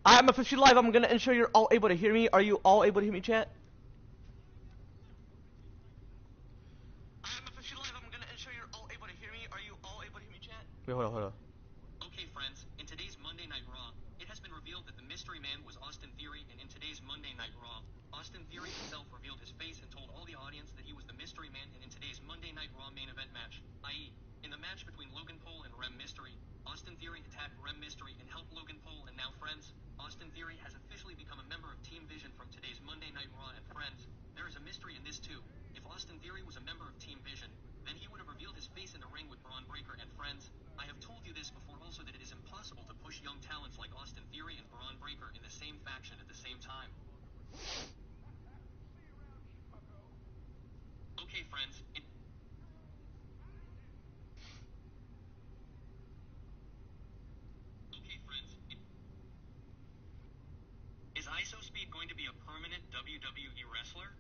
I'm officially live. I'm gonna ensure you're all able to hear me. Are you all able to hear me, chat? I'm officially live. I'm gonna ensure you're all able to hear me. Are you all able to hear me, chat? Wait, hold on. Okay, friends. In today's Monday Night Raw, it has been revealed that the mystery man was Austin Theory, and in today's Monday Night Raw, Austin Theory himself revealed his face and told all the audience that he was the mystery man, and in today's Monday Night Raw main event match, i.e., in the match between Logan Paul and Rem Mystery, Austin Theory attacked Rem Mystery and helped Logan Paul, and now, friends, Austin Theory has officially become a member of Team Vision from today's Monday Night Raw, and friends, there is a mystery in this too. If Austin Theory was a member of Team Vision, then he would have revealed his face in the ring with Braun Breaker, and friends, I have told you this before also that it is impossible to push young talents like Austin Theory and Braun Breaker in the same faction at the same time. Okay, friends, is ISOSpeed going to be a permanent WWE wrestler?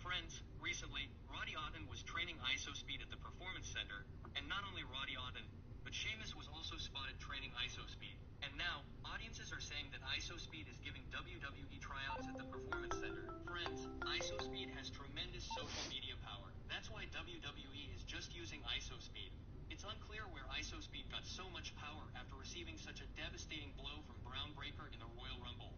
Friends, recently, Roddy Otten was training ISOSpeed at the Performance Center, and not only Roddy Otten, but Sheamus was also spotted training ISOSpeed. And now, audiences are saying that ISOSpeed is giving WWE tryouts at the Performance Center. Friends, ISOSpeed has tremendous social media power. That's why WWE is just using ISOSpeed. It's unclear where ISOSpeed got so much power after receiving such a devastating blow from Braun Breaker in the Royal Rumble.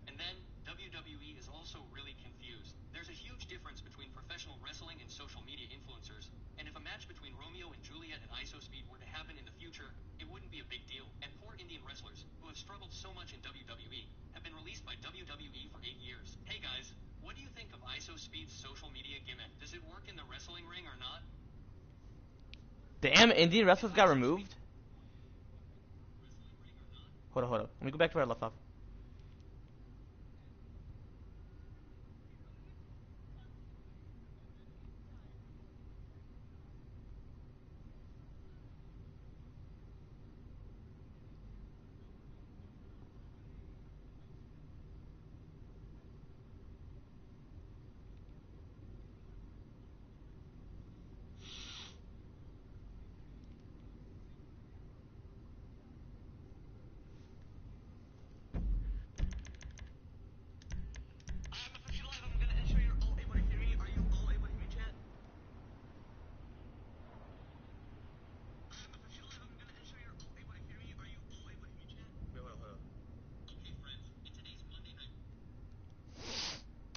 And then, WWE is also really confused. There's a huge difference between professional wrestling and social media influencers, and if a match between Romeo and Juliet and ISOSpeed were to happen in the future, it wouldn't be a big deal, and poor Indian wrestlers, who have struggled so much in WWE, have been released by WWE for 8 years. Hey guys, what do you think of ISOSpeed's social media gimmick? Does it work in the wrestling ring or not? Damn, Indian wrestlers got removed? Hold on. Let me go back to where I left off.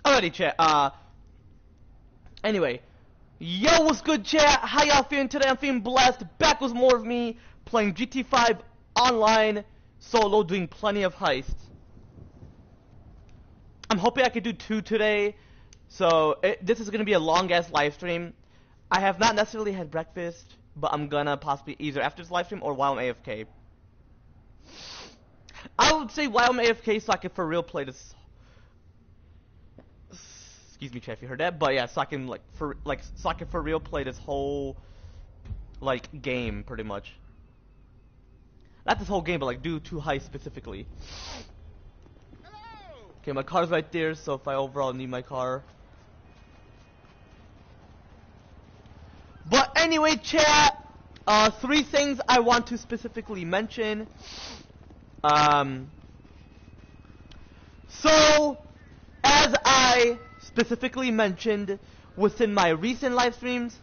Alrighty, chat. Anyway. Yo, what's good, chat? How y'all feeling today? I'm feeling blessed. Back with more of me, playing GT5 online, solo, doing plenty of heists. I'm hoping I could do 2 today. So, this is going to be a long-ass live stream. I have not necessarily had breakfast, but I'm gonna possibly either after this live stream or while I'm AFK. I would say while I'm AFK so I can for real play this. Excuse me, chat, if you heard that, but yeah, so I can for real play this whole game pretty much. Not this whole game, but do 2 heists specifically. Okay, my car's right there, so if I overall need my car. But anyway, chat, 3 things I want to specifically mention. So, as I specifically mentioned within my recent live streams.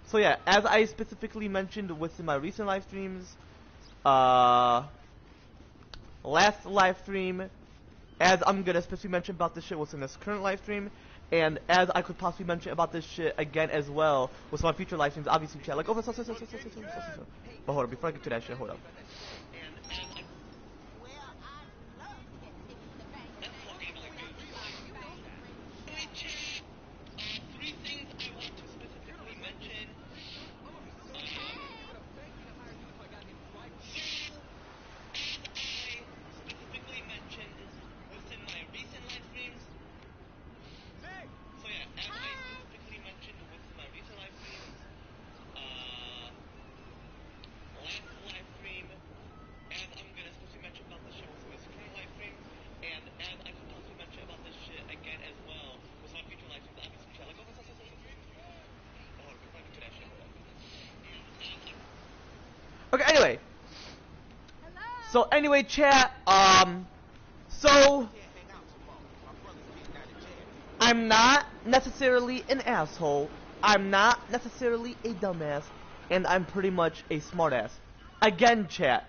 So yeah, as I specifically mentioned within my recent live streams, last live stream, as I'm gonna specifically mention about this shit within this current live stream, and as I could possibly mention about this shit again as well with my future live streams, obviously chat, but hold on, before I get to that shit, hold up. So anyway, chat, so I'm not necessarily an asshole, I'm not necessarily a dumbass, and I'm pretty much a smartass. Again, chat.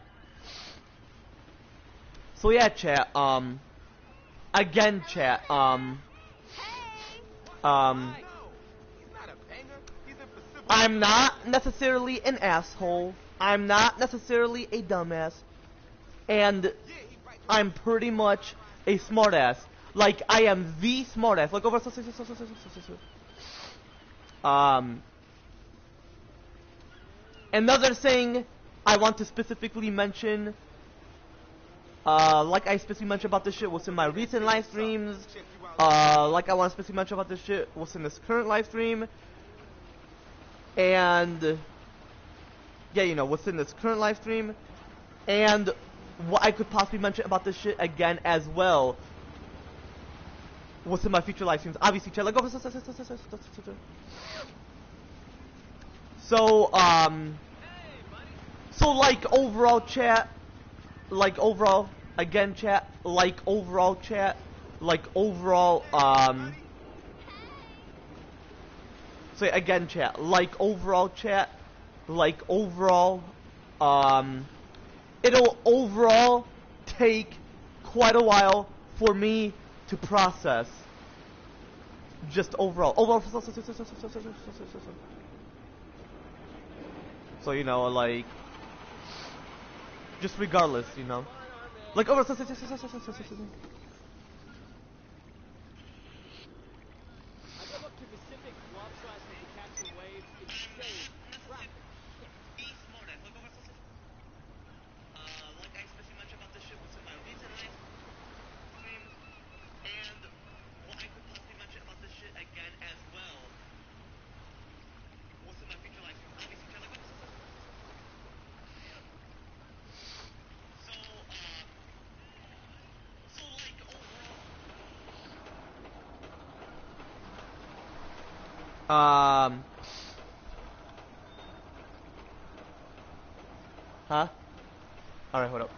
So yeah, chat, again, chat, I'm not necessarily an asshole, I'm not necessarily a dumbass, and I'm pretty much a smartass. Like, I am the smartass. Like, over. Another thing I want to specifically mention, like I specifically mentioned about this shit was in my recent live streams. Like I want to specifically mention about this shit was in this current live stream. And, yeah, you know, what's in this current live stream. And what I could possibly mention about this shit again as well what's in my future live streams. Obviously, chat, like, so, like, overall, chat, like, overall, again, chat, like, overall, chat, like, overall, so, again, chat, like, overall, chat, like, overall, it'll overall take quite a while for me to process. Just overall. So, you know, like, just regardless, you know, like over. Huh? Alright, hold up.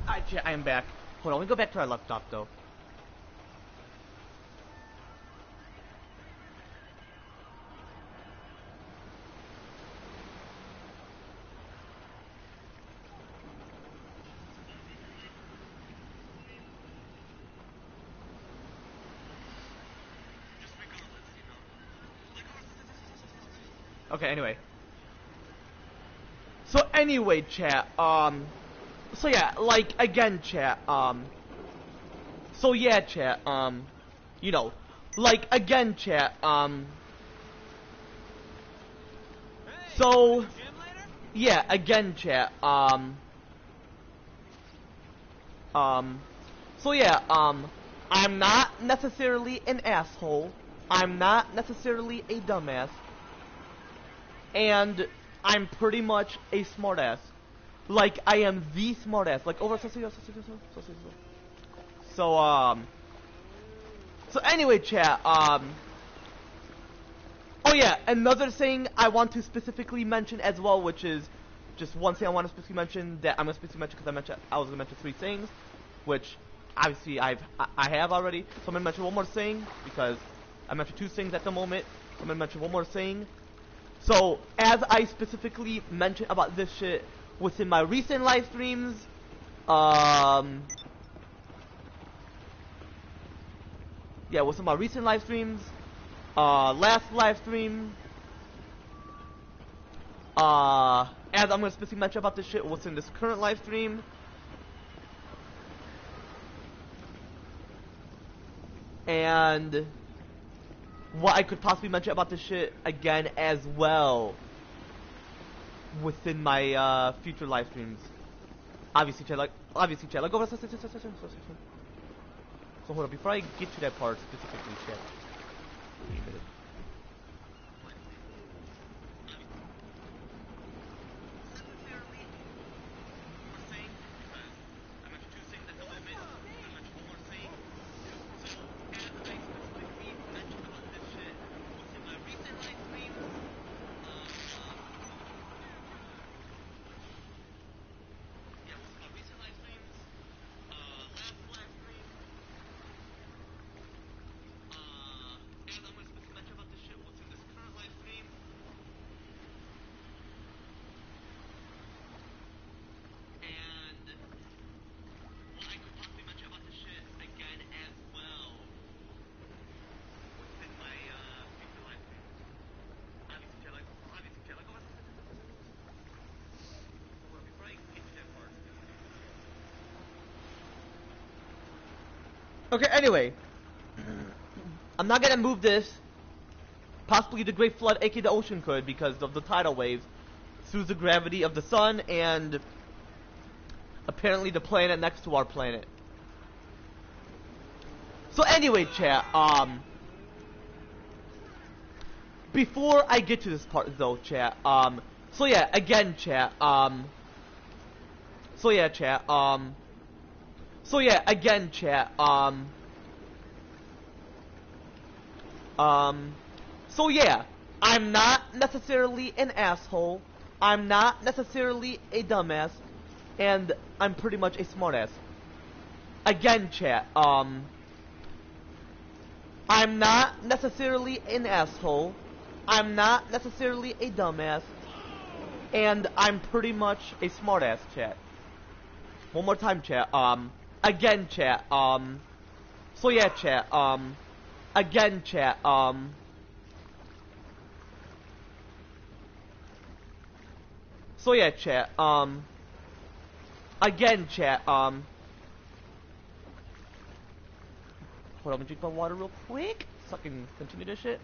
Alright, I am back. Hold on, let me go back to where I left off, though. Okay, anyway. So anyway, chat, so yeah, like, again, chat, so yeah, chat, you know, like, again, chat, so, yeah, again, chat, so yeah, I'm not necessarily an asshole, I'm not necessarily a dumbass, and I'm pretty much a smartass. Like, I am the smartass. Like, over. So, So anyway, chat, oh yeah, another thing I want to specifically mention as well, which is just one thing I want to specifically mention that I'm going to specifically mention because I was going to mention 3 things, which obviously I have already. So I'm going to mention one more thing because I mentioned 2 things at the moment. So I'm going to mention one more thing. So as I specifically mentioned about this shit within my recent live streams, yeah, within my recent live streams, last live stream, as I'm gonna specifically mention about this shit within this current live stream, and what I could possibly mention about this shit again as well within my future live streams. Obviously, chat, like over. So hold on, before I get to that part specifically, chat. Wait a minute. Okay, anyway, I'm not gonna move this. Possibly the Great Flood, a.k.a. the ocean could, because of the tidal waves, through the gravity of the sun and apparently the planet next to our planet. So anyway, chat, before I get to this part though, chat, so yeah, again, chat, so yeah, chat, so yeah, again, chat, so yeah, I'm not necessarily an asshole, I'm not necessarily a dumbass, and I'm pretty much a smartass. Again, chat, I'm not necessarily an asshole, I'm not necessarily a dumbass, and I'm pretty much a smartass, chat. One more time, chat, again, chat, so yeah, chat, again, chat, so yeah, chat, again, chat, hold on, let me drink my water real quick, so I can continue this shit.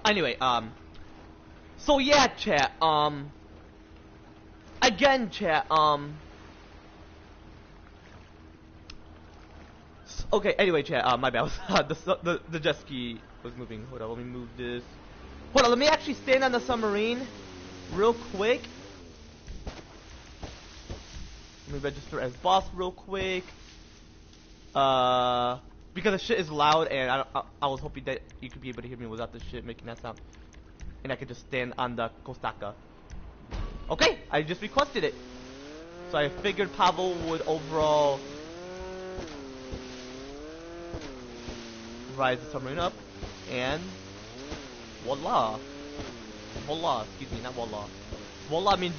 Anyway, so yeah, chat, again, chat, okay, anyway, chat, my bad, the jet ski was moving. Hold on, let me move this. Hold on, let me actually stand on the submarine real quick. Let me register as boss real quick. Because the shit is loud, and I was hoping that you could be able to hear me without the shit making that sound. And I could just stand on the Kostaka. Okay, I just requested it. So I figured Pavel would overall rise the submarine up, and voila. Voila, excuse me, not voila. Voila means,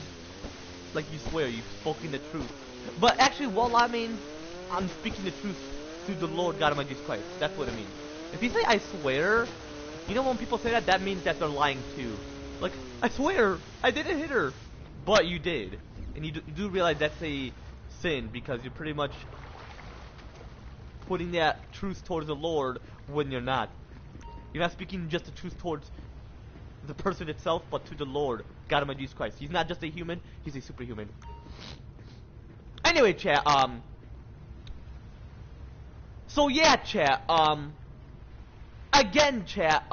like you swear, you've spoken the truth. But actually, voila means, I'm speaking the truth to the Lord God Almighty Jesus Christ. That's what it means. If you say I swear, you know when people say that, that means that they're lying too. Like, I swear, I didn't hit her. But you did. And you do realize that's a sin, because you're pretty much putting that truth towards the Lord when you're not. You're not speaking just the truth towards the person itself, but to the Lord God Almighty Jesus Christ. He's not just a human, he's a superhuman. Anyway, chat, so yeah, chat, again, chat.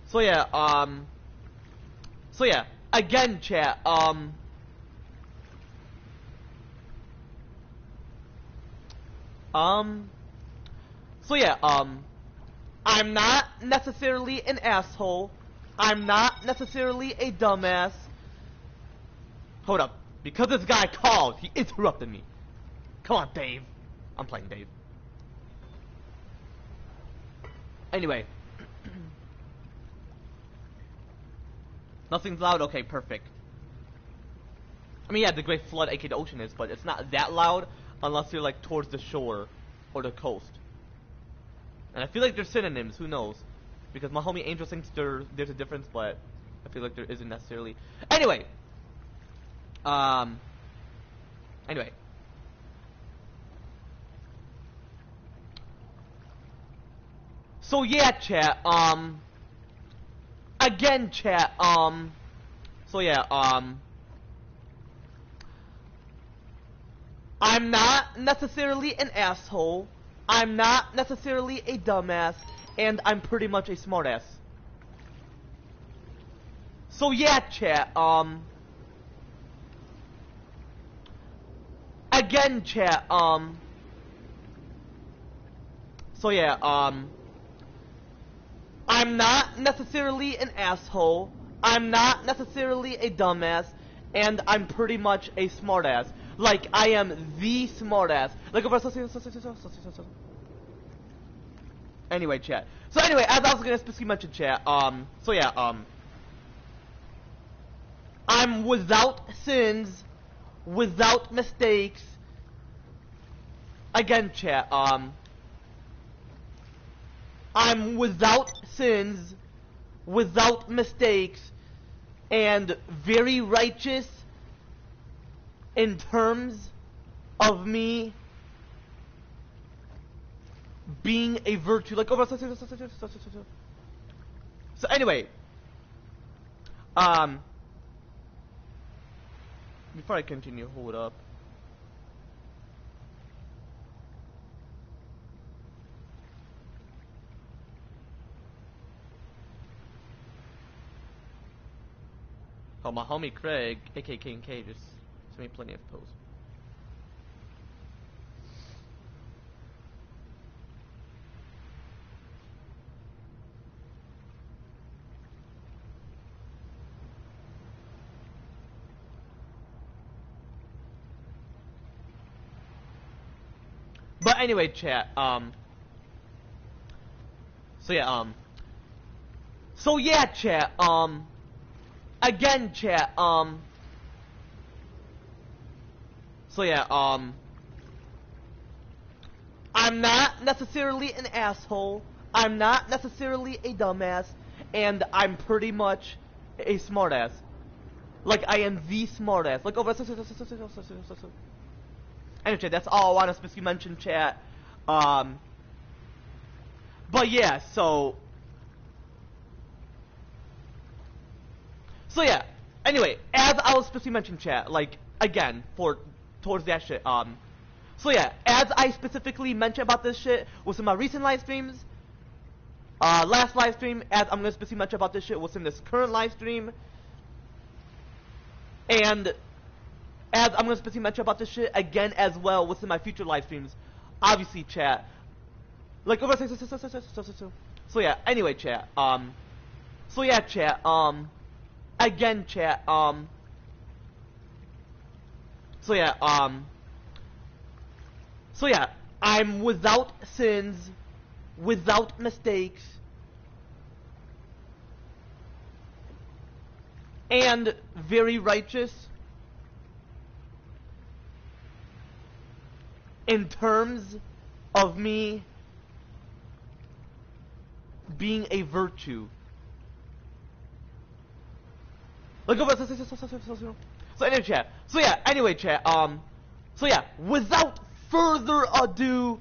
So yeah. So yeah. Again, chat. So yeah. I'm not necessarily an asshole. I'm not necessarily a dumbass. Hold up. Because this guy called, he interrupted me. Come on, Dave. I'm playing Dave. Anyway. Nothing's loud? Okay, perfect. I mean, yeah, the Great Flood, aka the ocean is, but it's not that loud unless you're, like, towards the shore or the coast. And I feel like they're synonyms, who knows? Because my homie Angel thinks there's a difference, but I feel like there isn't necessarily. Anyway. Anyway. So yeah, chat, again, chat, so yeah, I'm not necessarily an asshole, I'm not necessarily a dumbass, and I'm pretty much a smartass. So yeah, chat, again, chat, so yeah, I'm not necessarily an asshole, I'm not necessarily a dumbass, and I'm pretty much a smartass. Like, I am the smartass. Like, anyway, chat. So anyway, as I was gonna specifically mention, chat, so yeah, I'm without sins, without mistakes. Again, chat, I'm without sins, without mistakes, and very righteous in terms of me being a virtue. Like, oh, so anyway, before I continue, hold up. Oh, my homie Craig, a.k.a. King K, just sent me plenty of posts. But anyway, chat, so yeah, chat, again, chat, so yeah, I'm not necessarily an asshole, I'm not necessarily a dumbass, and I'm pretty much a smartass. Like, I am the smartass. Like, over. Anyway, chat, that's all I want to specifically mention, chat. But yeah, so yeah. Anyway, as I was specifically mentioning, chat, like, again, towards that shit, so yeah, as I specifically mentioned about this shit was in my recent live streams, last live stream, as I'm gonna specifically mention about this shit was in this current live stream, and as I'm gonna specifically mention about this shit again as well within my future live streams, obviously, chat, like, so yeah, anyway, chat, so yeah, chat, again, chat, so yeah, I'm without sins, without mistakes, and very righteous in terms of me being a virtue. Like, so anyway, chat. So yeah, anyway, chat. So yeah, without further ado,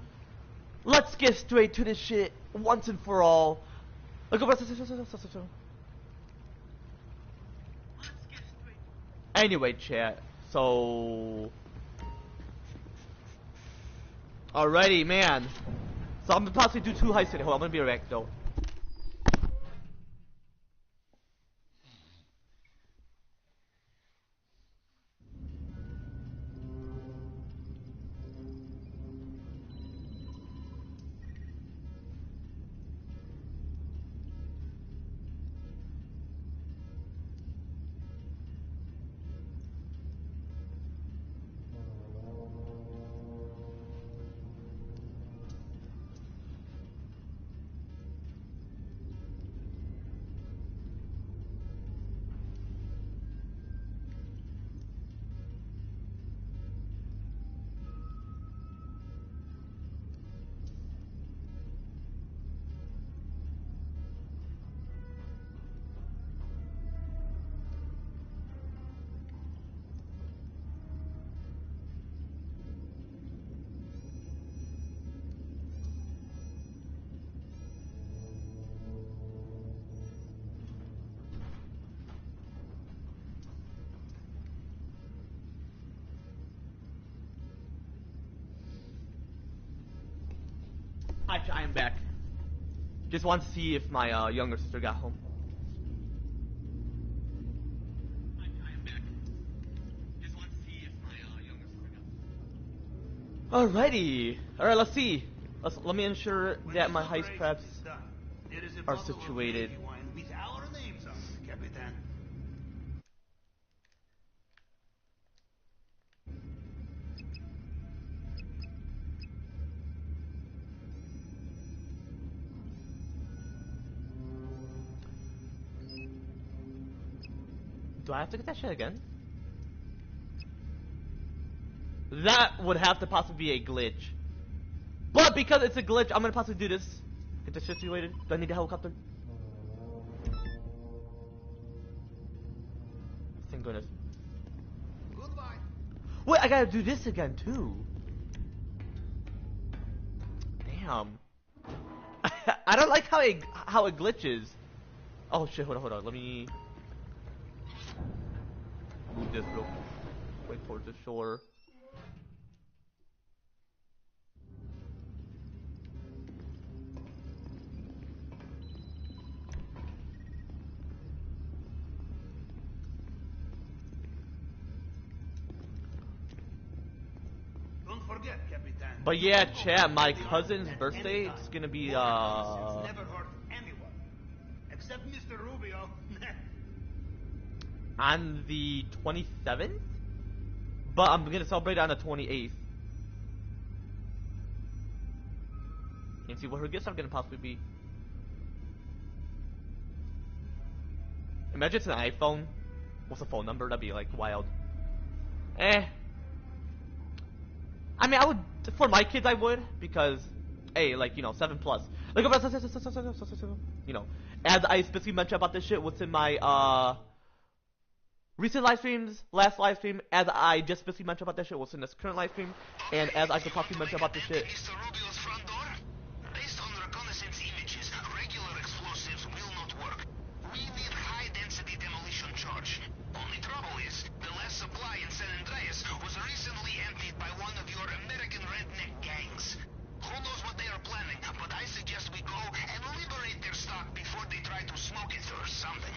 let's get straight to this shit once and for all. Like, anyway, chat. So, Alrighty, man. So I'm gonna possibly do 2 heists today. Hold on, I'm gonna be right back though. Hi, I am back. Just want to see if my younger sister got home. Hi, I am back. Just want to see if my younger sister got home. Alrighty. Alright, let's see. Let me ensure that my heist preps are situated. With our names on it, Capitan. Do I have to get that shit again? That would have to possibly be a glitch. But because it's a glitch, I'm gonna possibly do this. Get this shit situated. Do I need a helicopter? Thank goodness. Goodbye. Wait, I gotta do this again too. Damn. I don't like how it glitches. Oh shit, hold on. Let me move this real quick towards the shore. Don't forget, Capitan. But yeah, chat, my cousin's birthday, it's gonna be Never hurt anyone. Except Mr. Rubio. on the 27th? But I'm gonna celebrate on the 28th. And see what her gifts are gonna possibly be. Imagine it's an iPhone. What's the phone number? That'd be like wild. I mean, I would, for my kids I would, because, hey, like, you know, 7 plus. Like, you know, as I specifically mentioned about this shit, what's in my, recent live streams, last live stream, as I just specifically mentioned about that shit, what's in this current live stream, and as I could possibly mention about this shit. Mr. Rubio's front door? Based on reconnaissance images, regular explosives will not work. We need high-density demolition charge. Only trouble is, the last supply in San Andreas was recently emptied by one of your American redneck gangs. Who knows what they are planning, but I suggest we go and liberate their stock before they try to smoke it or something.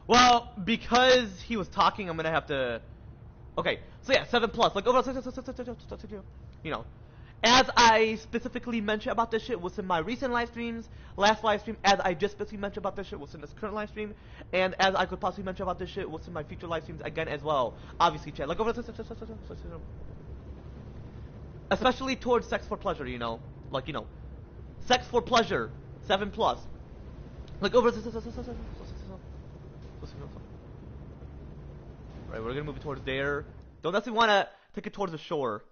Well, because he was talking, I'm gonna have to. Okay, so yeah, 7 plus. Like overall, you know, as I specifically mentioned about this shit was in my recent live streams, last live stream. As I just specifically mentioned about this shit was in this current live stream, and as I could possibly mention about this shit was in my future live streams again as well. Obviously, chat. Like overall, especially towards sex for pleasure. You know, like you know, sex for pleasure, 7 plus. Like over. Right, we're gonna move it towards there. Don't necessarily want to take it towards the shore.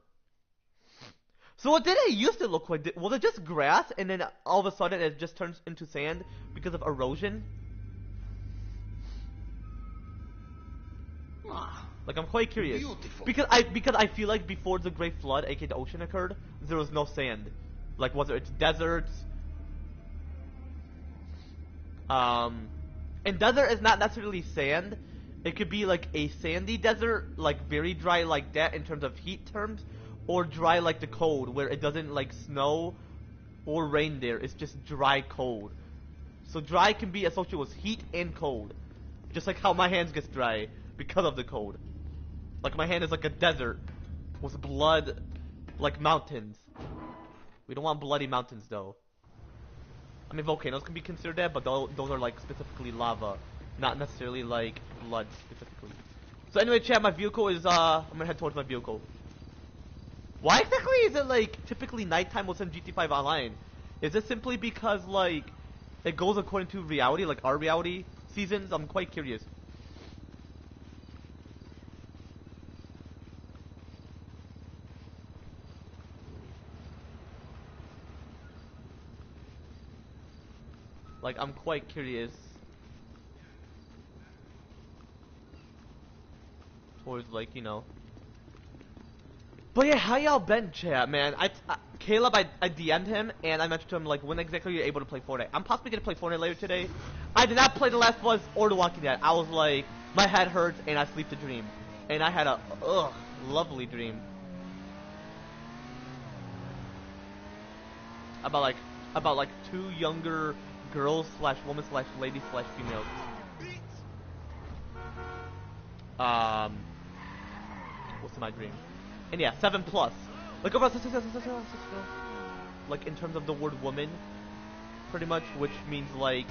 So what did it used to look like? Was it just grass and then all of a sudden it just turns into sand because of erosion? Like, I'm quite curious. Beautiful. Because I feel like before the Great Flood, aka the ocean, occurred, there was no sand. Like, whether it's deserts. And desert is not necessarily sand. It could be like a sandy desert, like very dry like that in terms of heat terms, or dry like the cold, where it doesn't like snow or rain there. It's just dry cold. So dry can be associated with heat and cold. Just like how my hands get dry because of the cold. Like my hand is like a desert with blood like mountains. We don't want bloody mountains though. I mean volcanoes can be considered that, but those are like specifically lava. Not necessarily like blood specifically. So anyway chat, my vehicle is I'm gonna head towards my vehicle. Why exactly is it like typically nighttime within GT5 Online? Is it simply because like it goes according to reality, like our reality seasons? I'm quite curious. Like I'm quite curious. Towards like, you know. But yeah, how y'all been, chat, man? Caleb, I DM'd him, and I mentioned to him, like, when exactly are you able to play Fortnite? I'm possibly gonna play Fortnite later today. I did not play The Last of Us or The Walking Dead. I was like, my head hurts, and I sleep to dream. And I had a, lovely dream. About like two younger girls slash women slash ladies slash females. What's my dream? And yeah, 7+. Like over like in terms of the word woman, pretty much, which means like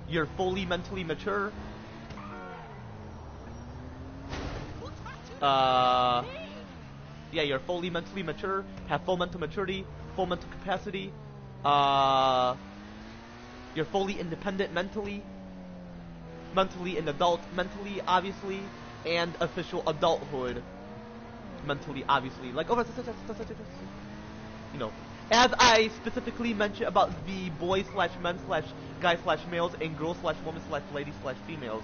you're fully mentally mature. Yeah, you're fully mentally mature, have full mental maturity, full mental capacity. You're fully independent mentally an adult mentally, obviously, and official adulthood mentally, obviously. Like over, you know, as I specifically mentioned about the boys slash men slash guys slash males and girls slash women slash ladies slash females.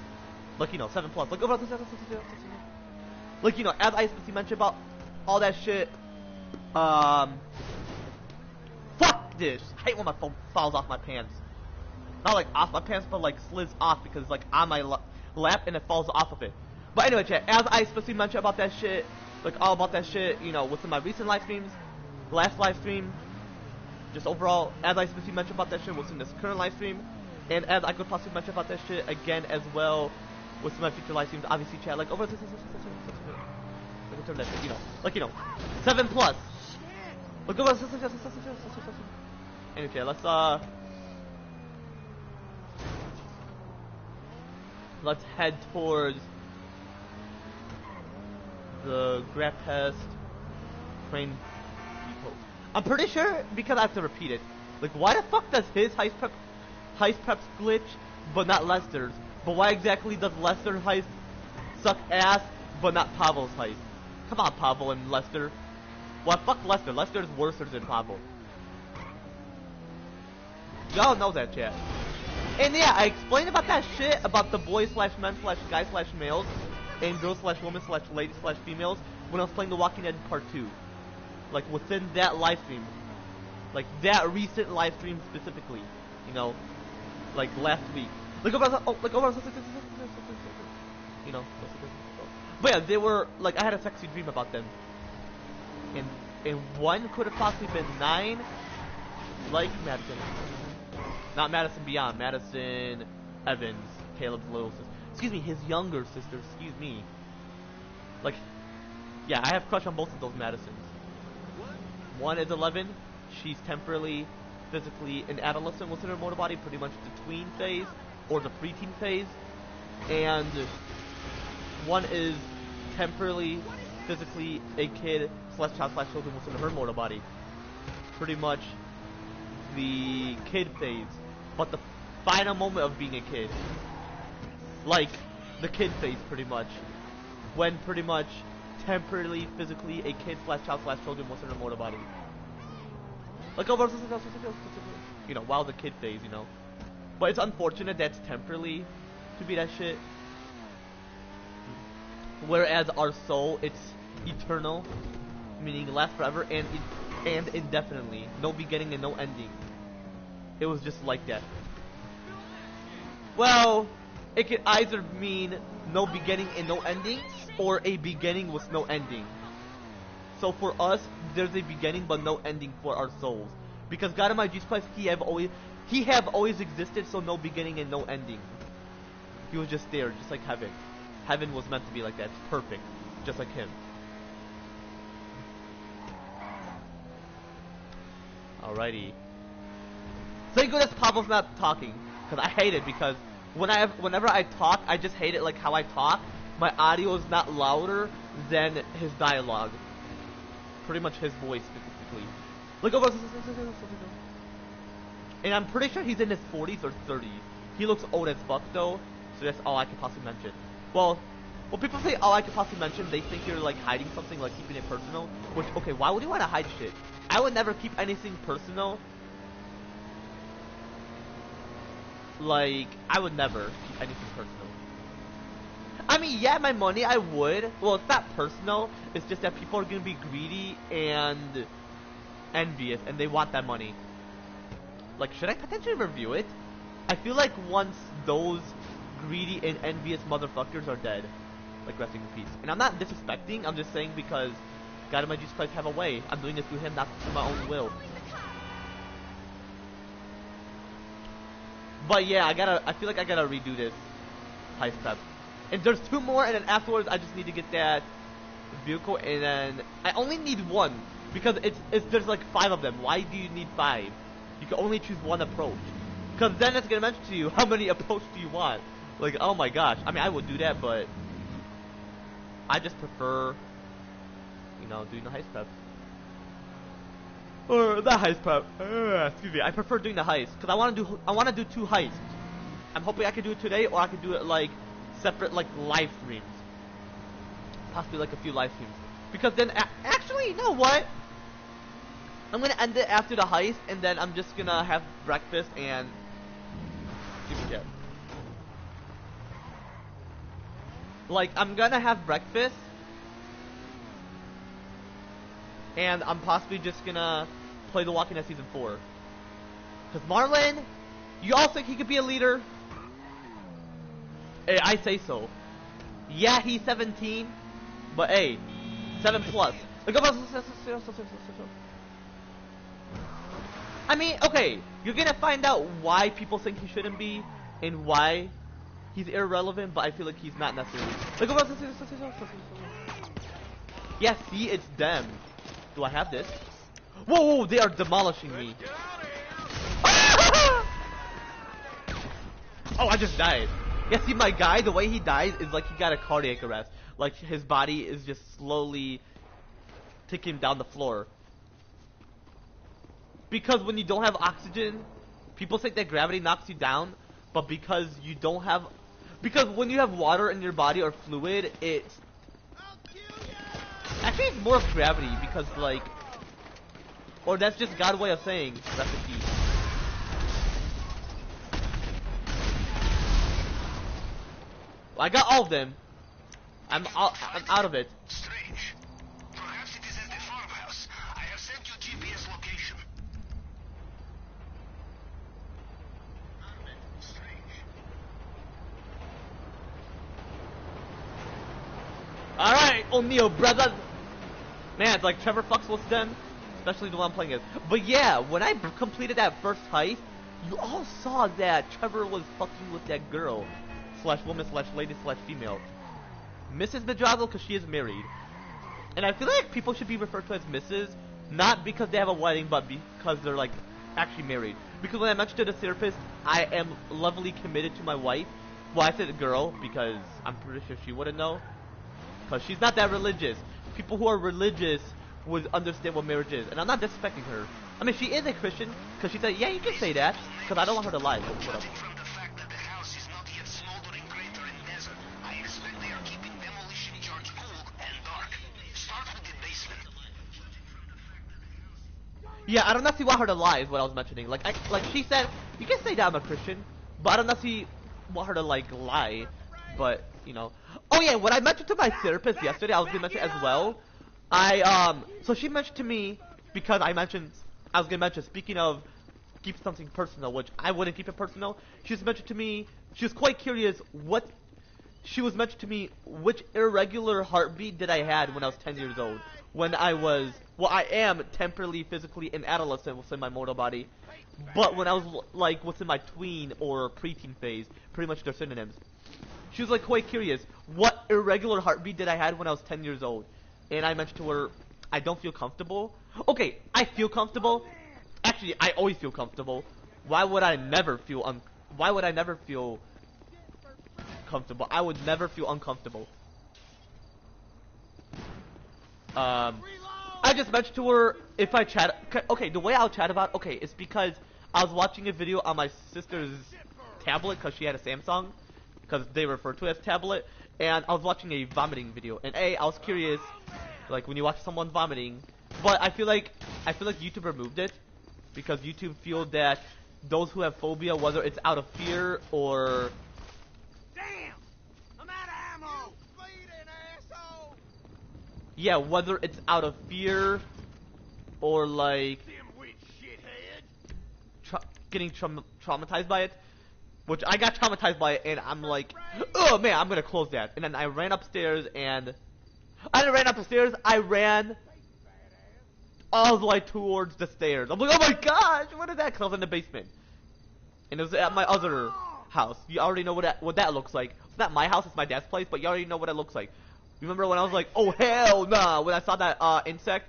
Like, you know, 7+. Like over, like, you know, as I specifically mentioned about all that shit. Fuck this. I hate when my phone falls off my pants. Not like off my pants, but like slides off because it's like on my lap and it falls off of it. But anyway, chat, as I specifically mentioned about that shit, like all about that shit, you know, within my recent live streams, last live stream, just overall, as I specifically mentioned about that shit within this current live stream, and as I could possibly mention about that shit again as well within my future live streams, obviously, chat, like over, like that shit, you know, like, you know, 7+. Like over, anyway, chat, let's head towards the grab test train depot. I'm pretty sure because I have to repeat it. Like, why the fuck does his heist preps glitch, but not Lester's? But why exactly does Lester's heist suck ass, but not Pavel's heist? Come on, Pavel and Lester. Well, fuck Lester. Lester's worse than Pavel. Y'all know that, chat. And yeah, I explained about that shit about the boys slash men slash guys slash males and girls slash women slash ladies slash females when I was playing The Walking Dead Part 2. Like within that live stream. Like that recent live stream specifically. You know, like last week. Like over, you know. But yeah, they were like I had a sexy dream about them. And one could have possibly been 9, like Madison. Not Madison Beyond, Madison Evans, Caleb's little sister. Excuse me, his younger sister, excuse me. Like, yeah, I have a crush on both of those Madisons. One is 11, she's temporarily, physically an adolescent within her motor body, pretty much the tween phase, or the preteen phase. And one is temporarily, physically a kid, slash child slash children within her motor body. Pretty much the kid phase, but the final moment of being a kid. Like, the kid phase, pretty much. When pretty much, temporarily, physically, a kid slash child slash children within her motor body. Like, over, you know, while the kid phase, you know. But it's unfortunate that's temporarily to be that shit. Whereas our soul, it's eternal, meaning lasts forever and indefinitely. No beginning and no ending. It was just like that. Well, it could either mean no beginning and no ending, or a beginning with no ending. So for us, there's a beginning but no ending for our souls. Because God in my Jesus Christ, He have always existed, so no beginning and no ending. He was just there, just like heaven. Heaven was meant to be like that. It's perfect, just like Him. Alrighty. Thank goodness Pablo's not talking, because I hate it. Because whenever I talk, I just hate it like how I talk. My audio is not louder than his dialogue. Pretty much his voice specifically. Look over. And I'm pretty sure he's in his 40s or 30s. He looks old as fuck though, so that's all I can possibly mention. Well, when people say all I can possibly mention, they think you're like hiding something, like keeping it personal. Which, okay, why would you want to hide shit? I would never keep anything personal. Like, I would never keep anything personal. I mean, yeah, my money, I would. Well, it's not personal. It's just that people are going to be greedy and envious, and they want that money. Like, should I potentially review it? I feel like once those greedy and envious motherfuckers are dead, like, resting in peace. And I'm not disrespecting, I'm just saying because God and my Jesus Christ have a way. I'm doing this through Him, not through my own will. But yeah, I feel like I gotta redo this heist prep. And there's 2 more, and then afterwards I just need to get that vehicle, and then I only need 1 because there's like 5 of them. Why do you need 5? You can only choose 1 approach, because then it's gonna mention to you how many approaches do you want. Like, oh my gosh, I mean, I would do that, but I just prefer, you know, doing the heist prep. Or the heist prep. Excuse me. I prefer doing the heist because I want to do 2 heists. I'm hoping I can do it today, or I can do it like separate, like live streams. Possibly like a few live streams. Because then, actually, you know what? I'm gonna end it after the heist, and then I'm just gonna have breakfast and give me that. Like, I'm gonna have breakfast. And I'm possibly just gonna play The Walking Dead Season 4. Because Marlon, you all think he could be a leader? Hey, I say so. Yeah, he's 17, but hey, 7 plus. I mean, okay, you're gonna find out why people think he shouldn't be, and why he's irrelevant, but I feel like he's not necessarily. Yeah, see, it's them. Do I have this? Whoa, whoa, they are demolishing me. Oh, I just died. Yeah, see, my guy, the way he dies is like he got a cardiac arrest. Like, his body is just slowly ticking down the floor. Because when you don't have oxygen, people think that gravity knocks you down, but because you don't have... Because when you have water in your body or fluid, it's... Actually, it's more of gravity, because, like... Or that's just God's way of saying, rest in peace. I got all of them. I'm out of it. Strange. Perhaps it is at the farmhouse. I have sent you GPS location. Strange. Alright, O'Neal, brother. Man, it's like Trevor fucks with them, especially the one I'm playing as. But yeah, when I completed that first heist, you all saw that Trevor was fucking with that girl, slash woman, slash lady, slash female. Mrs. Bedrago, because she is married. And I feel like people should be referred to as Mrs., not because they have a wedding, but because they're like actually married. Because when I mentioned to the therapist, I am lovingly committed to my wife. Well, I said girl, because I'm pretty sure she wouldn't know. Because she's not that religious. People who are religious would understand what marriage is. And I'm not disrespecting her. I mean, she is a Christian, because she said, yeah, you can say that, because I don't want her to lie. But whatever. From the fact that the house is not yet smoldering crater and desert, I expect they are keeping demolition charge cool and dark. Start with the basement. Yeah, I don't necessarily want her to lie, is what I was mentioning. Like she said, you can say that I'm a Christian, but I don't necessarily want her to, like, lie. But you know. Oh yeah, what I mentioned to my therapist yesterday, I was gonna mention as well. So she mentioned to me because I was gonna mention, speaking of keep something personal, which I wouldn't keep it personal. She was mentioned to me. She was quite curious what. She was mentioned to me which irregular heartbeat did I had when I was 10 years old. When I was, well, I am temporarily, physically an adolescent within my mortal body, but when I was like within my tween or preteen phase, pretty much they're synonyms. She was like quite curious, what irregular heartbeat did I had when I was 10 years old? And I mentioned to her, I don't feel comfortable. Okay, I feel comfortable. Actually, I always feel comfortable. Why would I never feel comfortable? I would never feel uncomfortable. I just mentioned to her if I chat. Okay, the way I'll chat about. Okay, it's because I was watching a video on my sister's tablet because she had a Samsung, because they refer to it as tablet, and I was watching a vomiting video. And I was curious, like when you watch someone vomiting, but I feel like YouTube removed it because YouTube feel that those who have phobia, whether it's out of fear or yeah, whether it's out of fear or like getting traumatized by it, which I got traumatized by it, and I'm like, oh man, I'm gonna close that. And then I ran upstairs, and I didn't ran up the stairs. I ran all the way towards the stairs. I'm like, oh my gosh, what is that? 'Cause I was in the basement, and it was at my other house. You already know what that looks like. It's not my house; it's my dad's place. But you already know what it looks like. Remember when I was like, oh hell nah, when I saw that insect,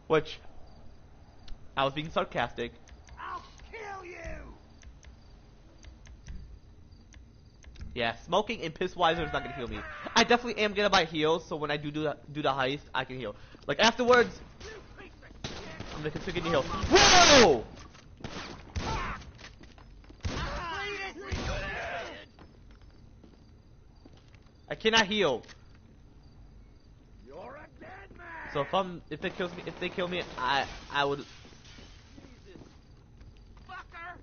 which I was being sarcastic. I'll kill you! Yeah, smoking and piss wiser is not gonna heal me. I definitely am gonna buy heals, so when I do the heist, I can heal. Like afterwards, I'm gonna consider getting healed. Whoa! I cannot heal. You're a dead man! So if they kill me, I would. Jesus. Fucker!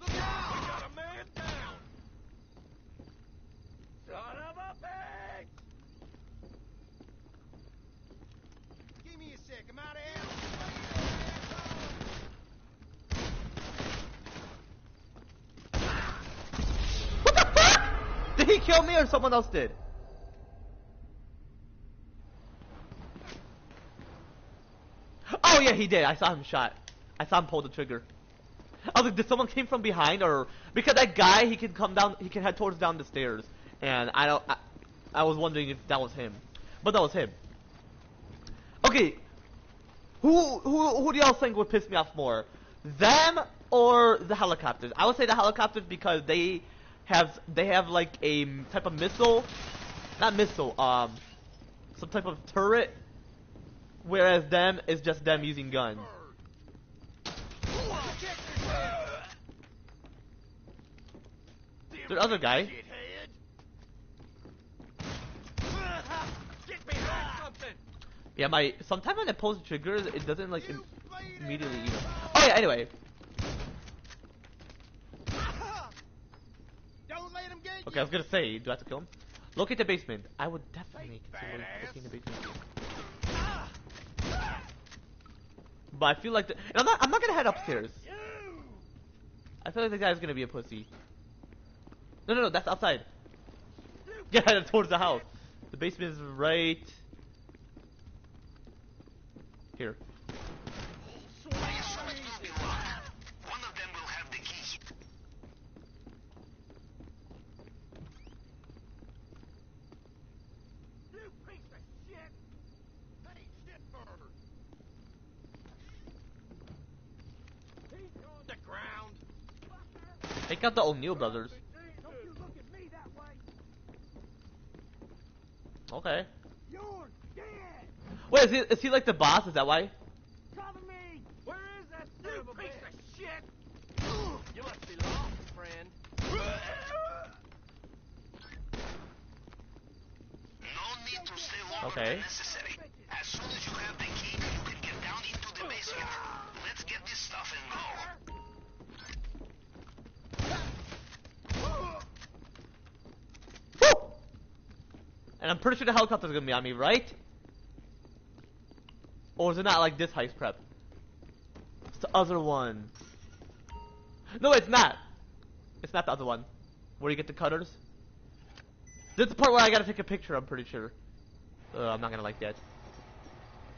Look out! We got a man down! Son of a bitch! Give me a sec, I'm out of ammo. What the fuck? Did he kill me or someone else did? Oh yeah, he did. I saw him shot. I saw him pull the trigger. I was like, did someone came from behind, or because that guy, he can come down, he can head towards down the stairs, and I was wondering if that was him, but that was him. Okay, who do y'all think would piss me off more, them or the helicopters? I would say the helicopters because they have like a type of missile, not missile, some type of turret, whereas them is just them using guns. The other guy. Yeah, sometimes when I pulls the triggers, it doesn't like immediately. Oh yeah. Anyway. Okay, I was gonna say, do I have to kill him? Locate the basement. I would definitely consider looking the basement. But I feel like and I'm not gonna head upstairs. I feel like the guy's gonna be a pussy. No, that's outside. Yeah, that's towards the house. The basement is right here. I assume it will be locked. One of them will have the key. You piece of shit! Hey, shitbird! He's on the ground! Take out the O'Neill brothers. Don't you look at me that way! Okay. You're dead! Wait, is he like the boss? Is that why? Cover me! Where is that son of a piece of shit? You must be lost, friend. No need to stay longer Okay. than necessary. As soon as you have the key, you can get down into the basement. Let's get this stuff and go. And I'm pretty sure the helicopter's gonna be on me, right? Or is it not like this heist prep? It's the other one. No, it's not. It's not the other one. Where you get the cutters. This is the part where I gotta take a picture, I'm pretty sure. I'm not gonna like that.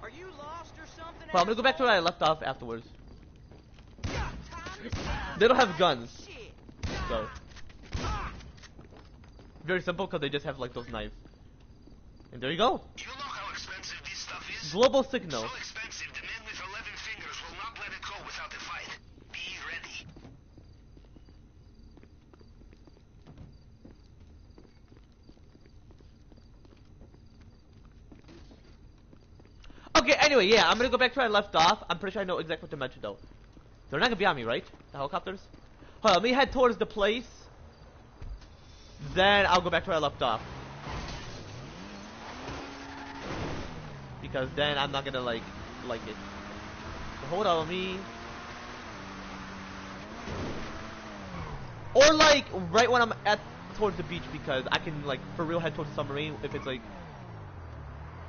Are you lost or something? Well, I'm gonna go back to where I left off afterwards. They don't have guns. So. Very simple, because they just have like those knives. And there you go. You know how expensive this stuff is? Global signal. So expensive, the man with 11 fingers will not let it go without a fight. Be ready. Okay, anyway, yeah, I'm gonna go back to where I left off. I'm pretty sure I know exactly what to mention, though. They're not gonna be on me, right? The helicopters? Hold on, let me head towards the place. Then I'll go back to where I left off. Because then I'm not gonna like it. So hold on, let me. Or like right when I'm at towards the beach, because I can like for real head towards the submarine if it's like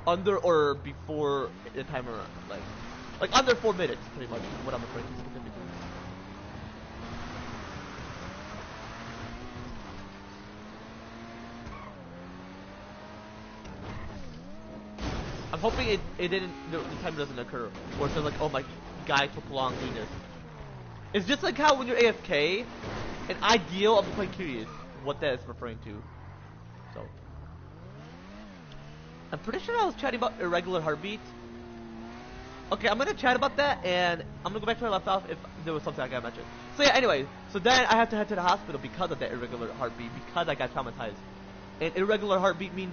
under or before the timer, like under 4 minutes, pretty much. What I'm referring to specifically. I'm hoping it didn't, the time doesn't occur, or it says like, oh my guy took long doing this. It's just like how when you're AFK, an ideal, I'm quite curious what that is referring to. So, I'm pretty sure I was chatting about irregular heartbeat. Okay, I'm gonna chat about that, and I'm gonna go back to where I left off if there was something I gotta mention. So yeah, anyway, so then I have to head to the hospital because of that irregular heartbeat, because I got traumatized. And irregular heartbeat means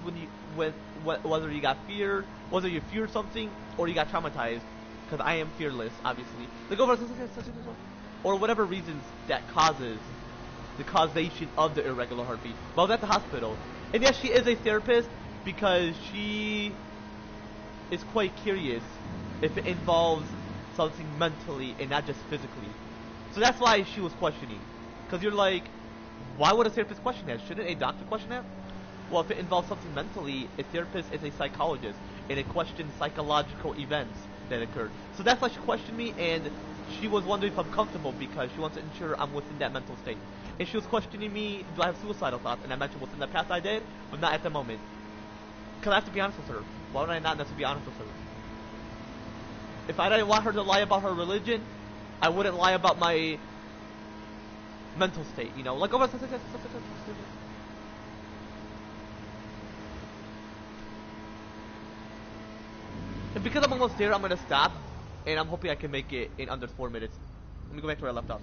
whether you got fear, whether you fear something, or you got traumatized. Because I am fearless, obviously. Like or whatever reasons that causes the causation of the irregular heartbeat. But I was at the hospital, and yes, she is a therapist because she is quite curious if it involves something mentally and not just physically. So that's why she was questioning. Because you're like, why would a therapist question that? Shouldn't a doctor question that? Well, if it involves something mentally, a therapist is a psychologist, and it questions psychological events that occurred. So that's why she questioned me, and she was wondering if I'm comfortable because she wants to ensure I'm within that mental state. And she was questioning me, do I have suicidal thoughts? And I mentioned within the past I did, but not at the moment. Because I have to be honest with her. Why would I not necessarily be honest with her? If I didn't want her to lie about her religion, I wouldn't lie about my mental state, you know? Like, oh, and because I'm almost there, I'm gonna stop, and I'm hoping I can make it in under 4 minutes. Let me go back to where I left off.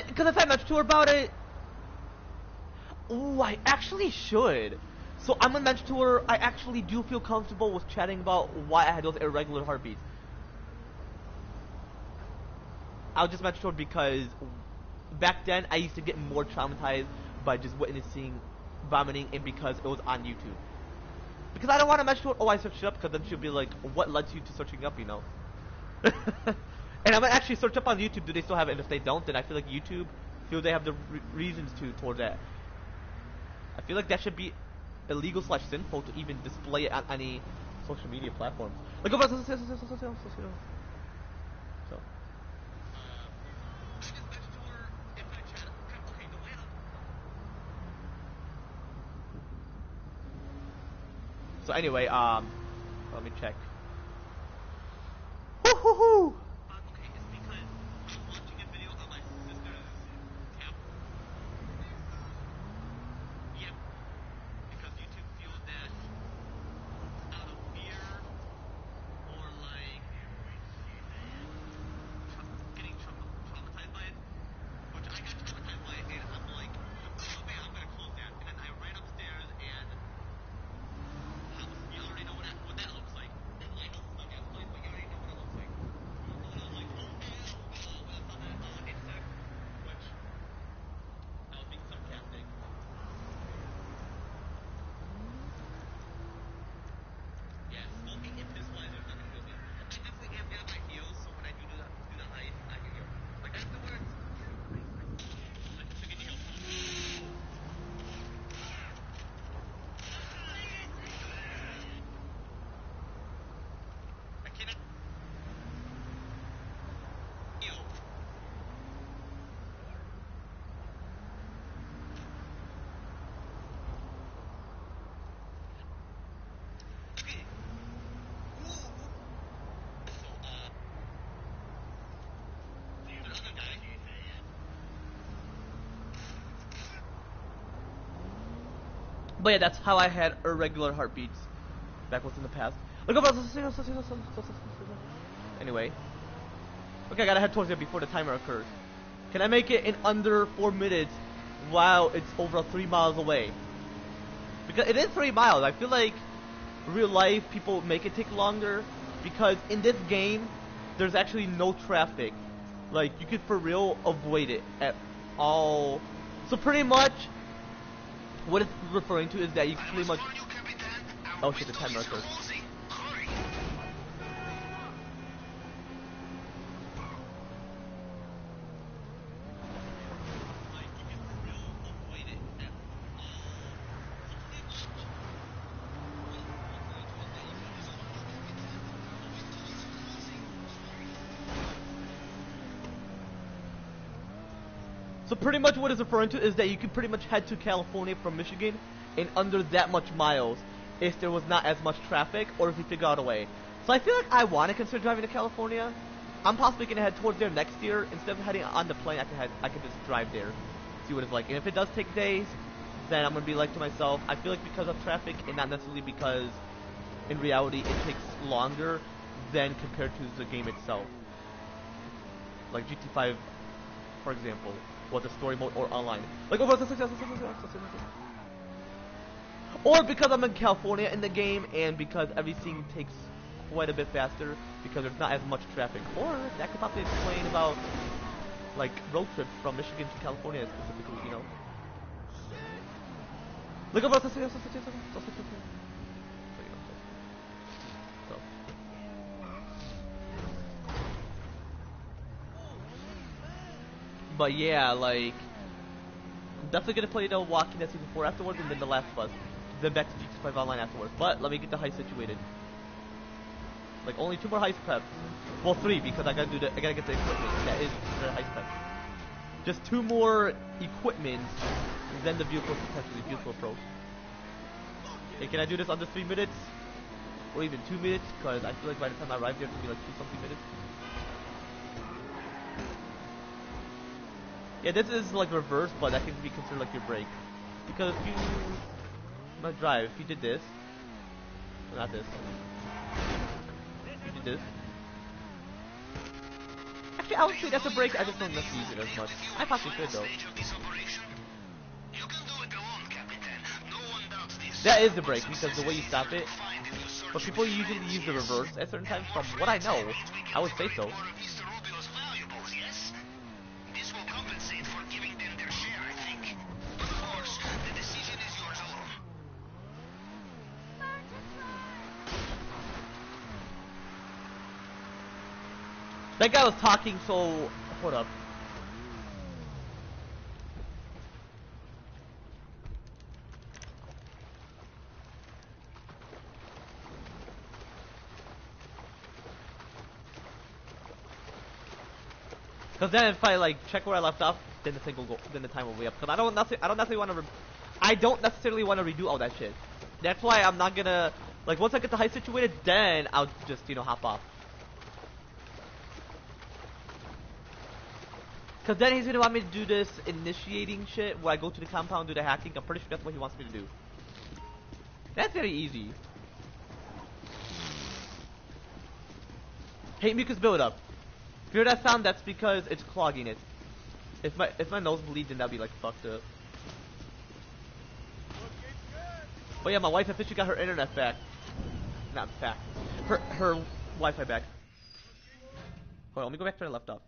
Because if I mentioned to her about it, ooh, I actually should. So I'm gonna mention to her, I actually do feel comfortable with chatting about why I had those irregular heartbeats. I'll just mention to her because back then I used to get more traumatized by just witnessing vomiting, and because it was on YouTube. Because I don't want to mention to her, oh, I searched it up, because then she'll be like, what led you to searching up, you know? And I'm gonna actually search up on YouTube, do they still have it? And if they don't, then I feel like YouTube feel they have the reasons toward that. I feel like that should be illegal / sinful to even display it on any social media platforms. Like, so. So anyway, let me check. Woo-hoo-hoo! Okay, it's because I was watching a video on my sister's tab. Yep. Because YouTube feels that out of fear or like getting traumatized by it, which I got traumatized by it, and I'm like, okay, I'm gonna close that. And then I ran upstairs, and you already know what that looks like. And my house is not gaslight, but you already know what it looks like. And I was like, oh hell no! And I saw that insect, which I was being sarcastic. Yeah, smoking in this weather is not gonna feel good. I definitely am getting my heels, so when I do the heist, I can hear. Like afterwards, I can take a chill. I cannot feel. Okay. So, the other guy. But yeah, that's how I had irregular heartbeats back within the past. Anyway. Okay, I gotta head towards it before the timer occurs. Can I make it in under 4 minutes while it's over 3 miles away? Because it is 3 miles. I feel like real life people make it take longer because in this game there's actually no traffic. Like you could for real avoid it at all. So pretty much what it's referring to is that you can pretty much. Oh shit, the timer occurs. So pretty much what it's referring to is that you could pretty much head to California from Michigan in under that much miles if there was not as much traffic or if you figure out a way. So I feel like I want to consider driving to California. I'm possibly gonna head towards there next year. Instead of heading on the plane, I can just drive there, see what it's like. And if it does take days, then I'm gonna be like to myself, I feel like because of traffic and not necessarily because in reality it takes longer than compared to the game itself. Like GT5, for example. Or the story mode or online. Like or because I'm in California in the game and because everything takes quite a bit faster because there's not as much traffic. Or that could probably explain about like road trips from Michigan to California specifically, you know. Look about this. But yeah, like, I'm definitely gonna play the Walking Dead Season 4 afterwards, and then The Last of Us, then back to GT5 Online afterwards. But let me get the heist situated. Like, only 2 more heist preps. Well, 3 because I gotta get the equipment. That is the heist prep. Just 2 more equipment, then the vehicle potentially vehicle approach. Hey, can I do this under 3 minutes, or even 2 minutes? Because I feel like by the time I arrive there, it's gonna be like 2-something minutes. Yeah, this is like reverse, but that can be considered like your brake. Because if you not drive, if you did this, not this. If you did this. Actually, I would say that's a brake. I just don't necessarily use it as much. I possibly could though. That is the brake because the way you stop it. But people usually use the reverse at certain times. From what I know, I would say so. That guy was talking, so hold up. Because then if I like check where I left off, then the thing will go, then the time will be up. Because I don't necessarily want to redo all that shit. That's why I'm not gonna Like, once I get the heist situated, then I'll just, you know, hop off. Because then he's gonna want me to do this initiating shit where I go to the compound, do the hacking. I'm pretty sure that's what he wants me to do. That's very easy. Hate mucus buildup. If you hear that sound, that's because it's clogging it. If my nose bleeds, then that'd be like fucked up. But yeah, my wife officially got her internet back. Not back. Her Wi-Fi back. Hold on, let me go back to where I left off.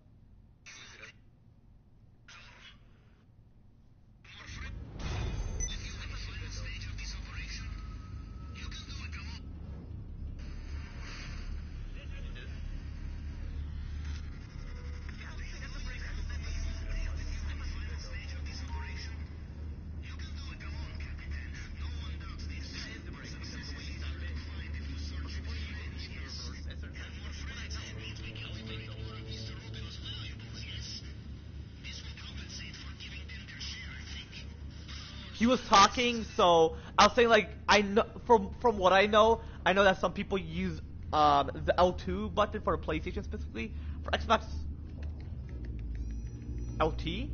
He was talking, so I was saying, like, I know from what I know that some people use the L2 button for the PlayStation specifically. For Xbox, LT?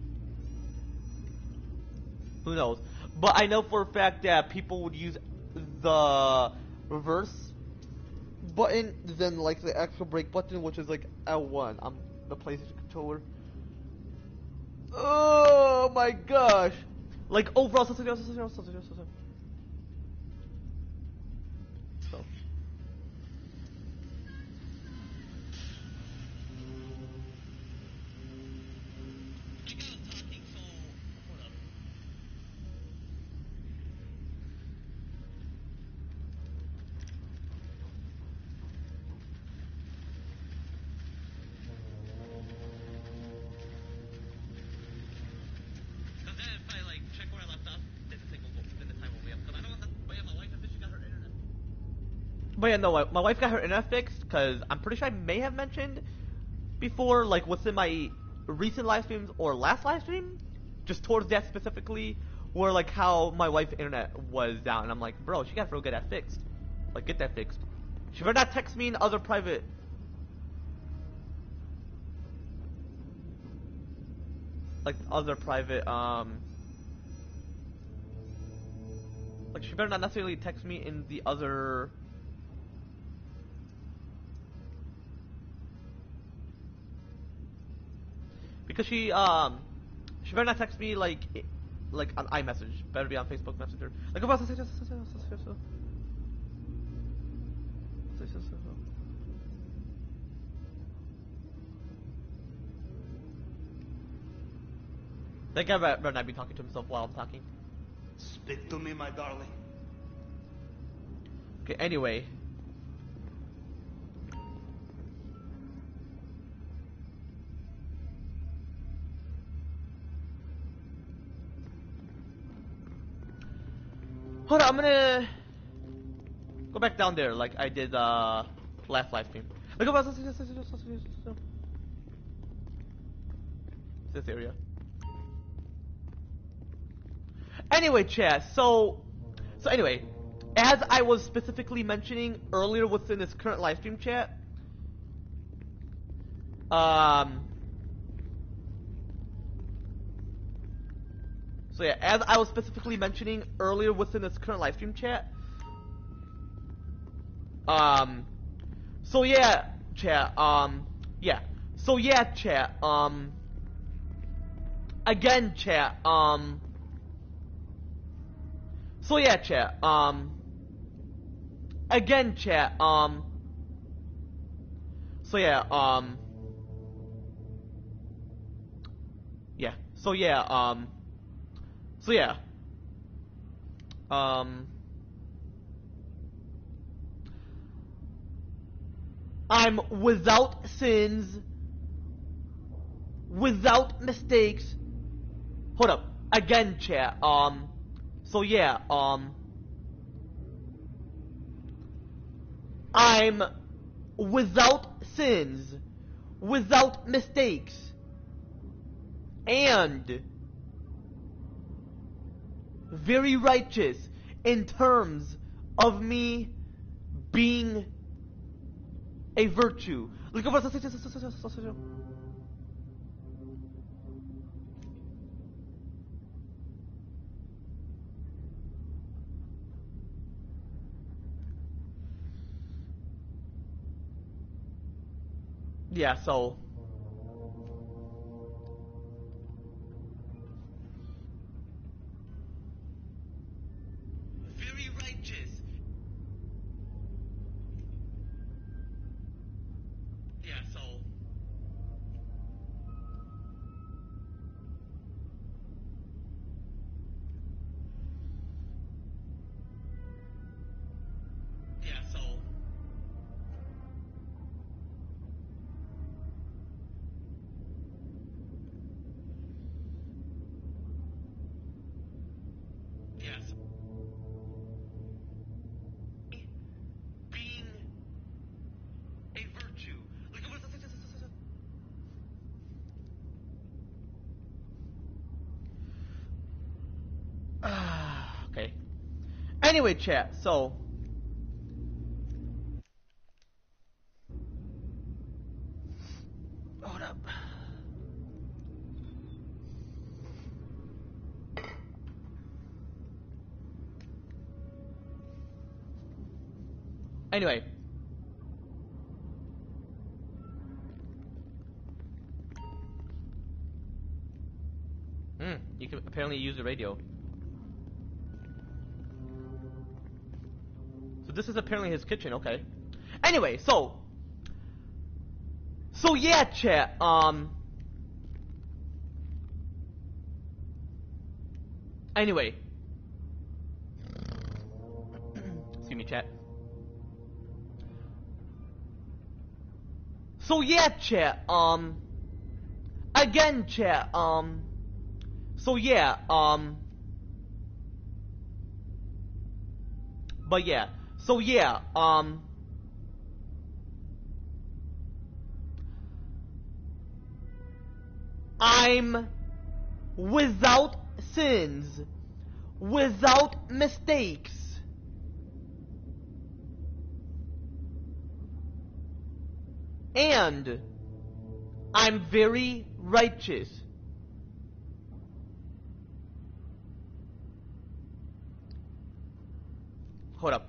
Who knows? But I know for a fact that people would use the reverse button, then like the actual brake button, which is like L1 on the PlayStation controller. Oh my gosh! Like overall, so. But yeah, no, my wife got her internet fixed, because I'm pretty sure I may have mentioned before, like, within my recent live streams or last live stream, just towards that specifically, where, like, how my wife's internet was down, and I'm like, bro, she gotta get that fixed. Like, get that fixed. She better not text me in other private... Like, Like, she better not necessarily text me in the other... Because she better not text me like on iMessage. Better be on Facebook Messenger. Like about that guy better not be talking to himself while I'm talking. Speak to me, my darling. Okay, anyway. Hold on, I'm gonna go back down there like I did last live stream. Look about this area. Anyway, chat. So anyway, as I was specifically mentioning earlier within this current live stream chat, so yeah, as I was specifically mentioning earlier within this current live stream chat, so yeah, chat, yeah, so yeah, chat, again, chat, so yeah, chat, again, chat, so yeah, yeah, so yeah, so yeah. I'm without sins, without mistakes. Hold up. Again, chat. So yeah, I'm without sins, without mistakes, and very righteous in terms of me being a virtue. Yeah, so very righteous. Yeah, so yeah, so yes. Being a virtue. Okay. Anyway, chat, so hold up. Anyway. You can apparently use the radio. So this is apparently his kitchen, okay. Anyway, so yeah, chat, anyway. Excuse me, chat. So yeah, chat, again, chat, so yeah, but yeah, so yeah, I'm without sins, without mistakes, and I'm very righteous. Hold up.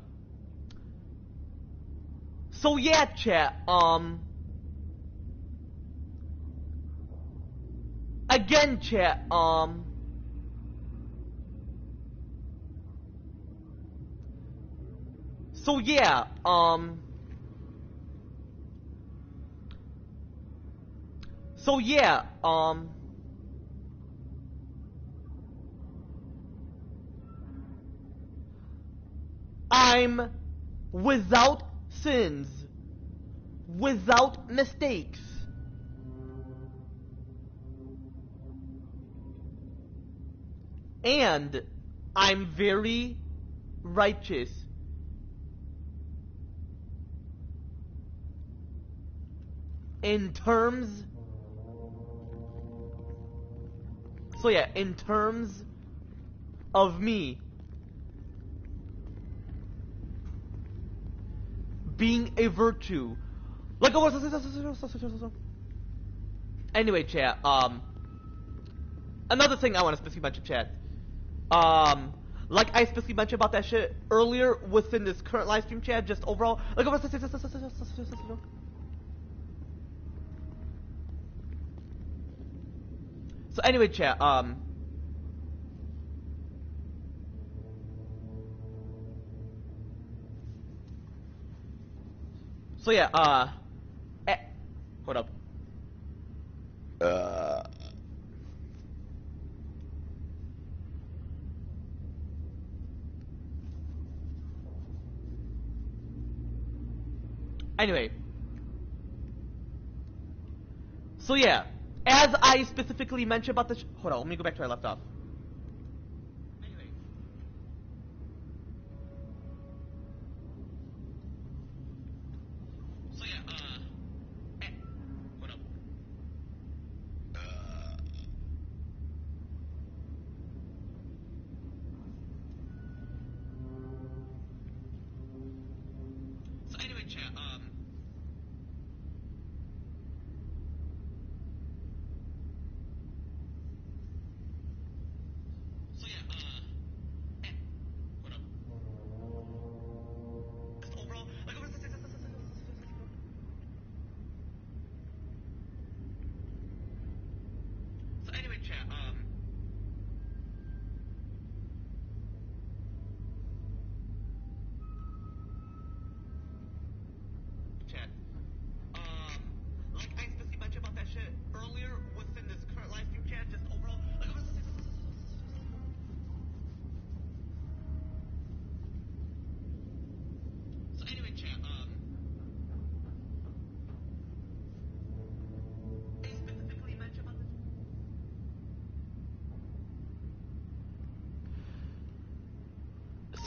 So yeah, chat, again, chat, so yeah, so yeah, I'm without sins, without mistakes, and I'm very righteous. In terms, so yeah, in terms of me being a virtue, like anyway, chat, another thing I want to specifically mention, chat, like I specifically mentioned about that shit earlier within this current live stream, chat, just overall, like so anyway, chat, so yeah, hold up. Anyway, so yeah, as I specifically mentioned about the hold on, let me go back to where I left off. Anyway, so yeah, hold up.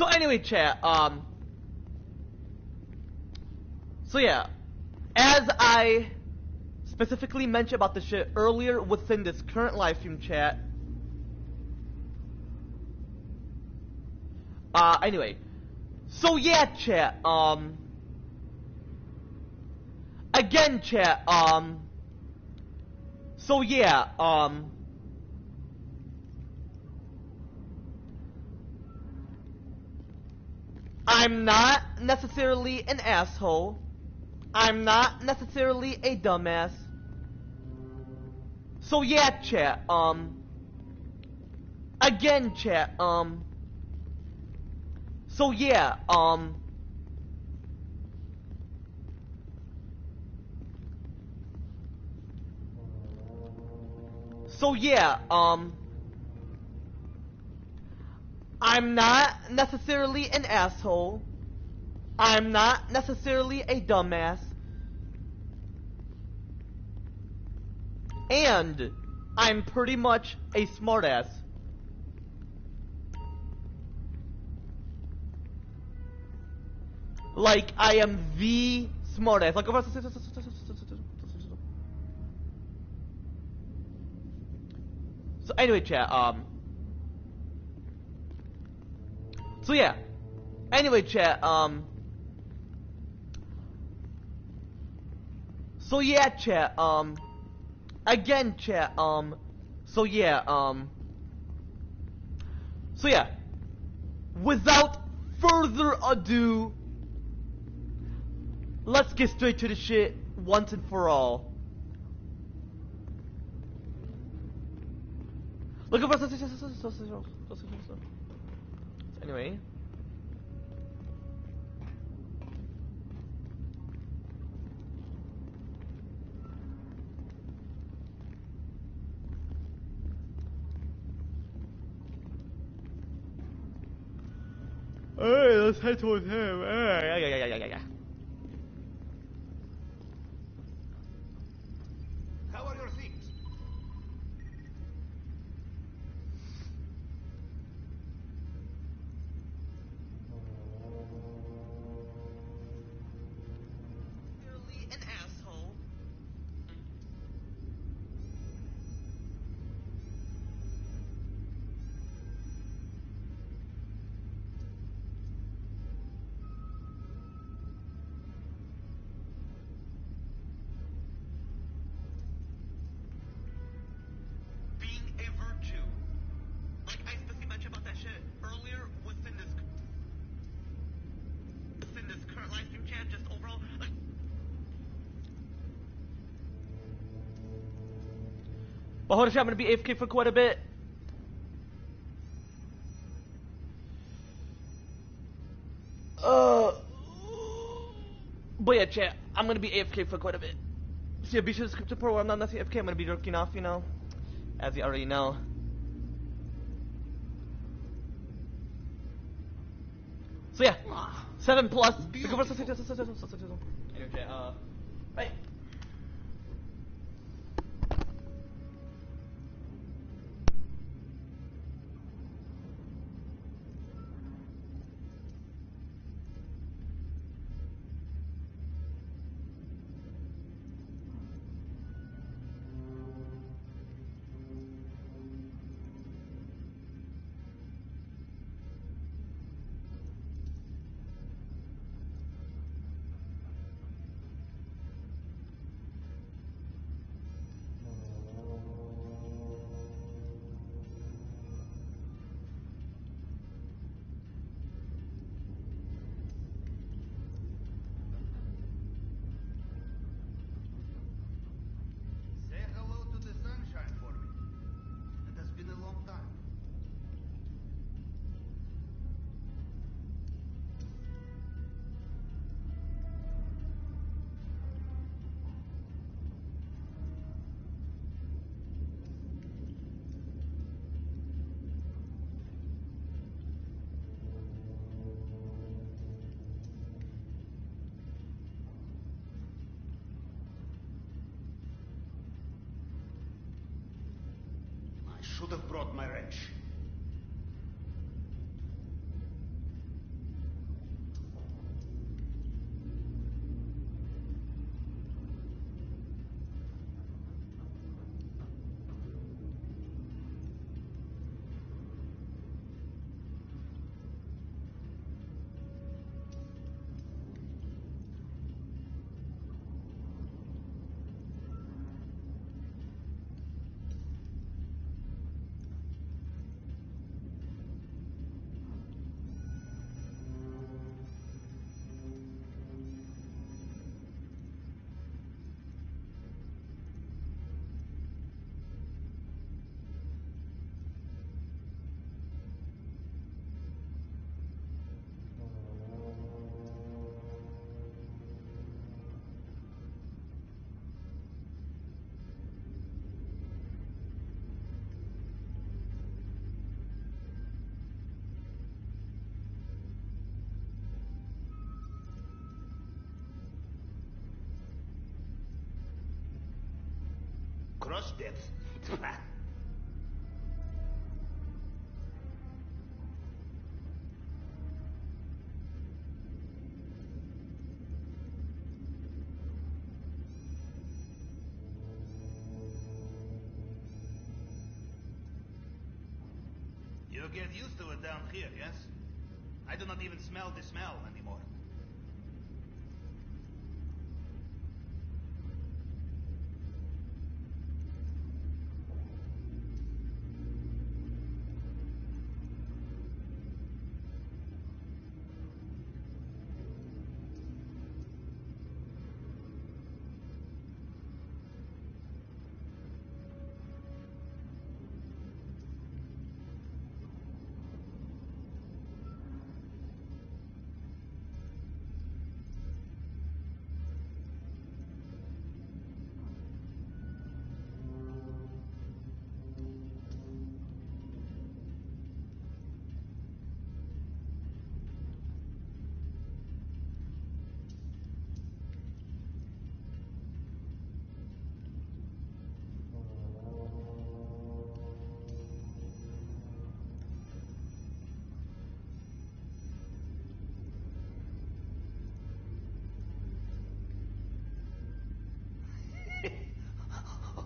So anyway, chat, so yeah, as I specifically mentioned about the shit earlier within this current live stream chat, anyway, so yeah, chat, again, chat, so yeah, I'm not necessarily an asshole. I'm not necessarily a dumbass. So yeah, chat, again, chat, so yeah, so yeah, I'm not necessarily an asshole. I'm not necessarily a dumbass. And I'm pretty much a smartass. Like, I am the smartass. Like, so anyway, chat, so yeah. Anyway, chat, so yeah, chat, again, chat, so yeah, so yeah, without further ado, let's get straight to the shit once and for all. Look at anyway. Alright, let's head towards him. Yeah. How are your things? An asshole. Being a virtue. Like I specifically mentioned about that shit earlier within this current live stream chat, just overall. Like, but hold on, I'm gonna be AFK for quite a bit. But yeah, chat, I'm gonna be AFK for quite a bit. So yeah, be sure to subscribe to the where I'm not necessarily AFK. I'm gonna be jerking off, you know, as you already know. So yeah, 7 plus. Anyway, chat, right. Say hello to the sunshine for me. It has been a long time. I should have brought my wrench. Crush death. You get used to it down here, yes? I do not even smell the smell anymore.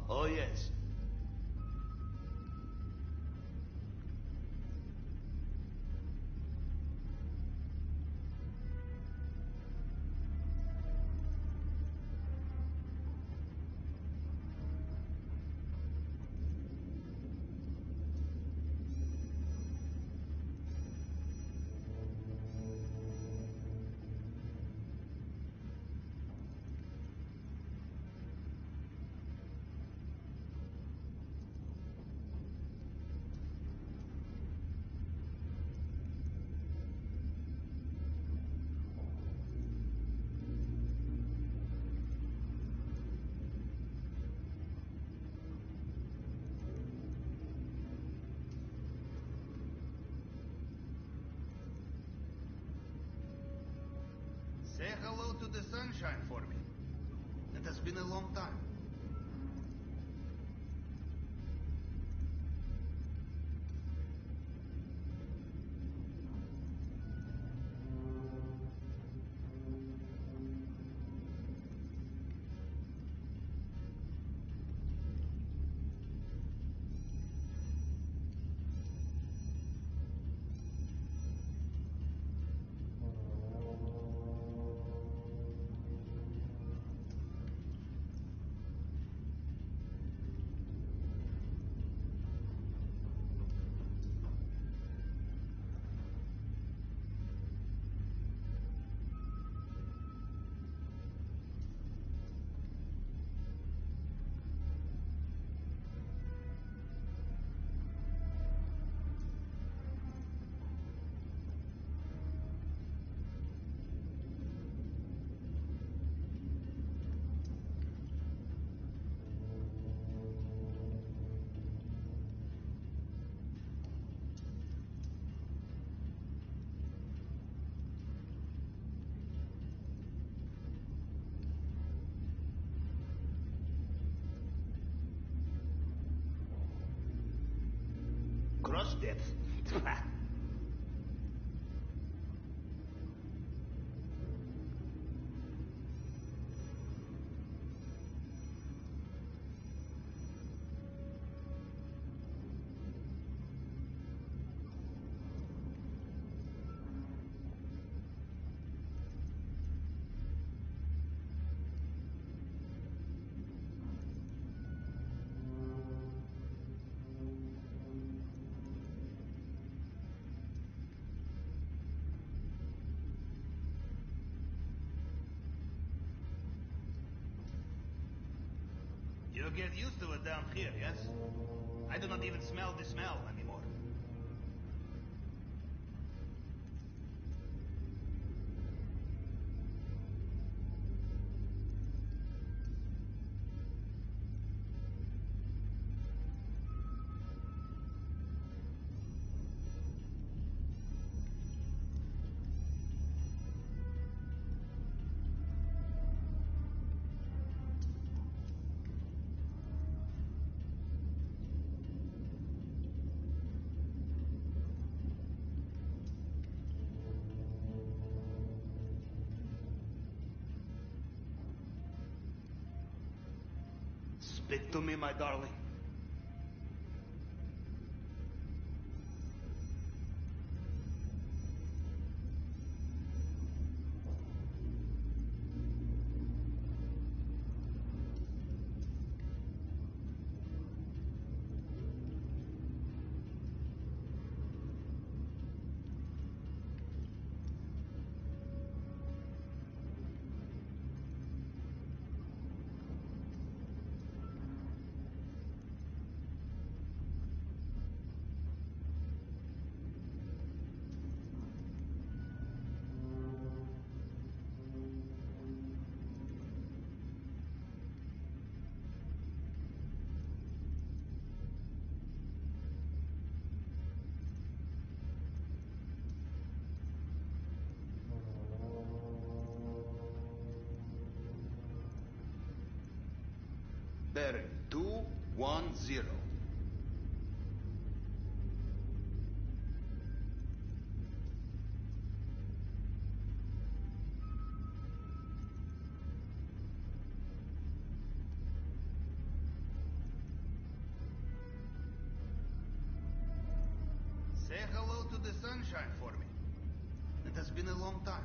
Oh, yes. Say hello to the sunshine for me. It has been a long time. Crush death. You get used to it down here, yes? I do not even smell the smell anymore. Speak to me, my darling. Bearing 210. Say hello to the sunshine for me. It has been a long time.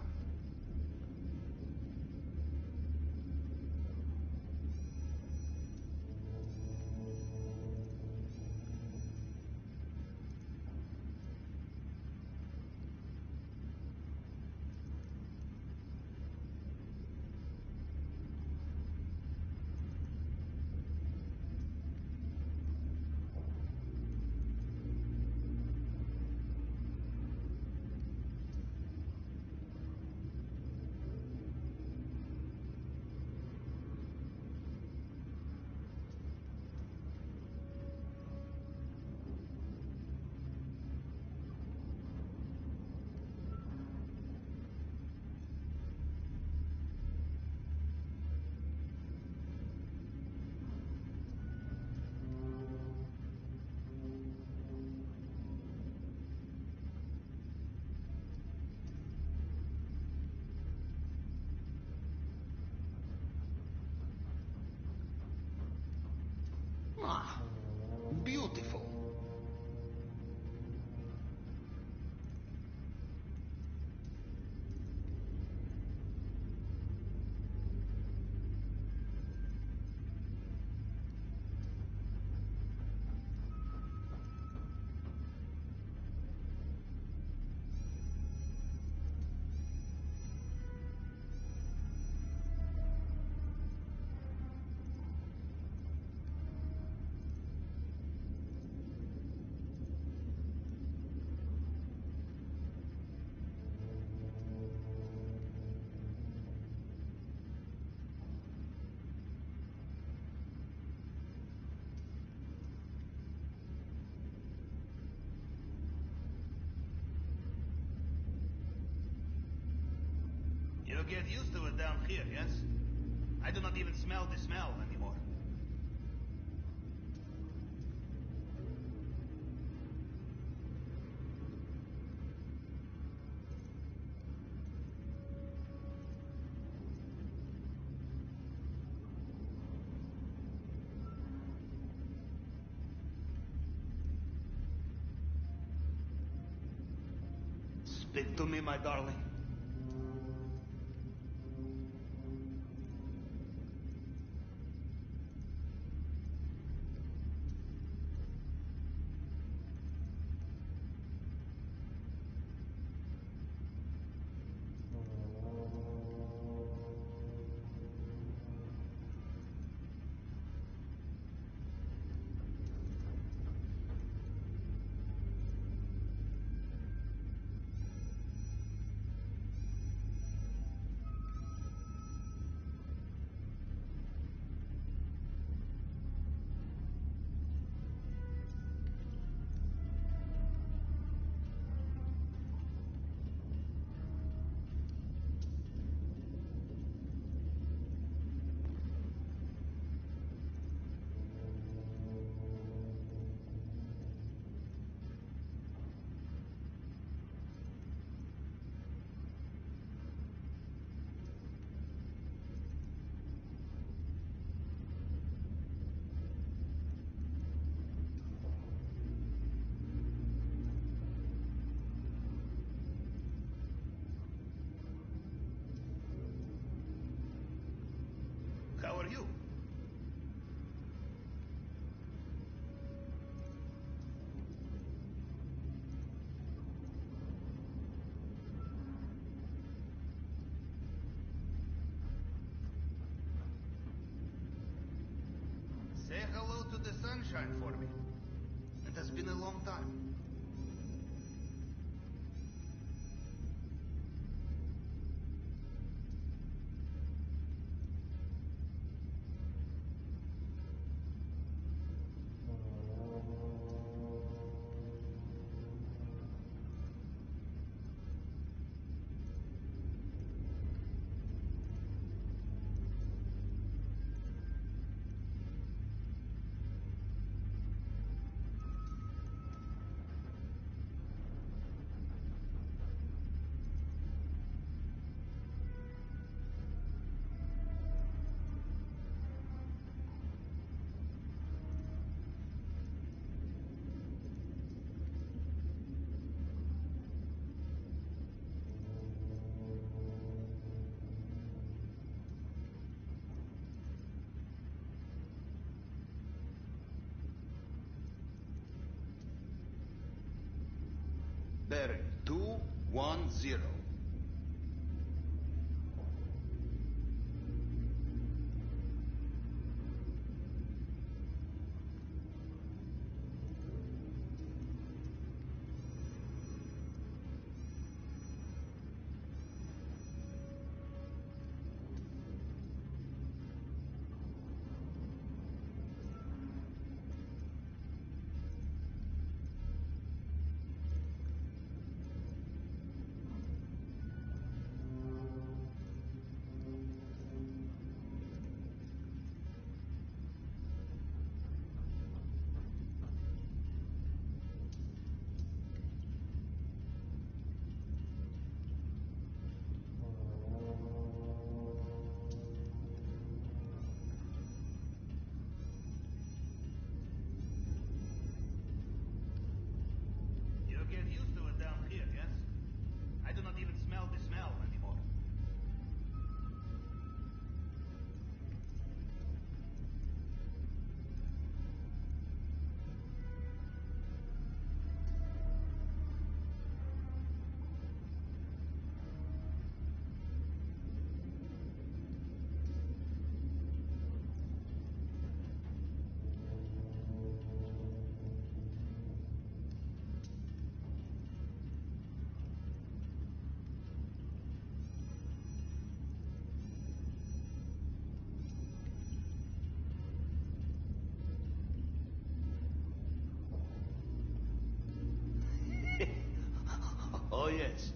Ah, beautiful. You get used to it down here, yes? I do not even smell the smell anymore. Speak to me, my darling. How are you? Say hello to the sunshine for me. It has been a long time. Barry, 210. You get used to it down here, yes? I do not even smell the smell anymore. Oh, yes.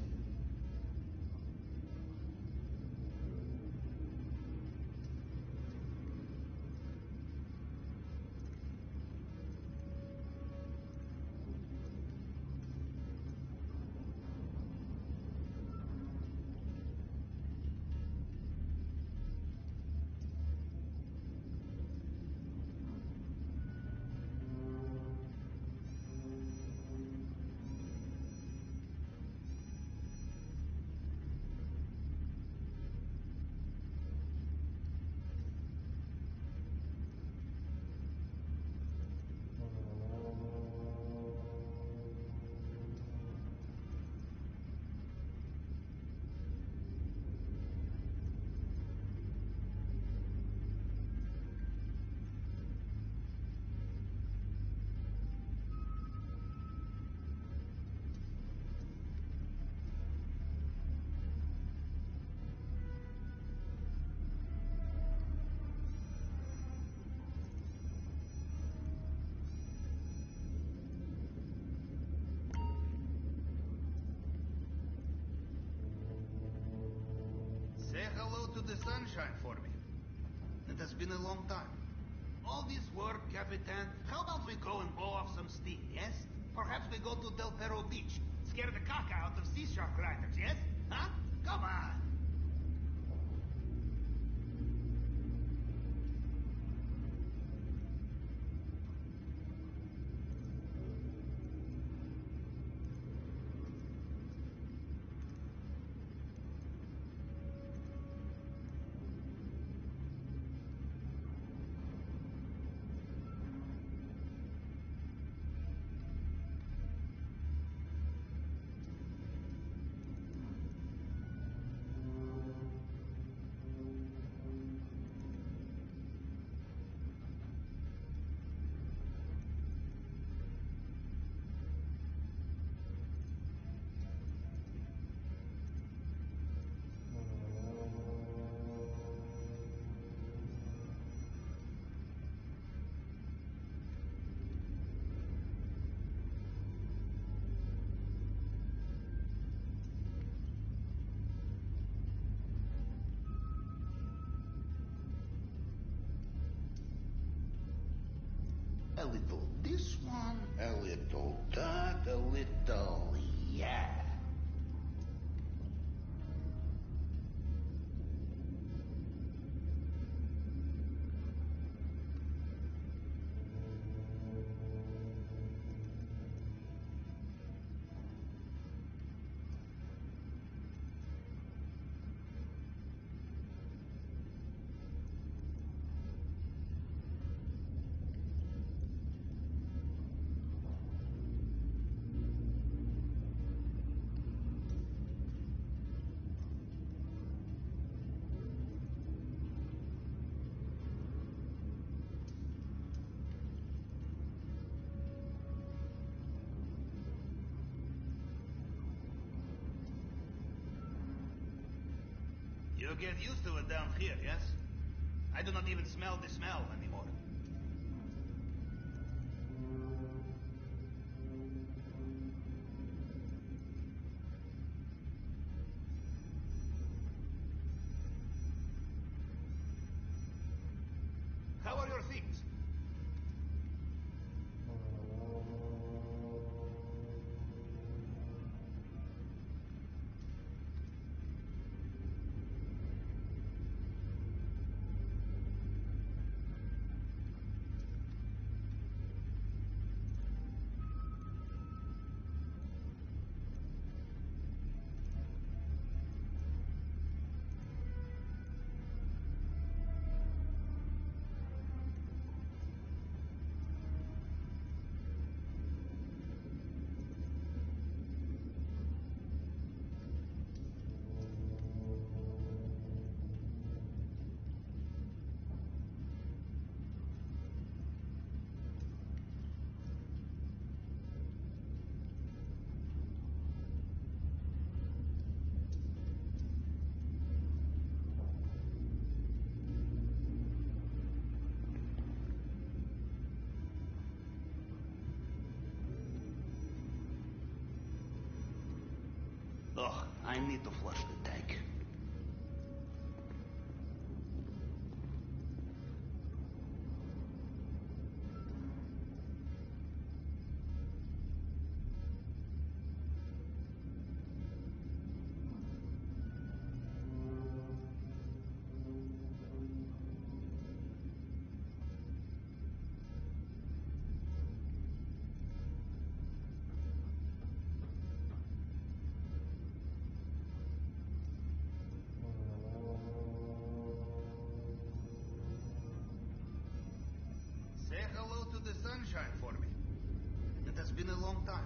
Say hello to the sunshine for me. It has been a long time. All this work, Capitan. How about we go and blow off some steam, yes? Perhaps we go to Del Perro Beach. Scare the caca out of sea shark riders, yes? Huh? Come on. A little this one, a little that, a little yeah. You get used to it down here, yes? I do not even smell the smell anymore. How are your things? Ugh, I need to flush the tank. Say hello to the sunshine for me. It has been a long time.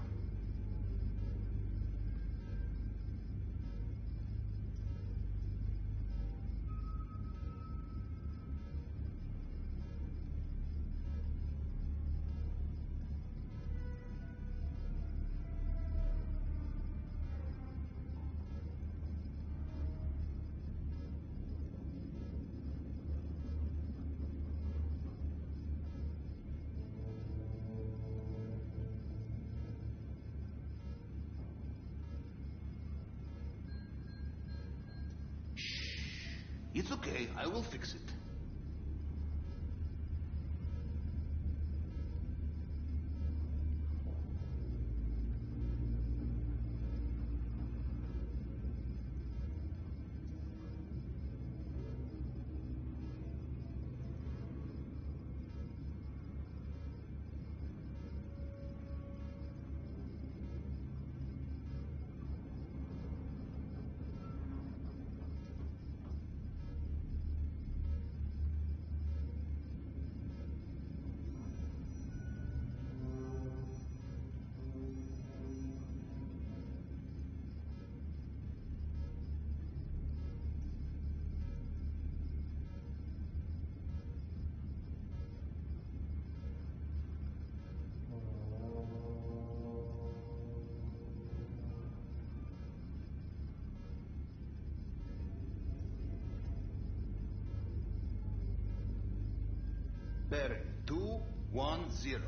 It's okay, I will fix it. Barry, 210.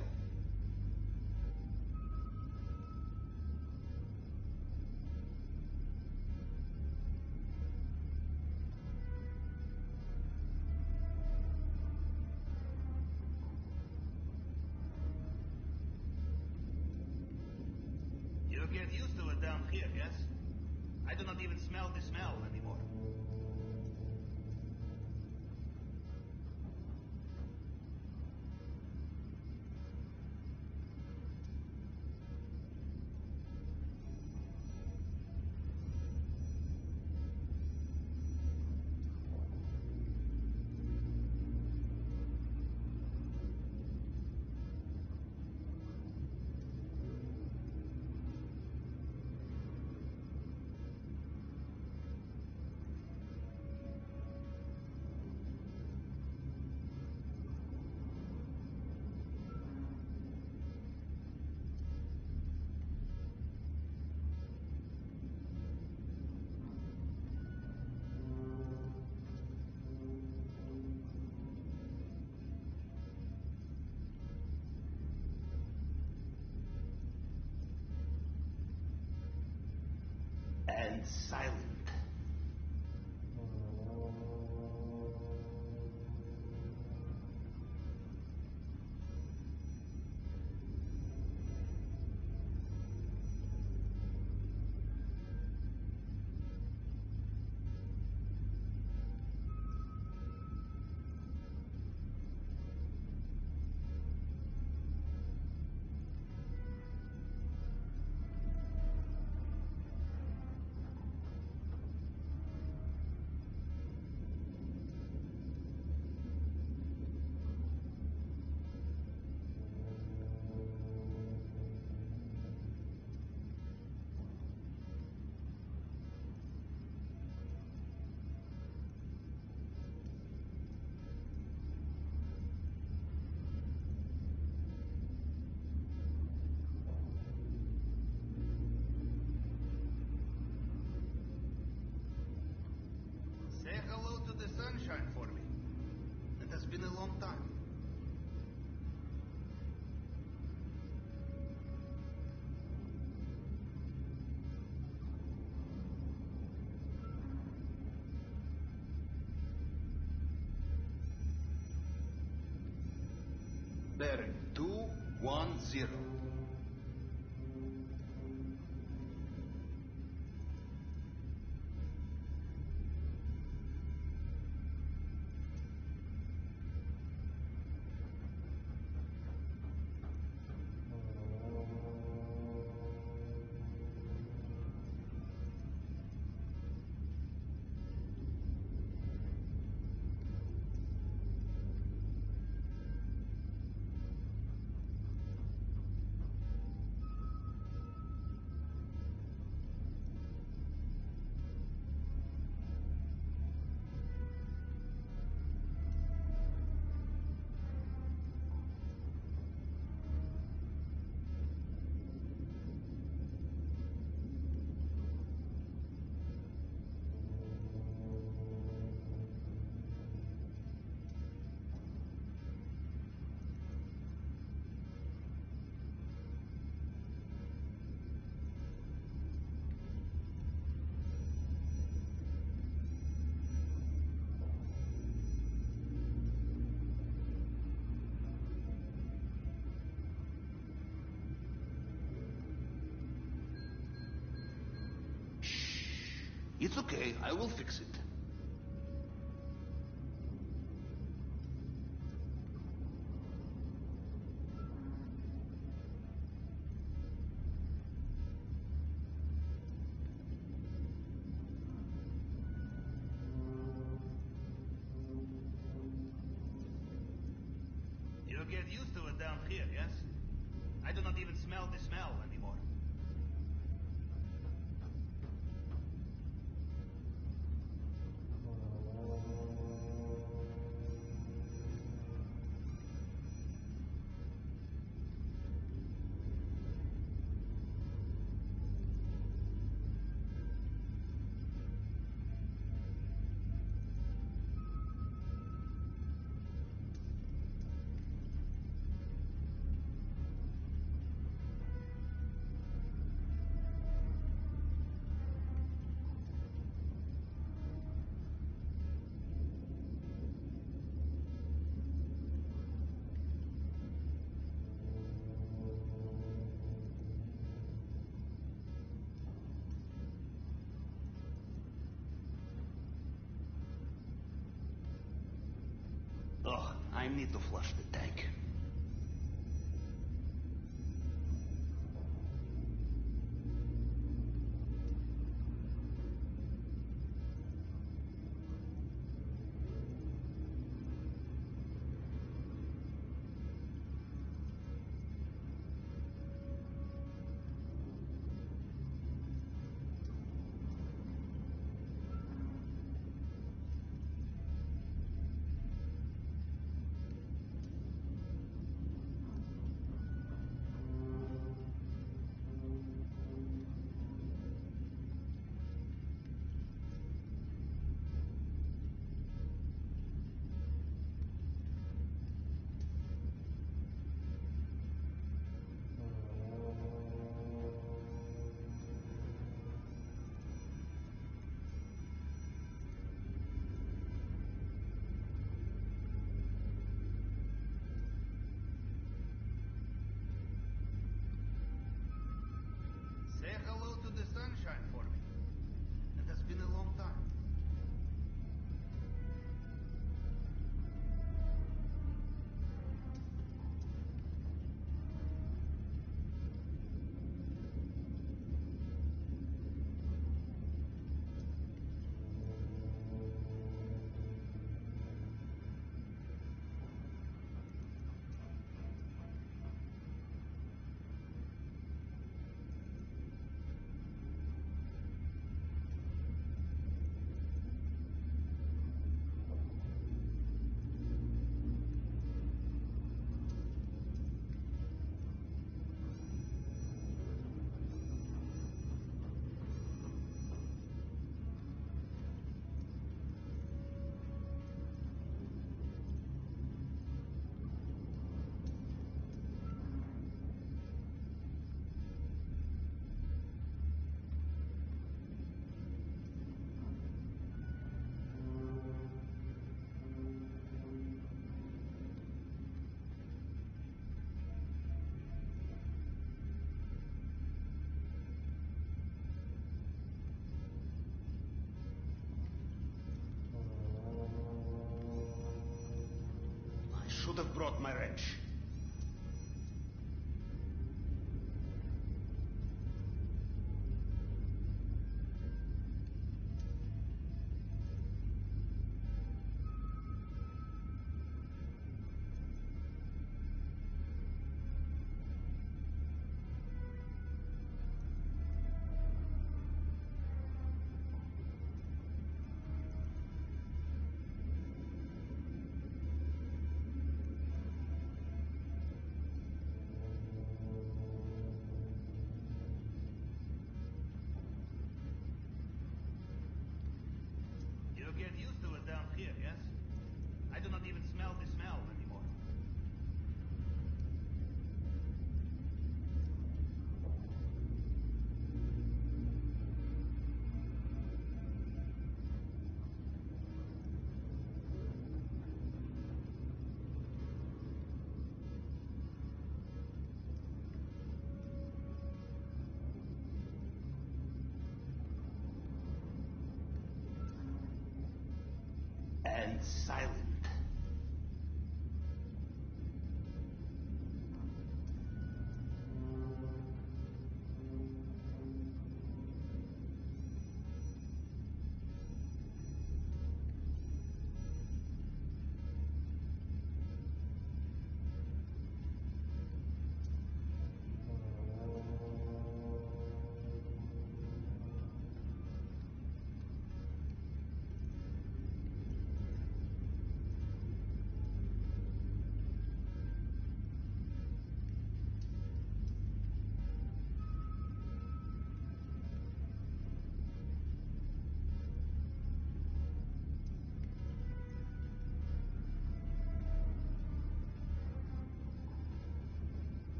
get used to it down here, yes? I do not even smell the smell anymore. And silent. Say hello to the sunshine for me. It has been a long time. Bearing 210. It's okay, I will fix it. You get used to it down here, yes? I do not even smell the smell anymore. need to flush the tank. Say hello to the sunshine for me. It has been a long time. Should have brought my wrench. You get used to it down here, yes? I do not even smell the smell anymore. And silent.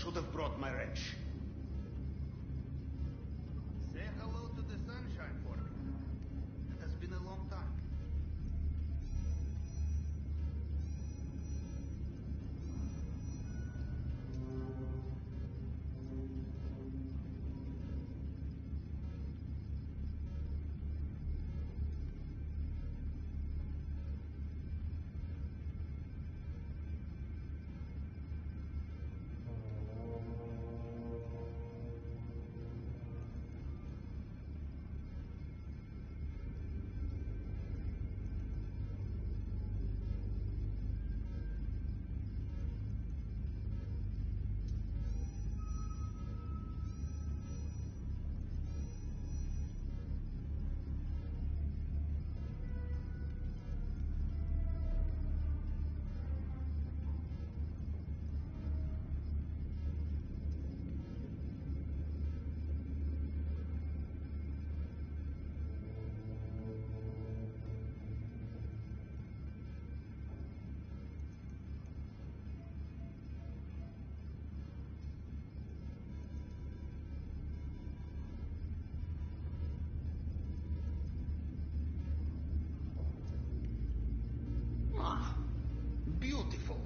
should have brought my wrench. Say hello to the sunshine for me. It has been a long time. Ah, beautiful.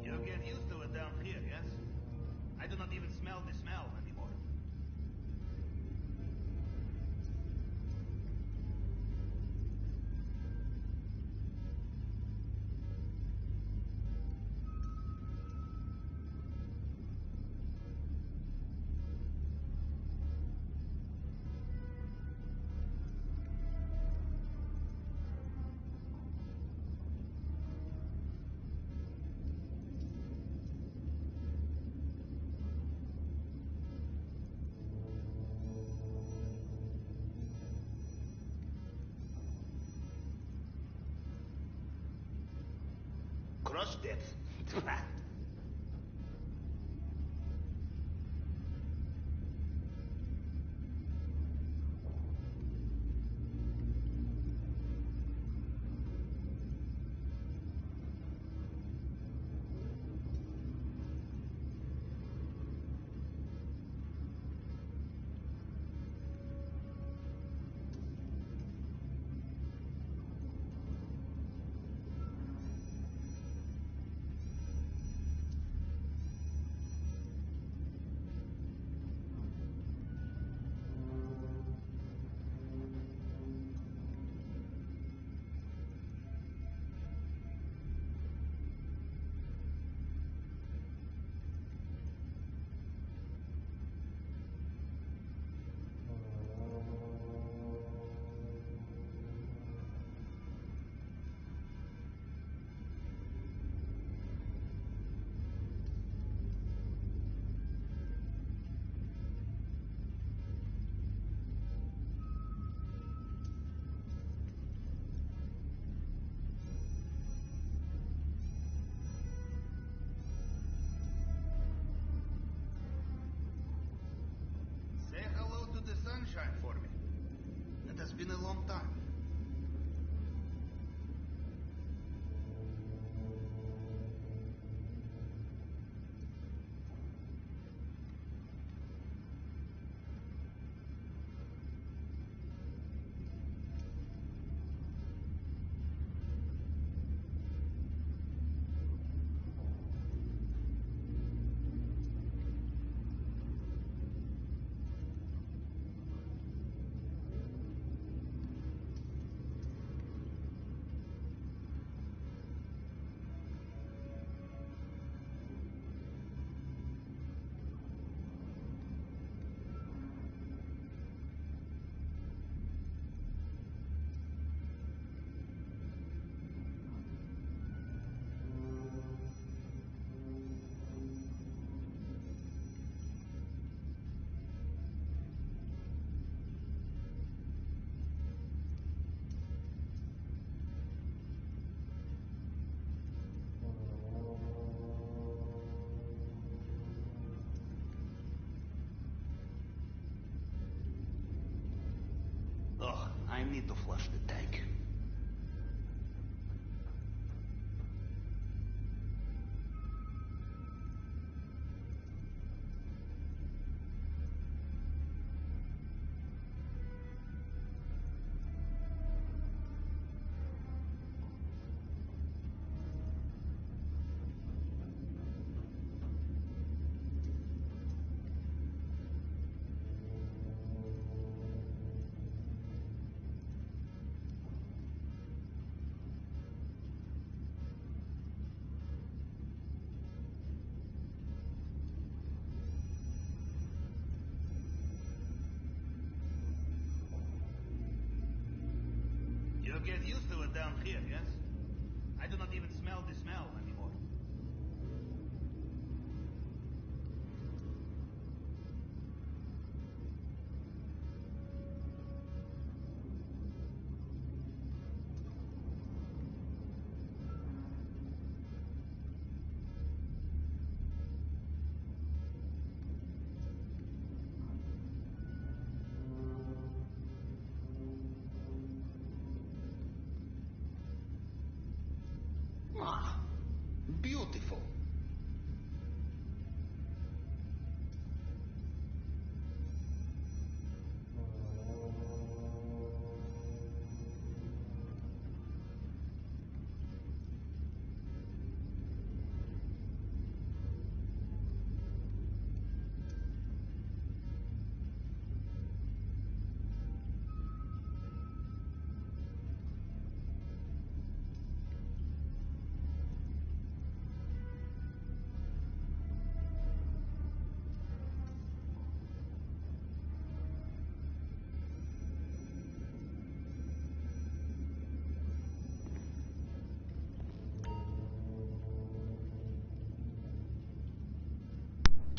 You get used to it down here, yes? I do not even smell the smell anymore. Crush death. I need to flush the tank. You'll get used to it down here, yes? I do not even smell the smell anymore. Ah, beautiful.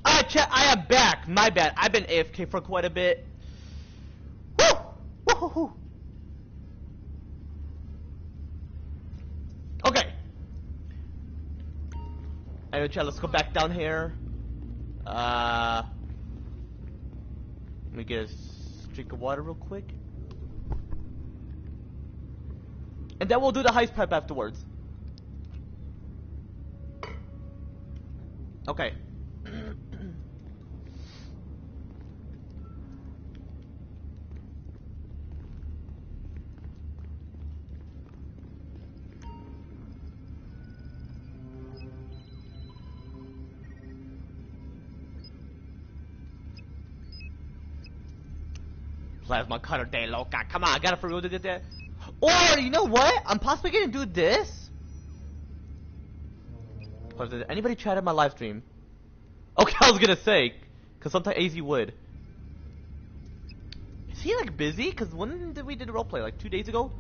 Alright, chat, I am back. My bad. I've been AFK for quite a bit. Woo! Woo-hoo-hoo. Okay. Anyway, chat, let's go back down here. Let me get a drink of water real quick. And then we'll do the heist prep afterwards. Okay. Plasma cutter day loca. Come on, I gotta for real to get that. Or you know what? I'm possibly gonna do this. Or did anybody chat at my live stream? Okay, I was gonna say, cause sometimes AZ would. Is he like busy? Cause when did we do the roleplay? Like 2 days ago?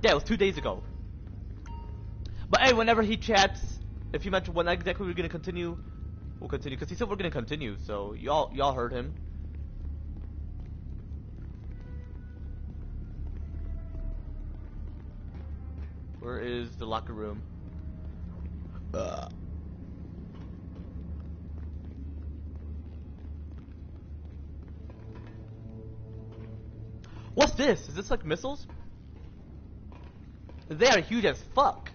Yeah, it was 2 days ago. But hey, whenever he chats, if he mentioned when exactly we're gonna continue, we'll continue. Cause he said we're gonna continue, so y'all heard him. Where is the locker room? What's this? Is this like missiles? They are huge as fuck.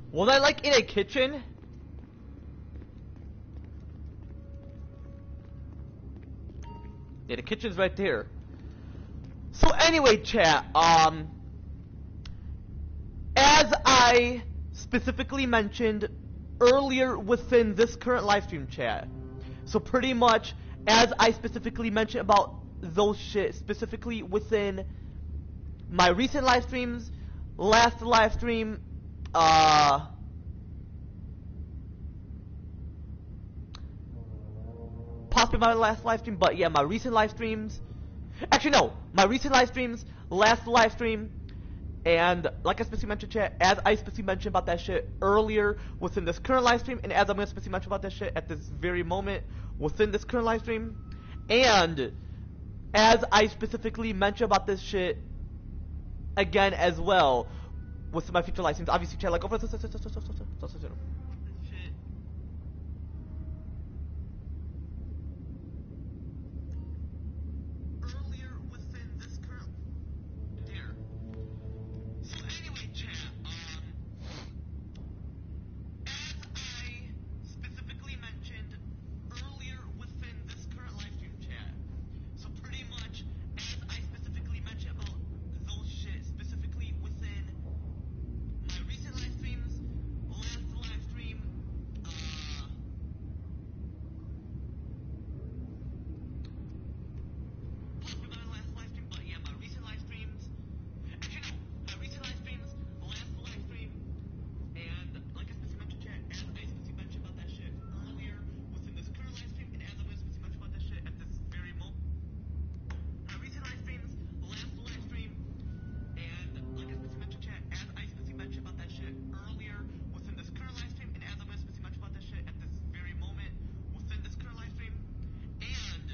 Was I like in a kitchen? Yeah, the kitchen's right there. So anyway, chat, as I specifically mentioned earlier within this current live stream chat, so pretty much as I specifically mentioned about those shit specifically within my recent live streams, last live stream, possibly my last live stream, but yeah, my recent live streams. Actually, no, my recent live streams, last live stream, and like I specifically mentioned, chat, as I specifically mentioned about that shit earlier within this current live stream, and as I'm gonna specifically mention about that shit at this very moment within this current live stream, And as I specifically mentioned about this shit again as well with my future live streams, obviously chat like over earlier within this current there. So anyway, chat, as I specifically mentioned earlier within this current live stream chat, so pretty much as I specifically mentioned about those shit specifically within my recent live streams, last live stream, possibly not last live stream, but yeah, my recent live streams, actually no, my recent live streams, last live stream, and like I specifically mentioned chat, as I specifically mentioned about that shit earlier within this current live stream, and as I specifically mentioned about that shit at this very moment, my recent live streams, last live stream, and like I specifically mentioned chat, as I specifically mentioned about that shit earlier within this current live stream, and as I specifically mentioned about that shit at this very moment within this current live stream, and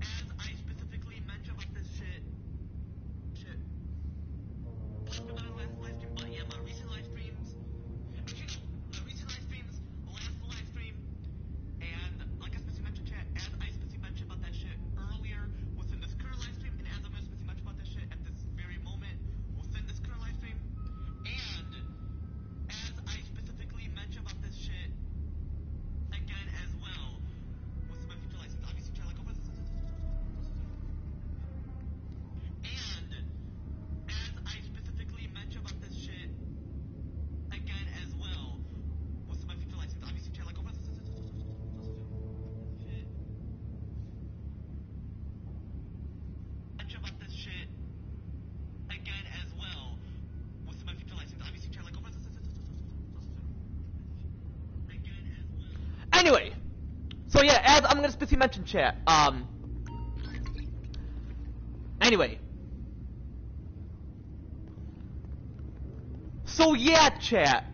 as I specifically mentioned about this shit, possibly not last live stream, but yeah, my recent live streams, actually no, my recent live streams, last live stream, and like I specifically mentioned chat, as I specifically mentioned about that shit earlier within this current live stream, and as I specifically mentioned about that shit at this very moment within this current live stream, and as I specifically mentioned about this shit again as well with my future live streams, obviously chat like over and as I specifically mentioned about this shit again as well with my future live streams, obviously chat like over about this shit again as well with my future live streams, obviously chat like over again as well. Anyway, so yeah, as I'm gonna specifically mention chat, anyway. So yeah, chat,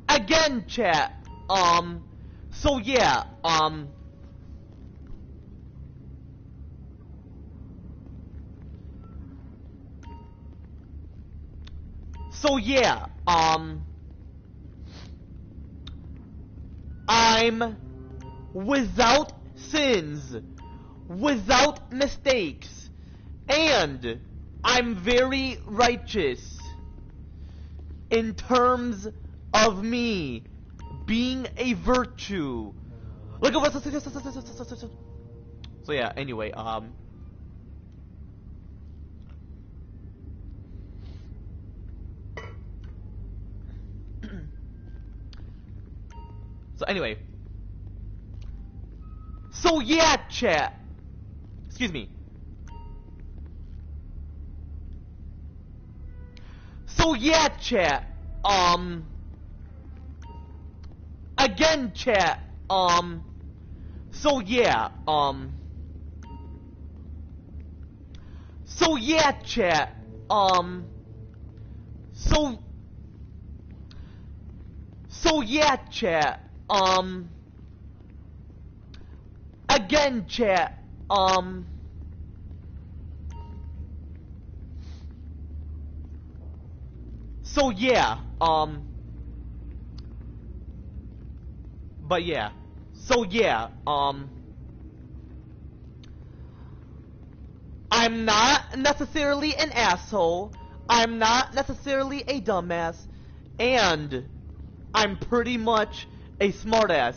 again chat, so yeah, so yeah, I'm without sins, without mistakes, and I'm very righteous in terms of me being a virtue. Look at what. So yeah, anyway, so anyway. So yeah, chat. Excuse me. So yeah, chat. Again, chat. So yeah. So yeah, chat. So. So yeah, chat. Again, chat. So yeah, but yeah, so yeah, I'm not necessarily an asshole, I'm not necessarily a dumbass, and I'm pretty much a smartass.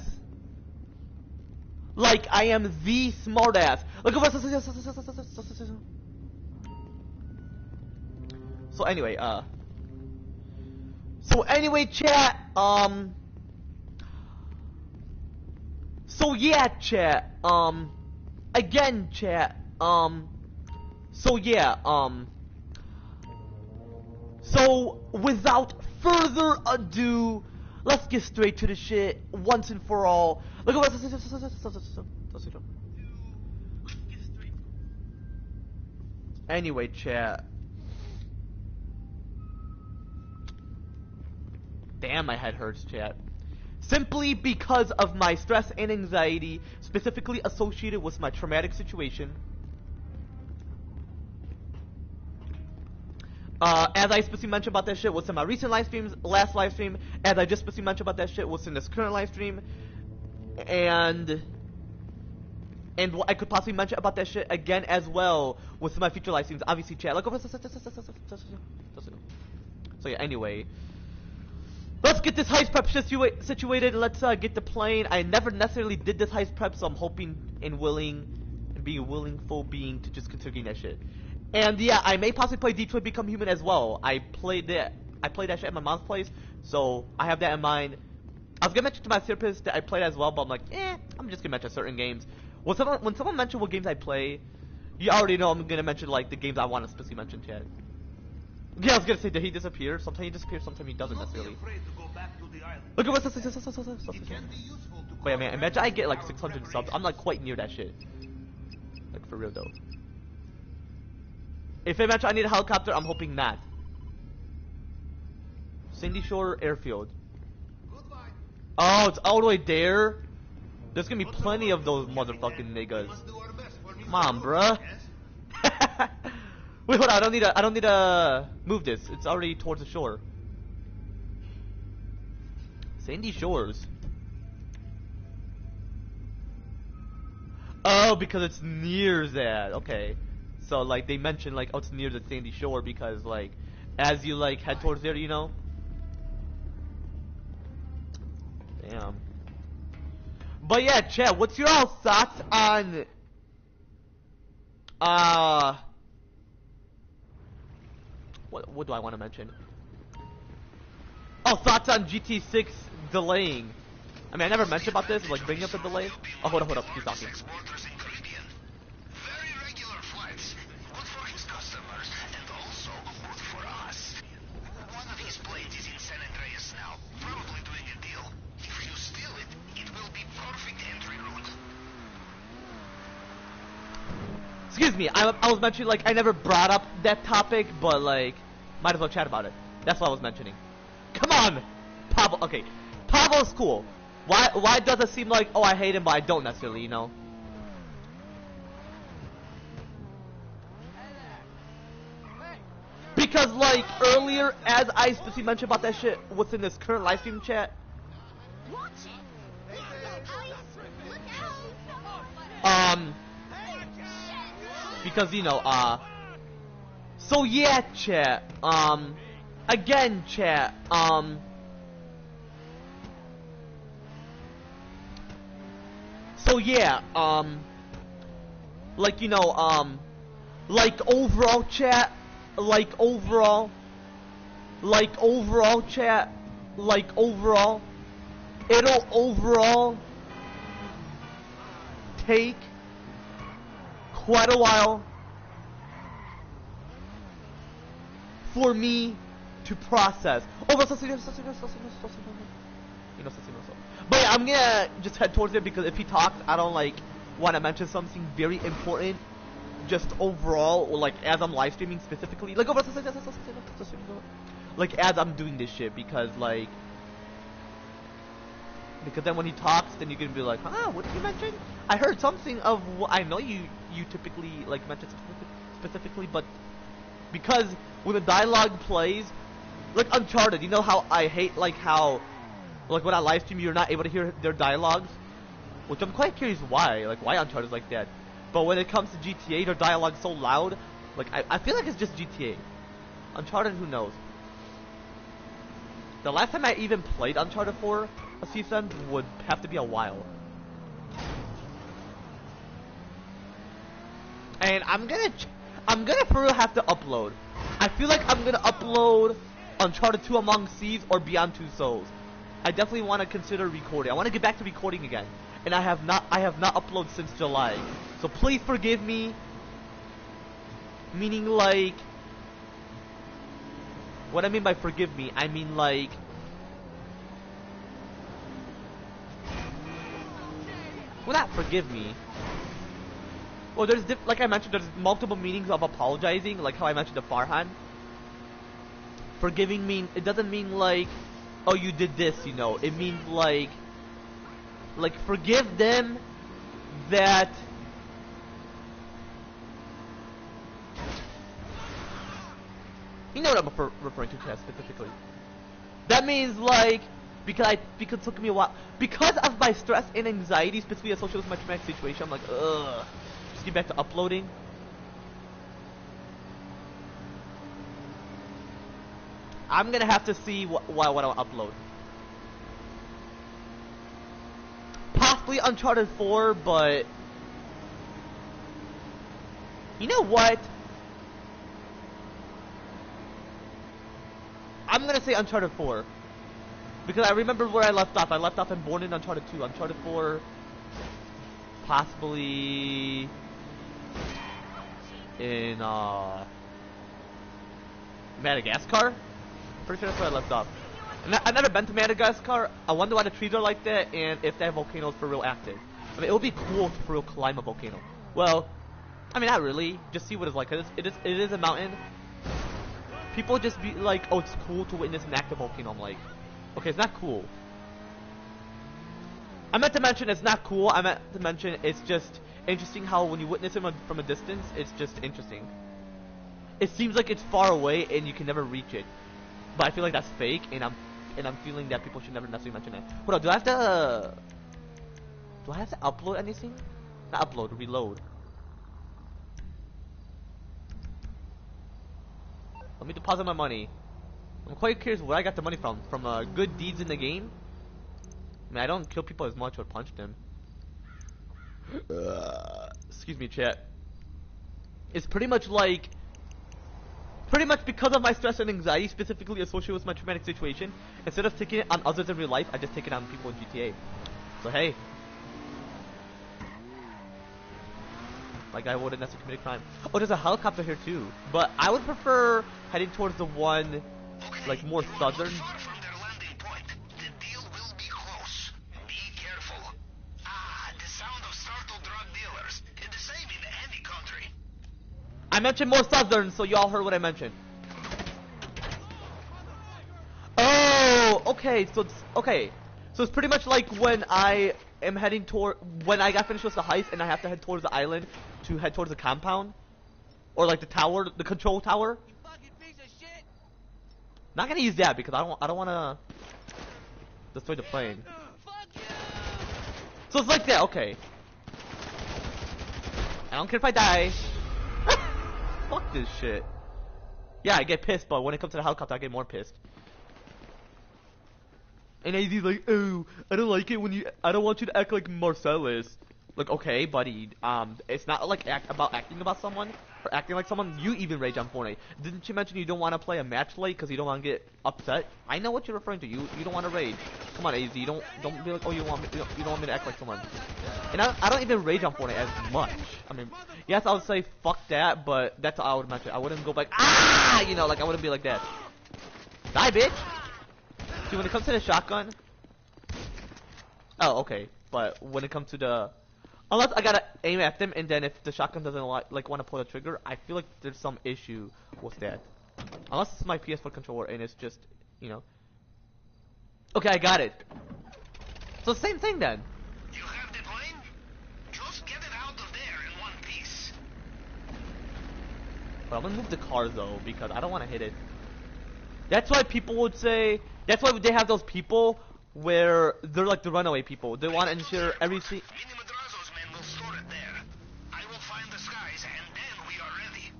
Like, I am the smartass. Look at what. So anyway, chat, so yeah, chat, again, chat, so yeah, so without further ado, let's get straight to the shit once and for all. Look at what. Anyway, chat. Damn, my head hurts, chat. simply because of my stress and anxiety, specifically associated with my traumatic situation. As I specifically mentioned about that shit was in my recent live streams, last live stream, as I just specifically mentioned about that shit was in this current live stream, and what I could possibly mention about that shit again as well with my future live streams. Obviously, chat. Like, so yeah. Anyway, let's get this heist prep situated. Let's get the plane. I never necessarily did this heist prep, so I'm hoping and willing and being a willful being to just consider that shit. And yeah, I may possibly play Detroit Become Human as well. I played that shit at my mom's place, so I have that in mind. I was gonna mention to my therapist that I played as well, but I'm like, I'm just gonna mention certain games. When someone mentioned what games I play, you already know I'm gonna mention like the games I want to specifically mention, chat. Yeah, I was gonna say, did he disappear? Sometimes he disappears, sometimes he doesn't necessarily. Look at what's But yeah, man, imagine I get like 600 subs. I'm like quite near that shit. Like for real though. If I mention I need a helicopter, I'm hoping not. Sandy Shore Airfield. Oh, it's all the way there? There's gonna be plenty of those motherfucking niggas. Come on, bruh. Wait, hold on, I don't need to move this. It's already towards the shore. Sandy Shores. Oh, because it's near that. Okay. So, like, they mentioned, like, oh, it's near the Sandy Shore because, like, as you, like, head towards there, you know? Damn. But, yeah, chat, what's your all thoughts on, what do I want to mention? Oh, thoughts on GT6 delaying. I mean, I never mentioned about this, like, bringing up the delay. Oh, hold up, keep talking. Excuse me, I was mentioning, like, I never brought up that topic, but, like, might as well chat about it. That's what I was mentioning. Come on! Pablo, okay. Pablo's cool. Why does it seem like, oh, I hate him, but I don't necessarily, you know? Because, like, earlier, as I specifically mentioned about that shit, what's in this current live stream chat? Because, you know, so yeah, chat, again, chat, so yeah, like, you know, like, overall, chat, like, overall, chat, like, overall, it'll overall take quite a while for me to process. But yeah, I'm gonna just head towards it because if he talks, I don't like want to mention something very important. Just overall, or like as I'm live streaming specifically, like as I'm doing this shit, because then when he talks, then you're gonna be like, huh, what did you mention? I heard something of what I know you typically like mention specifically, but because when the dialogue plays, like Uncharted, you know how I hate like how like when I live stream you're not able to hear their dialogues, which I'm quite curious why Uncharted is like that. But when it comes to GTA, their dialogue's so loud, like I feel like it's just GTA. Uncharted, who knows? The last time I even played Uncharted 4 a season would have to be a while. And I'm gonna for real have to upload. I feel like I'm gonna upload Uncharted 2 Among Thieves or Beyond Two Souls. I definitely want to consider recording. I want to get back to recording again, and I have not uploaded since July. So please forgive me. Meaning like, what I mean by forgive me, I mean like, well, not forgive me. Well, there's like I mentioned, there's multiple meanings of apologizing, like how I mentioned to Farhan. Forgiving it doesn't mean like oh, you did this, you know. It means like forgive them that. You know what I'm referring to, Chad, specifically. That means like because it took me a while because of my stress and anxiety, specifically associated with my traumatic situation. I'm like, ugh. Just get back to uploading. I'm gonna have to see what I'll upload. Possibly Uncharted 4, but you know what? I'm gonna say Uncharted 4 because I remember where I left off. I left off in Born in Uncharted 2. Uncharted 4, possibly in Madagascar. Pretty sure that's where I left off. I've never been to Madagascar. I wonder why the trees are like that and if that volcano is for real active. I mean, it would be cool to for real climb a volcano. Well, I mean, not really. Just see what it's like. It is a mountain. People just be like, oh, it's cool to witness an active volcano. I'm like, okay, it's not cool. I meant to mention it's not cool. I meant to mention it's just interesting how when you witness it from a distance, it's just interesting. It seems like it's far away and you can never reach it. But I feel like that's fake, and I'm feeling that people should never necessarily mention it. Hold on, do I have to upload anything? Not upload, reload. Let me deposit my money. I'm quite curious where I got the money from. From good deeds in the game? I mean, I don't kill people as much or punch them. Excuse me, chat. It's pretty much like... Pretty much because of my stress and anxiety, specifically associated with my traumatic situation, instead of taking it on others in real life, I just take it on people in GTA. So hey. My guy wouldn't necessarily commit a crime. Oh, there's a helicopter here too. But I would prefer heading towards the one, like, more southern. I mentioned more southern, so y'all heard what I mentioned. Oh, okay. So it's pretty much like when I am heading toward when I got finished with the heist and I have to head towards the island to head towards the compound, or like the tower, the control tower. You fucking piece of shit. Not gonna use that because I don't want to destroy the plane. Fuck you. So it's like that. Okay. I don't care if I die. Fuck this shit. Yeah, I get pissed, but when it comes to the helicopter, I get more pissed. And AZ's like, oh, I don't like it when I don't want you to act like Marcellus. Like, okay, buddy, it's not like acting about someone, or acting like someone. You even rage on Fortnite. Didn't you mention you don't want to play a match late because you don't want to get upset? I know what you're referring to. You don't want to rage. Come on, AZ, don't be like, oh, you don't want me to act like someone. And I don't even rage on Fortnite as much. I mean, yes, I would say fuck that, but that's all I would mention. I wouldn't go like, ah, you know, like I wouldn't be like that. Die, bitch. See, when it comes to the shotgun, oh, okay. But when it comes to the, unless I gotta aim at them, and then if the shotgun doesn't like want to pull the trigger, I feel like there's some issue with that. Unless it's my PS4 controller and it's just, you know. Okay, I got it. So same thing then. You have the plane? Just get it out of there in one piece. But I'm gonna move the car though because I don't want to hit it. That's why people would say. That's why they have those people where they're like the runaway people. They want to ensure everything. Minimadrazo's men will store it there. I will find the skies and then we are ready.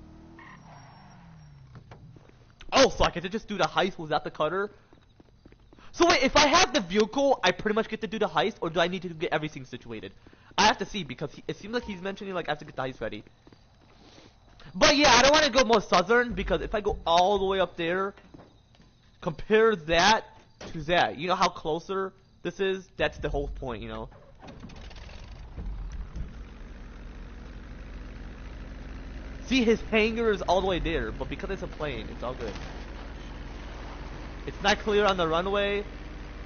Oh, so I get to just do the heist without the cutter? So wait, if I have the vehicle, I pretty much get to do the heist, or do I need to get everything situated? I have to see because it seems like he's mentioning like I have to get the heist ready. But yeah, I don't want to go more southern because if I go all the way up there, compare that to that. You know how closer this is? That's the whole point, you know. See, his hangar is all the way there, but because it's a plane, it's all good. It's not clear on the runway,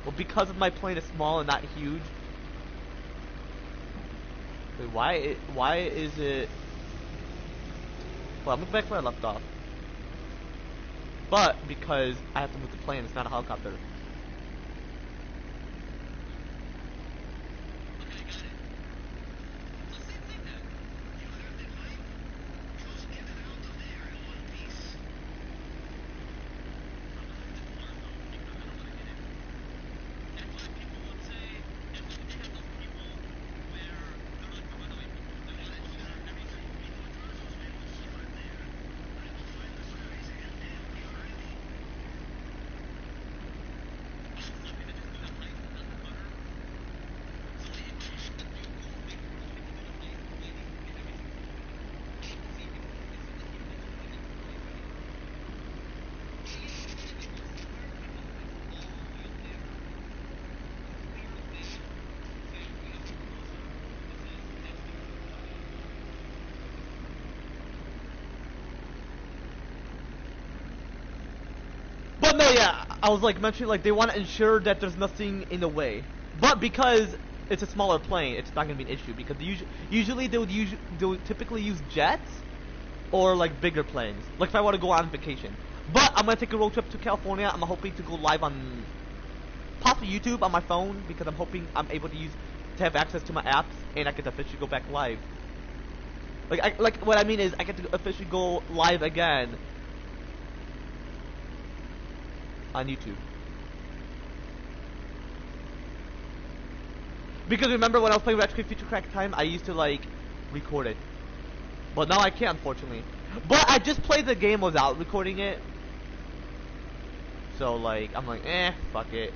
but because of my plane is small and not huge. Wait, why is it? Well, I'm looking back where I left off. But because I have to move the plane, it's not a helicopter. But no, yeah, I was like mentioning like they want to ensure that there's nothing in the way. But because it's a smaller plane, it's not gonna be an issue because usually they would typically use jets or like bigger planes. Like if I want to go on vacation. But I'm gonna take a road trip to California. I'm hoping to go live on possibly YouTube on my phone because I'm hoping I'm able to have access to my apps and I can officially go back live. Like what I mean is I get to officially go live again on YouTube. Because remember when I was playing Ratchet Clank Future Crack Time, I used to like record it. But now I can't, unfortunately. But I just played the game without recording it. So like I'm like, fuck it.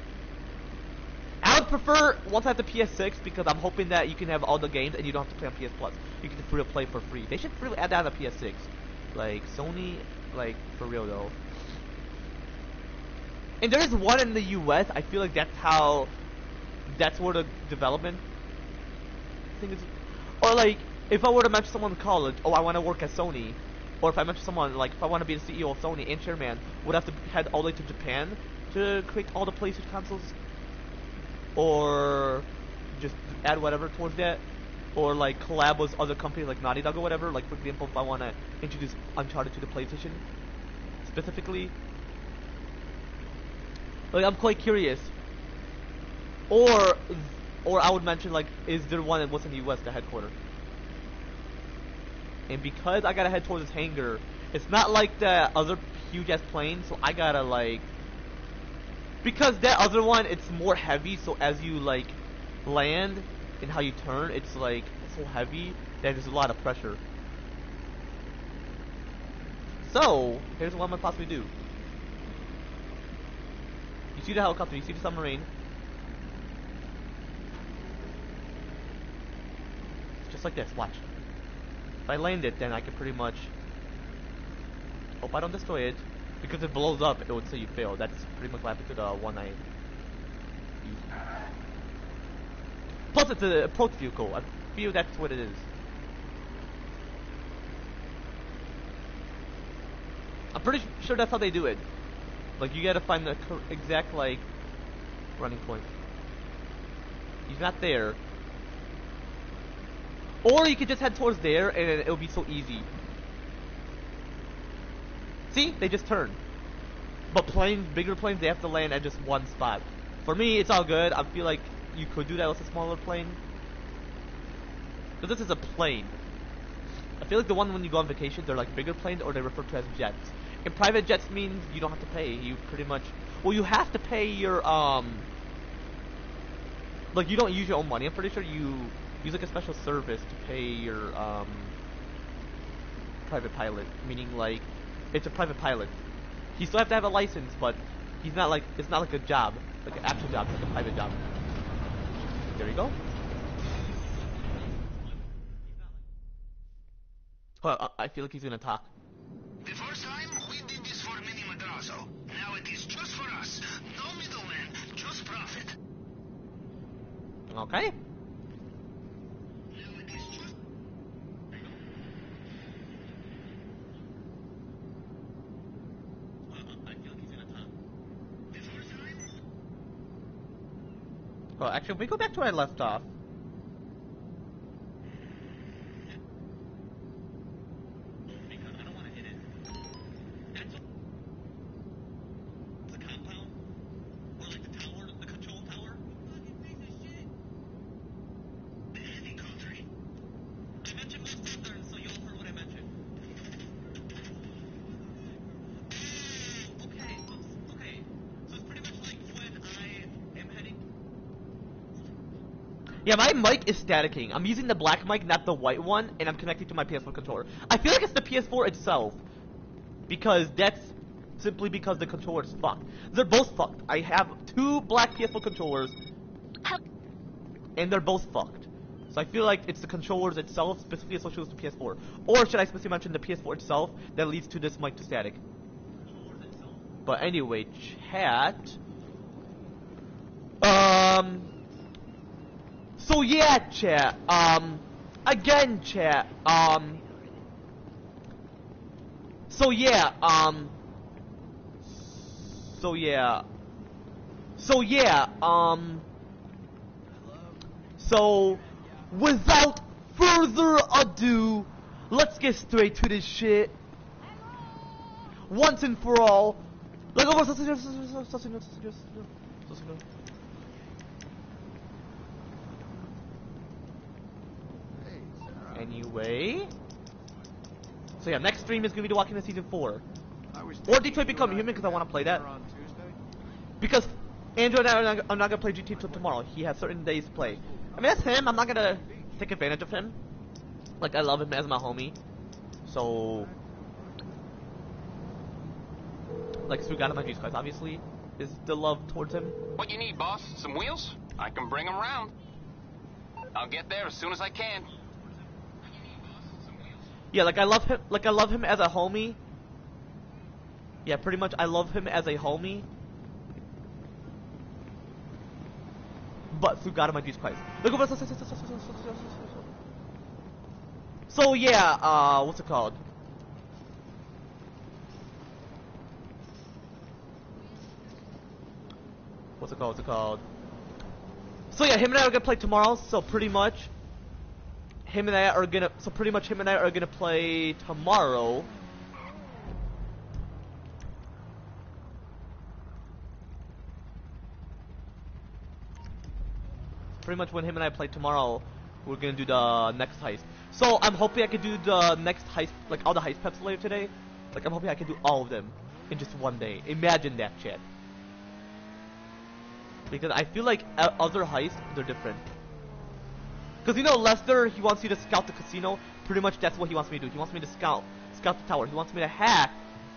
I would prefer once I have the PS6 because I'm hoping that you can have all the games and you don't have to play on PS Plus. You can free to play for free. They should really add that on the PS6. Like Sony, like for real though. And there is one in the US. I feel like that's where the development thing is. Or like if I were to mention someone in college, oh I want to work at Sony. Or if I mention someone like if I want to be the CEO of Sony and chairman, would have to head all the way to Japan to create all the PlayStation consoles. Or just add whatever towards that, or like collab with other companies like Naughty Dog or whatever. Like for example, if I want to introduce Uncharted to the PlayStation specifically, like I'm quite curious. Or I would mention like, is there one that was in the US, the headquarters? And because I gotta head towards this hangar, it's not like the other huge ass plane, so I gotta like. Because that other one, it's more heavy, so as you like land and how you turn, it's like so heavy that there's a lot of pressure. So here's what I'm gonna possibly do. You see the helicopter, you see the submarine. Just like this, watch. If I land it, then I can pretty much hope I don't destroy it. Because if it blows up, it would say you failed. That's pretty much what happened to the one I used. Plus, it's an approach vehicle. I feel that's what it is. I'm pretty sure that's how they do it. Like, you gotta find the exact, like, running point. He's not there. Or you could just head towards there, and it'll be so easy. See? They just turn. But planes, bigger planes, they have to land at just one spot. For me, it's all good. I feel like you could do that with a smaller plane. But this is a plane. I feel like the one when you go on vacation, they're like bigger planes or they're referred to as jets. And private jets means you don't have to pay. You pretty much... Well, you have to pay your, like, you don't use your own money. I'm pretty sure you use, like, a special service to pay your, private pilot. Meaning, like... It's a private pilot. He still have to have a license, but he's not like, it's not like a job, like an actual job, it's like a private job. There you go. Well, I feel like he's gonna talk. The first time, we did this for Mini Madrazo. Now it is just for us. No middleman, just profit. Okay. Well, actually, if we go back to where I left off. Because I don't want to hit it. That's the compound? Or like the tower, the control tower? Fucking piece of shit. The heavy country. I mentioned my southern, so you all heard what I mentioned. Okay, okay. So it's pretty much like when I am heading. Yeah, my mic is staticking. I'm using the black mic, not the white one, and I'm connecting to my PS4 controller. I feel like it's the PS4 itself. Because that's simply because the controller is fucked. They're both fucked. I have two black PS4 controllers, and they're both fucked. So I feel like it's the controllers itself, specifically associated with the PS4. Or should I specifically mention the PS4 itself, that leads to this mic to static. But anyway, chat. So yeah, chat. Again, chat. So yeah. So yeah. So yeah, so without further ado, let's get straight to this shit. Once and for all. Like anyway. So yeah, next stream is gonna be The Walking Dead Season 4. Or Detroit Become Human, because I want to play that. Because Andrew and I are not gonna play GT till tomorrow. He has certain days to play. I mean, that's him. I'm not gonna take advantage of him. Like, I love him as my homie. So, like, Sue got him my juice cards, obviously, is the love towards him. What you need, boss? Some wheels? I can bring them round. I'll get there as soon as I can. Yeah, like, I love him. Like, I love him as a homie. Yeah, pretty much, I love him as a homie. But Sue got him my juice cards. Look over. So yeah, what's it called? What's it called? So yeah, him and I are gonna play tomorrow. So pretty much, him and I are gonna play tomorrow. Pretty much when him and I play tomorrow, we're gonna do the next heist. So I'm hoping I can do the next heist, like all the heist preps later today. Like I'm hoping I can do all of them in just one day. Imagine that shit. Because I feel like other heists, they're different. Because you know Lester, he wants you to scout the casino. Pretty much that's what he wants me to do. He wants me to scout the tower. He wants me to hack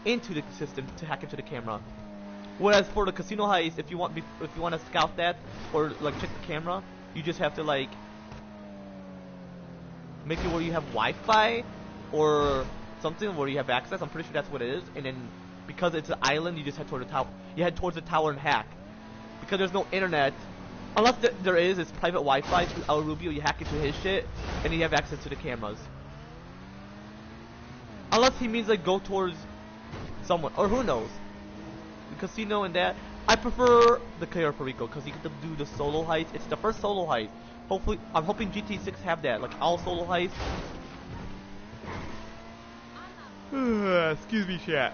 into the system, to hack into the camera. Whereas for the casino heist, if you want to scout that or like check the camera, you just have to like make it where you have Wi-Fi or something where you have access. I'm pretty sure that's what it is. And then because it's an island, you just head toward the tower. You head towards the tower and hack. Because there's no internet, unless there is, it's private Wi-Fi through El Rubio. You hack into his shit, and you have access to the cameras. Unless he means like go towards someone, or who knows. The casino and that. I prefer the Cayo Perico because you get to do the solo heist. It's the first solo heist. Hopefully, I'm hoping GT6 have that, like all solo heists. Excuse me, chat.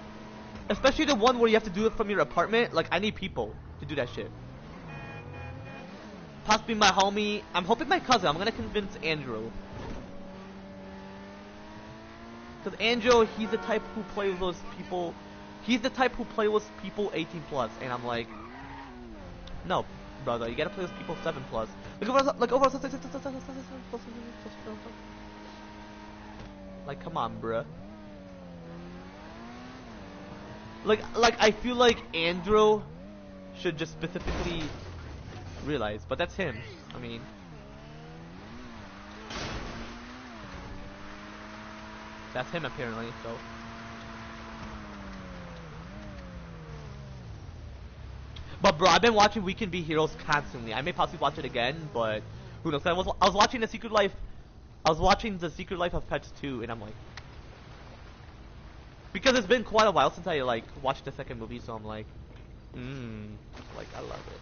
Especially the one where you have to do it from your apartment. Like I need people to do that shit. Possibly my homie. I'm hoping my cousin. I'm gonna convince Andrew. Because Andrew, he's the type who plays with those people. He's the type who play with people 18 plus, and I'm like, no, brother, you gotta play with people 7 plus. Like come on, bruh. Like I feel like Andrew should just specifically realize, but that's him. I mean, that's him apparently. So, but bro, I've been watching We Can Be Heroes constantly. I may possibly watch it again, but who knows? I was watching The Secret Life. I was watching The Secret Life of Pets 2, and I'm like, because it's been quite a while since I like watched the second movie, so I'm like, like I love it.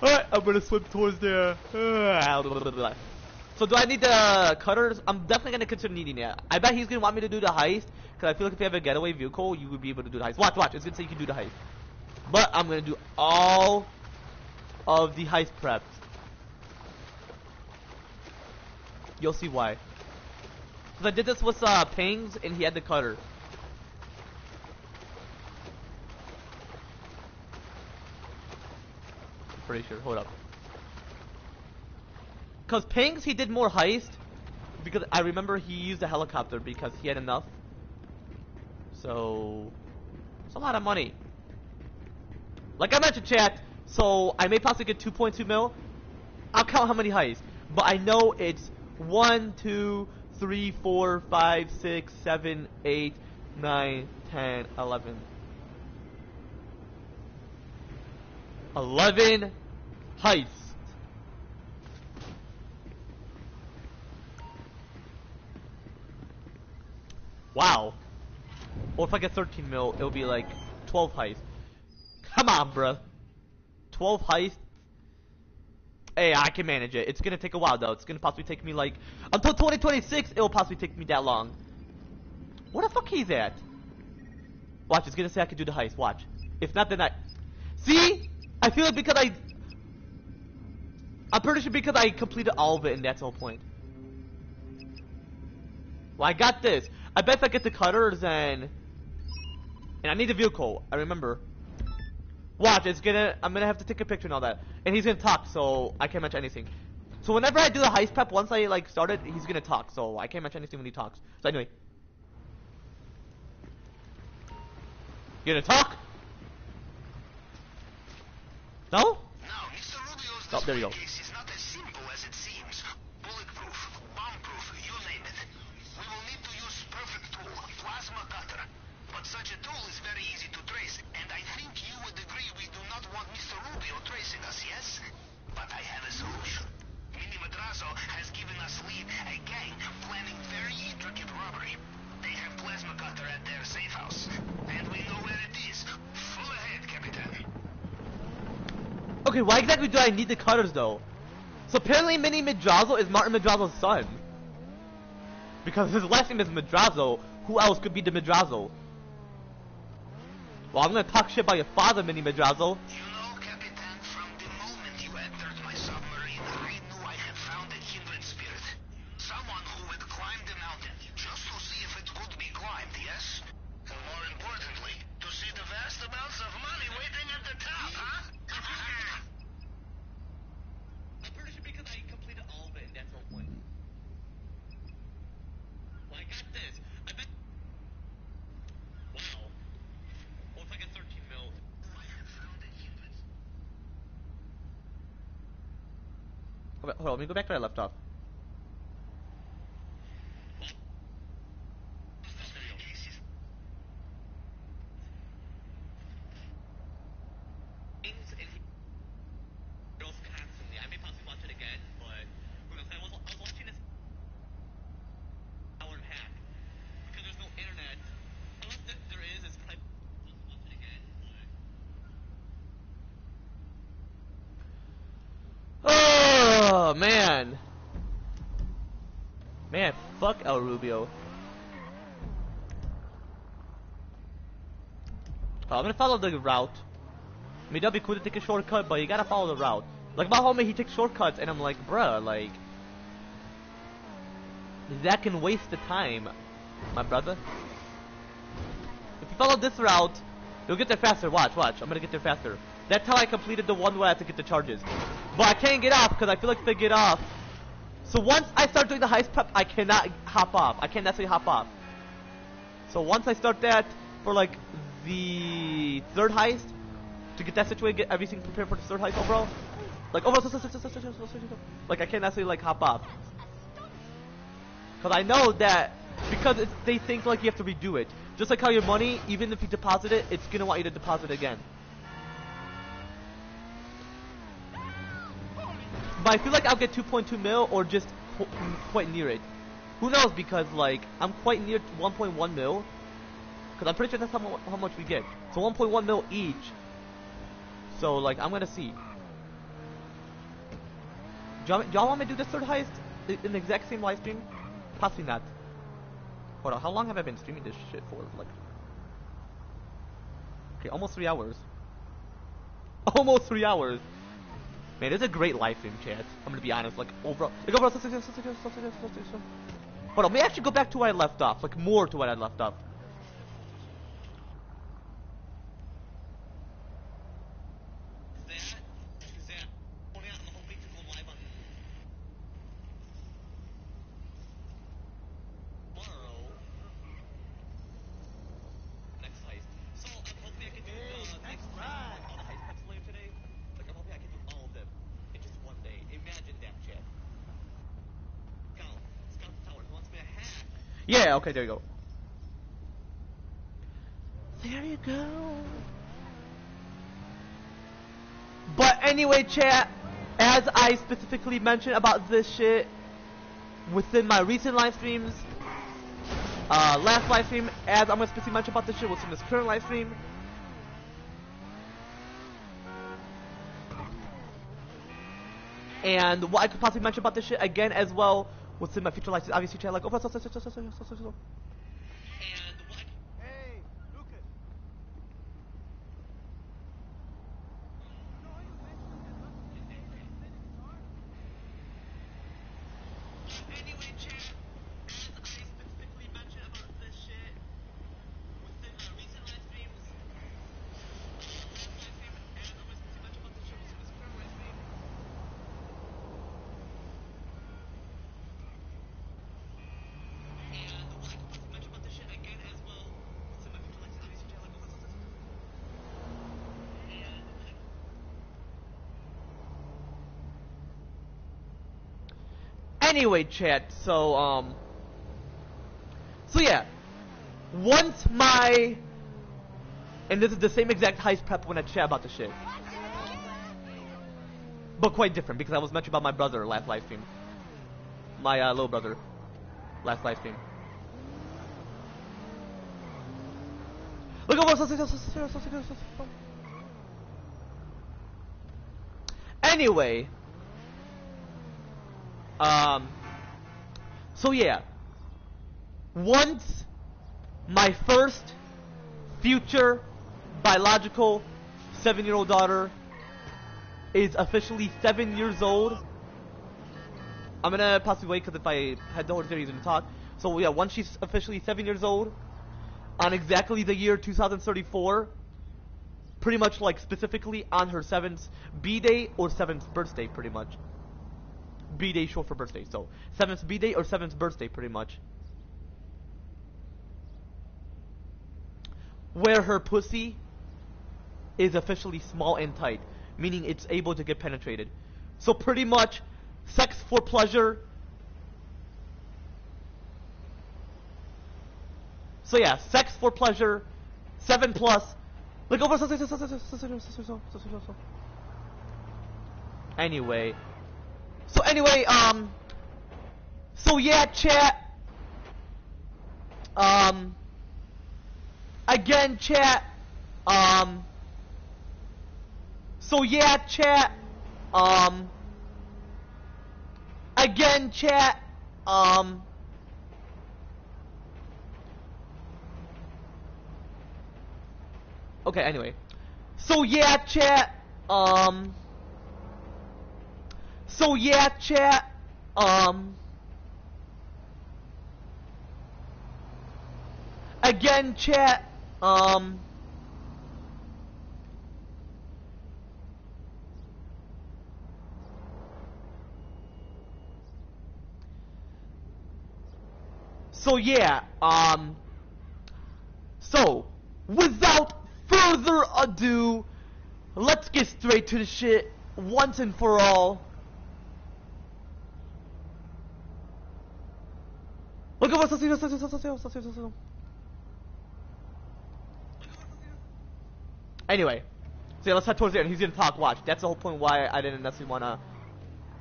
Alright, I'm gonna swim towards there. So do I need the cutters? I'm definitely gonna consider needing it. I bet he's gonna want me to do the heist, because I feel like if you have a getaway vehicle, you would be able to do the heist. Watch, it's gonna say you can do the heist. But I'm gonna do all of the heist preps. You'll see why. Because I did this with Pings, and he had the cutter. Pretty sure. Hold up. Because Pings, he did more heist. Because I remember he used a helicopter because he had enough. So, it's a lot of money. Like I mentioned, chat. So, I may possibly get 2.2 mil. I'll count how many heists. But I know it's 1, 2, 3, 4, 5, 6, 7, 8, 9, 10, 11. 11 heists. Wow. Or if I get 13 mil, it'll be like 12 heists. Come on, bruh. 12 heists? Hey, I can manage it. It's gonna take a while, though. It's gonna possibly take me, like... Until 2026, it'll possibly take me that long. Where the fuck he's at? Watch, it's gonna say I can do the heist. Watch. If not, then I... See? I feel like because I'm pretty sure because I completed all of it, and that's the whole point. Well, I got this. I bet if I get the cutters and I need a vehicle. I remember. Watch, I'm gonna have to take a picture and all that. And he's gonna talk, so I can't mention anything. So whenever I do the heist prep, once I like start it, he's gonna talk, so I can't mention anything when he talks. So anyway. You gonna talk? No? Now, Mr. Rubio's Oh, there you go. case is not as simple as it seems. Bulletproof, bomb-proof, you name it. We will need to use perfect tool, plasma cutter. But such a tool is very easy to trace, and I think you would agree we do not want Mr. Rubio tracing us, yes? But I have a solution. Mini Madrazo has given us lead a gang planning very intricate robbery. They have plasma cutter at their safe house, and we know where it is. Full ahead, Capitan. Okay, why exactly do I need the cutters though? So apparently Mini Madrazo is Martin Madrazo's son. Because his last name is Madrazo, who else could be the Madrazo? Well, I'm gonna talk shit about your father, Mini Madrazo. You know, Capitan, from the moment you entered my submarine, I knew I had found a kindred spirit. Someone who would climb the mountain, just to see if it could be climbed, yes? And more importantly, to see the vast amounts of money waiting at the top, huh? I'm pretty sure because I completed all of it, and that's the whole point. Well, I got this. I bet... Wow. Well, if I get 13 mil... Okay, hold on, let me go back to where I left off. Constantly. I may possibly watch it again, but I was watching this hour and a half because there's no internet. Unless there is, it's probably watch it again. Oh man, fuck El Rubio. Oh, I'm gonna follow the route. I mean, that'd be cool to take a shortcut, but you gotta follow the route. Like my homie, he takes shortcuts, and I'm like, bruh, like that can waste the time, my brother. If you follow this route, you'll get there faster. Watch, I'm gonna get there faster. That's how I completed the one where I have to get the charges. But I can't get off because I feel like if I get off. So once I start doing the heist prep, I cannot hop off. I can't necessarily hop off. So once I start that for like the third heist, to get that situated, get everything prepared for the third heist overall. Like overall, like I can't necessarily like hop off. Because I know that because they think like you have to redo it. Just like how your money, even if you deposit it, it's gonna want you to deposit it again. But I feel like I'll get 2.2 mil or just quite near it. Who knows? Because like I'm quite near 1.1 mil. Because I'm pretty sure that's how much we get. So 1.1 mil each. So like I'm gonna see. Do y'all want me to do this third heist in the exact same live stream? Possibly not. Hold on, how long have I been streaming this shit for? Like, okay, almost 3 hours. Almost 3 hours. Man, it's a great live stream, chat. I'm gonna be honest. Like overall, hold on, let me actually go back to where I left off. Like more to what I left off. Yeah, okay, there you go. There you go. But anyway, chat, as I specifically mentioned about this shit within my recent live streams, last live stream, as I'm gonna specifically mention about this shit, was from this current live stream. And what I could possibly mention about this shit again as well was in my future live stream. Obviously, chat like, oh, Hey, Lucas. Anyway, chat, as I specifically mentioned about this shit within my recent live streams, last live stream, as I was specifically mentioned about this shit within this current live stream. And what I could possibly mention about this shit again as well within my future live streams. Obviously, chat like, oh, anyway, chat, so yeah, once my, and this is the same exact heist prep when I chat about the shit, but quite different, because I was mentioned about my brother last live stream, my little brother, last live stream. Look at what, anyway, so yeah, once my first future biological 7-year-old daughter is officially 7 years old, I'm gonna possibly wait because if I had the whole series to talk. So yeah, once she's officially 7 years old, on exactly the year 2034, pretty much like specifically on her 7th B-day or 7th birthday, pretty much. B-day short for birthday, so 7th B-day or 7th birthday, pretty much. Where her pussy is officially small and tight, meaning it's able to get penetrated. So pretty much, sex for pleasure. So yeah, sex for pleasure, 7+. Look over. Anyway. So yeah, chat. Again, chat. So yeah, chat. Again, chat. Okay, anyway. So yeah, chat. So yeah, chat. Again, chat. So yeah, so without further ado, let's get straight to the shit once and for all. Look at what's anyway, so yeah, let's head towards there and he's gonna talk. Watch, that's the whole point why I didn't necessarily wanna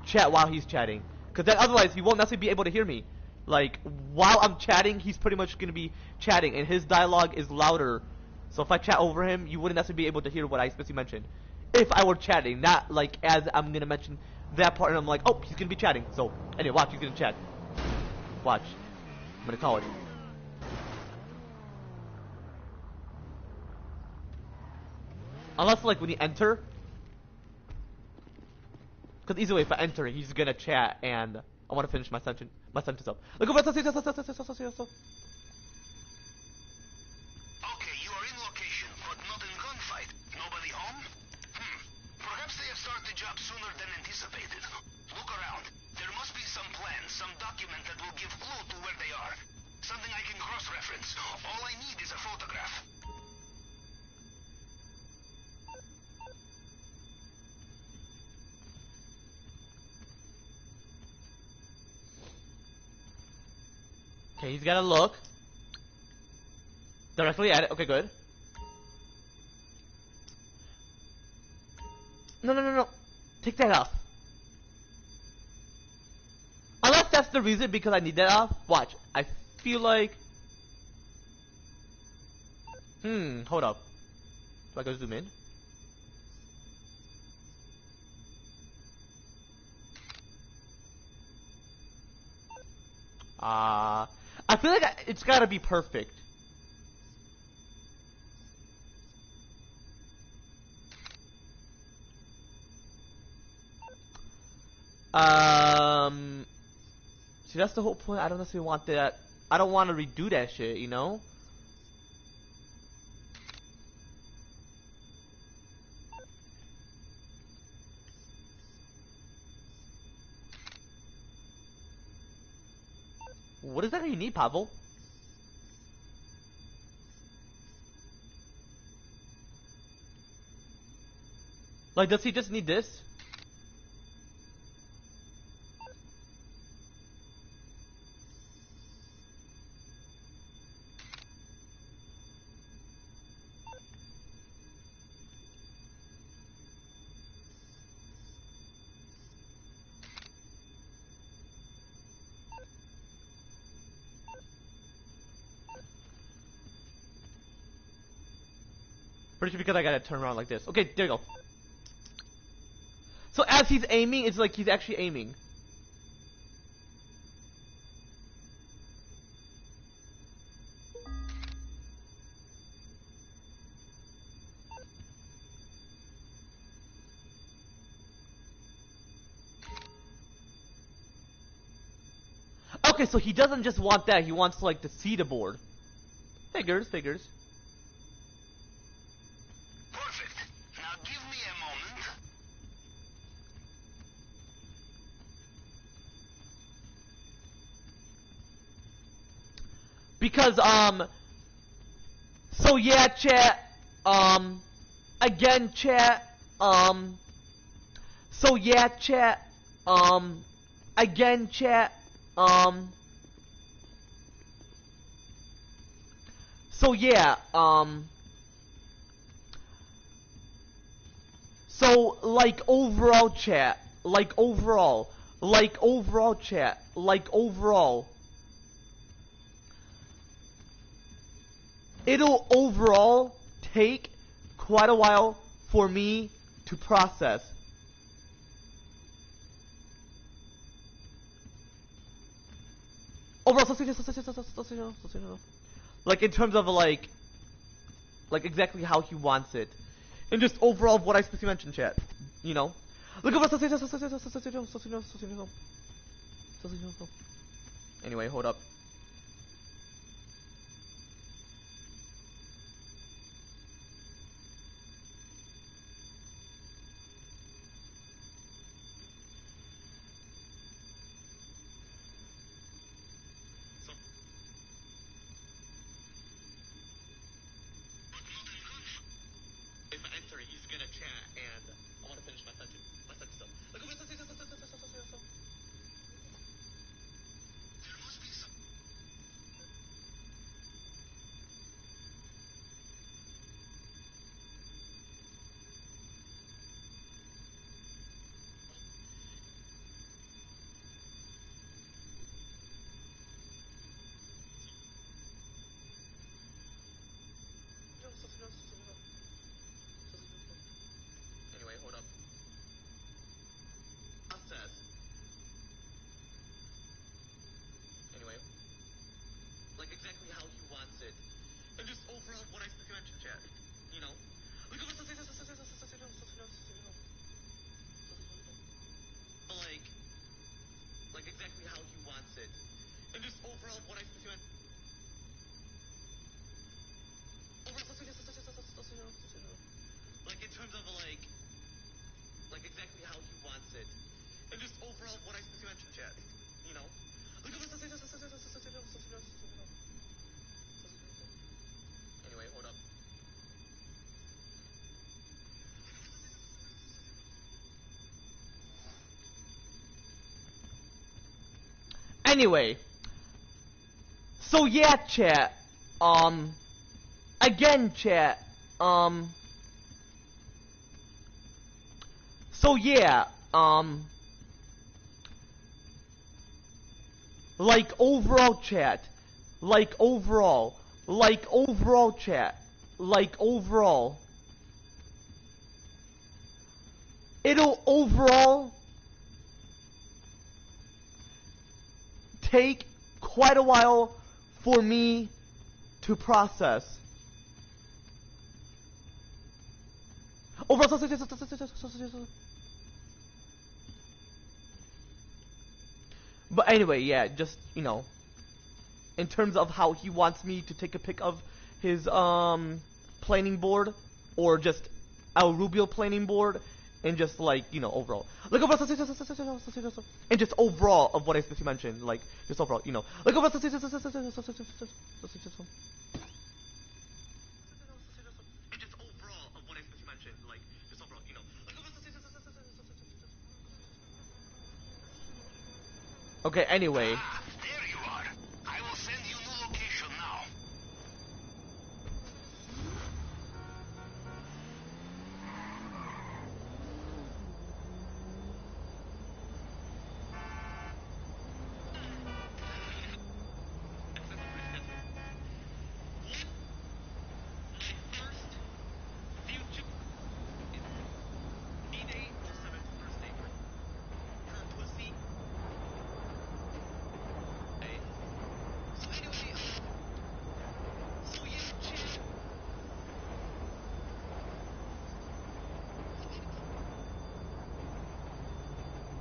chat while he's chatting, because then otherwise he won't necessarily be able to hear me. Like, while I'm chatting, he's pretty much gonna be chatting, and his dialogue is louder. So if I chat over him, you wouldn't necessarily be able to hear what I specifically mentioned. If I were chatting, not like as I'm gonna mention that part, and I'm like, oh, he's gonna be chatting. So, anyway, watch, he's gonna chat. Watch. I'm gonna call it. Unless, like, when you enter. Because either way, if I enter, he's gonna chat, and I want to finish my sentence up. Look over. Okay, you are in location, but not in gunfight. Nobody home? Perhaps they have started the job sooner than anticipated. Look around. There must be some plan, some document that will give clue to where they are. Something I can cross-reference. All I need is a photograph. Okay, he's gotta look directly at it. Okay, good. No. Take that off. Unless that's the reason because I need that off. Watch. I feel like Hold up. Do I go zoom in? I feel like it's gotta be perfect. See, that's the whole point. I don't necessarily want that. I don't want to redo that shit, you know? What exactly you need, Pavel? Like, does he just need this? Pretty sure because I gotta turn around like this. Okay, there you go. So as he's aiming, it's like he's actually aiming. Okay, so he doesn't just want that, he wants like to see the board. Figures. Perfect. Now give me a moment. Because, so yeah, chat, again, chat, so yeah, chat, again, chat, so yeah, so, like, overall, chat, like, overall, chat, like, overall, it'll overall take quite a while for me to process. Overall, like in terms of like exactly how he wants it, and just overall what I specifically mentioned, chat. You know, look over. Anyway, hold up. He's gonna chat, and I want to finish my sentence. So, look over. There must be some. Anyway, hold up. Process. Anyway, like exactly how he wants it, and just overall what I specifically mentioned, chat. You know, look over. Like exactly how he wants it, and just overall what I specifically mentioned. Like in terms of like exactly how he wants it, and just overall what I specifically mentioned, chat. You know, look over. Anyway, hold up. Anyway, so yeah, chat. Again, chat. So yeah. Like overall, chat. Like overall, chat. like overall, it'll overall take quite a while for me to process. Overall, but anyway, yeah, just, you know, in terms of how he wants me to take a pic of his planing board, or just El Rubio planing board, and just like, you know, overall, like overall, and just overall of what I specifically mentioned, like just overall, you know, like overall, and just overall of what I specifically mentioned, like just overall, you know, like okay, anyway. There you are. I will send you new location now.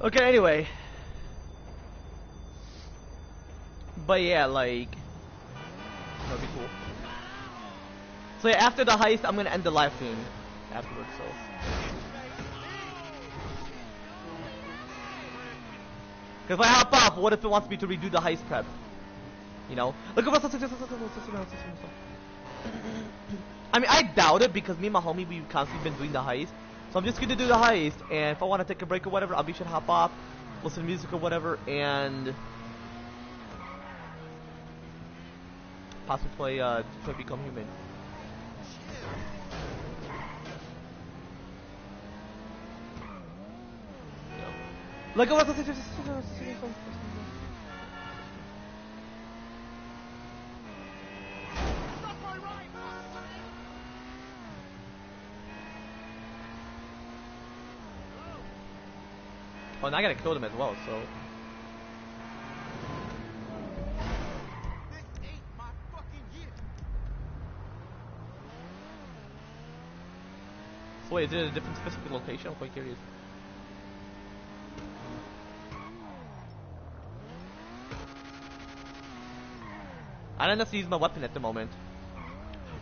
Okay, anyway. But yeah, like, that'd be cool. So yeah, after the heist, I'm gonna end the live stream afterwards, so. Cause if I hop off, what if it wants me to redo the heist prep? You know? Look at I mean, I doubt it, because me and my homie, we've constantly been doing the heist. So I'm just gonna do the heist, and if I want to take a break or whatever, I'll be sure to hop off, listen to music or whatever, and possibly play Detroit Become Human. Like oh, and I gotta kill them as well, so. So wait, is it a different specific location? I'm quite curious. I don't have to use my weapon at the moment.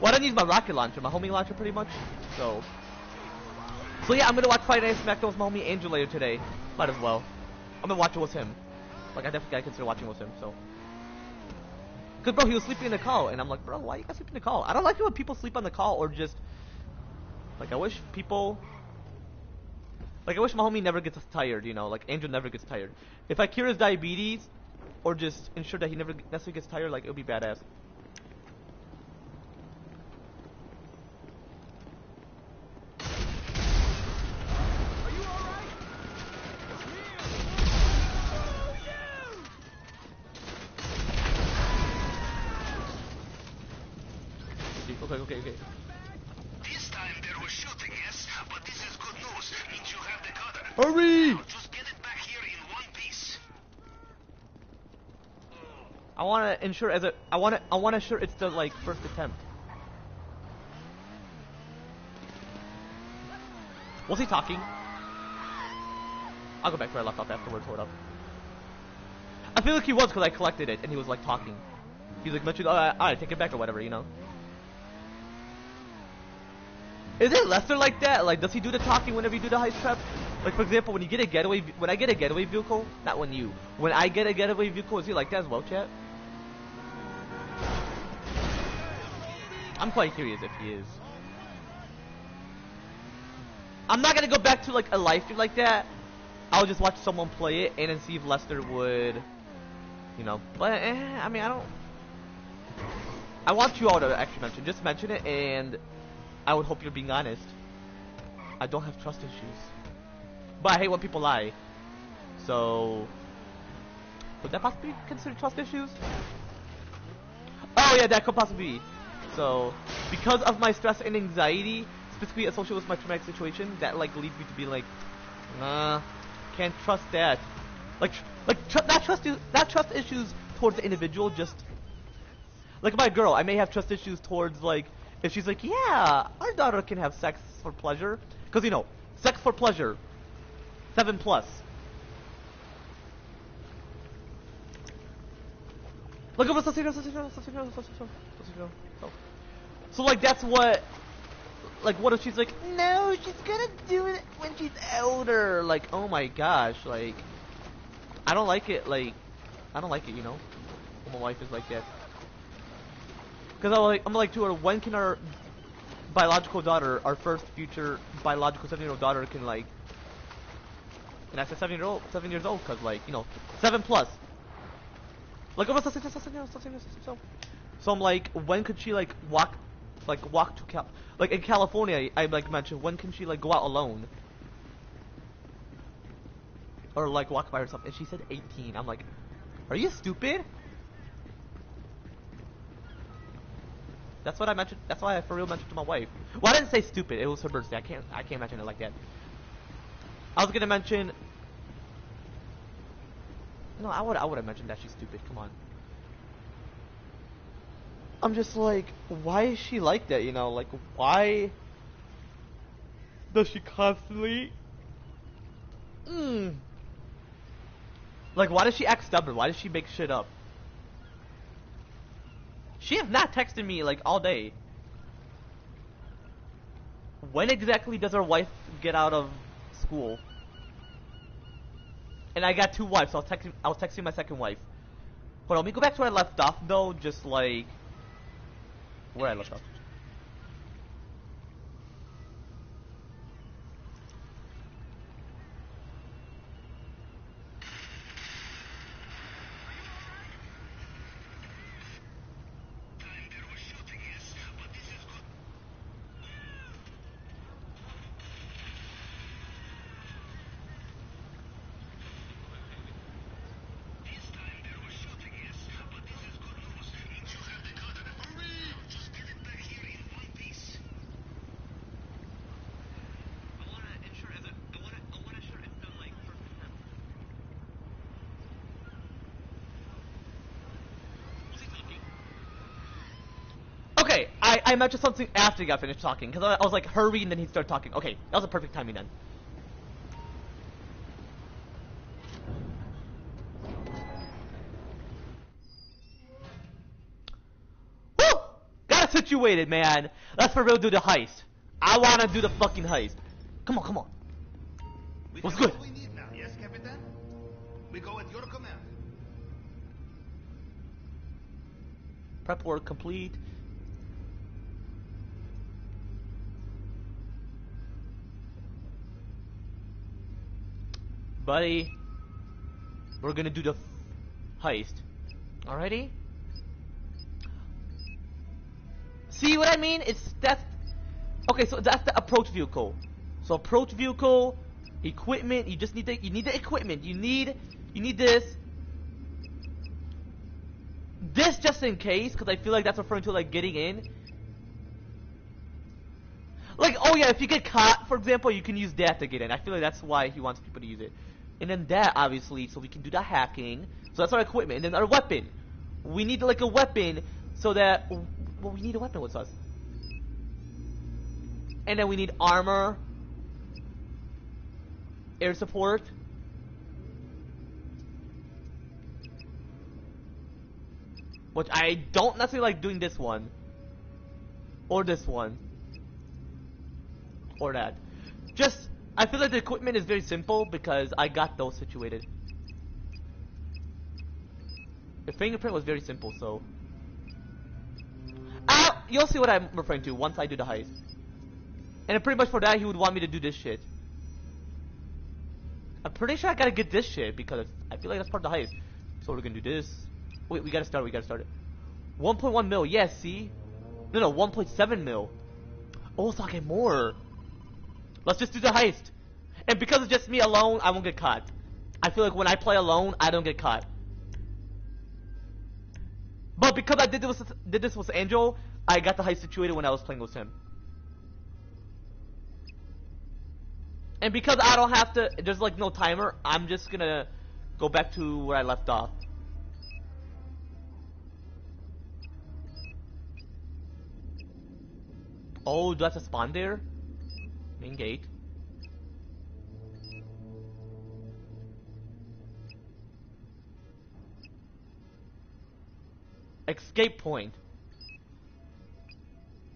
Well, I don't use my rocket launcher, my homing launcher pretty much, so. So yeah, I'm gonna watch Friday Night SmackDown with my homie Angel later today. Might as well. I'm gonna watch it with him. Like, I definitely gotta consider watching with him, so. Cause bro, he was sleeping in the call, and I'm like, bro, why you guys sleep in the call? I don't like it when people sleep on the call, or just, like, I wish people, like, I wish my homie never gets tired, you know, like, Angel never gets tired. If I cure his diabetes, or just ensure that he never necessarily gets tired, like, it would be badass. Okay. This time there was shooting, yes, but this is good news. Means you have the cutter. Hurry! Now just get it back here in one piece. I wanna ensure I wanna ensure it's the like first attempt. Was he talking? I'll go back to where I left off afterwards. Hold up. I feel like he was, because I collected it and he was like talking. He's like mentioned, alright, take it back or whatever, you know. Is it Lester like that? Like, does he do the talking whenever you do the heist prep? Like, for example, when I get a getaway vehicle, not when I get a getaway vehicle, is he like that as well, chat? I'm quite curious if he is. I'm not gonna go back to like a live stream like that. I'll just watch someone play it and then see if Lester would, you know. But I mean, I want you all to actually just mention it, and I would hope you're being honest. I don't have trust issues, but I hate when people lie. So, would that possibly be considered trust issues? Oh yeah, that could possibly be. So, because of my stress and anxiety, specifically associated with my traumatic situation, that like leads me to be like, can't trust that. Not trust issues towards the individual, just like my girl. I may have trust issues towards like if she's like, yeah, our daughter can have sex for pleasure, because you know, sex for pleasure, 7+. Look over so like that's what, like what if she's like, no, she's gonna do it when she's older. Like, oh my gosh, like I don't like it, you know, when my wife is like that. Because I'm like to her, when can our biological daughter, our first future biological 7-year-old daughter can like, and I said 7 years old, because like, you know, 7+. Like, so I'm like, when could she like walk to like in California, I like mentioned, when can she like go out alone? Or like walk by herself, and she said 18. I'm like, are you stupid? That's what I mentioned. That's why I for real mentioned to my wife. Well, I didn't say stupid. It was her birthday. I can't mention it like that. I was gonna mention. No, I would have mentioned that she's stupid. Come on. I'm just like, why is she like that? You know, like why does she constantly? Like, why does she act stubborn? Why does she make shit up? She has not texted me, like, all day. When exactly does her wife get out of school? And I got 2 wives, so I was texting my second wife. Hold on, let me go back to where I left off, though, just like... where I left off. Okay, I mentioned something after he got finished talking, because I was like, hurry, and then he started talking. Okay, that was a perfect timing then. Woo! Got it situated, man. Let's for real do the heist. I wanna do the fucking heist. Come on, come on. What's good? We need now, yes, Capitan? We go at your command. Prep work complete. Buddy, we're gonna do the heist. Alrighty? See what I mean? That's okay. So that's the approach vehicle. So approach vehicle, equipment. You just need the equipment. You need this. This just in case, because I feel like that's referring to like getting in. Like, oh yeah, if you get caught, for example, you can use that to get in. I feel like that's why he wants people to use it. And then that, obviously, so we can do the hacking. So that's our equipment. And then our weapon. We need like a weapon so that, well, we need a weapon with us. And then we need armor, air support. Which I don't necessarily like doing this one. Or this one. Or that. Just, I feel like the equipment is very simple because I got those situated. The fingerprint was very simple, so... you'll see what I'm referring to once I do the heist. And pretty much for that, he would want me to do this shit. I'm pretty sure I gotta get this shit because I feel like that's part of the heist. So we're gonna do this. Wait, we gotta start it. 1.1 mil, yes, see? No, 1.7 mil. Oh, so I get more. Let's just do the heist. And because it's just me alone, I won't get caught. I feel like when I play alone, I don't get caught. But because I did this with Angel, I got the heist situated when I was playing with him. And because I don't have to, there's like no timer, I'm just gonna go back to where I left off. Oh, do I have to spawn there? Main gate. Escape point.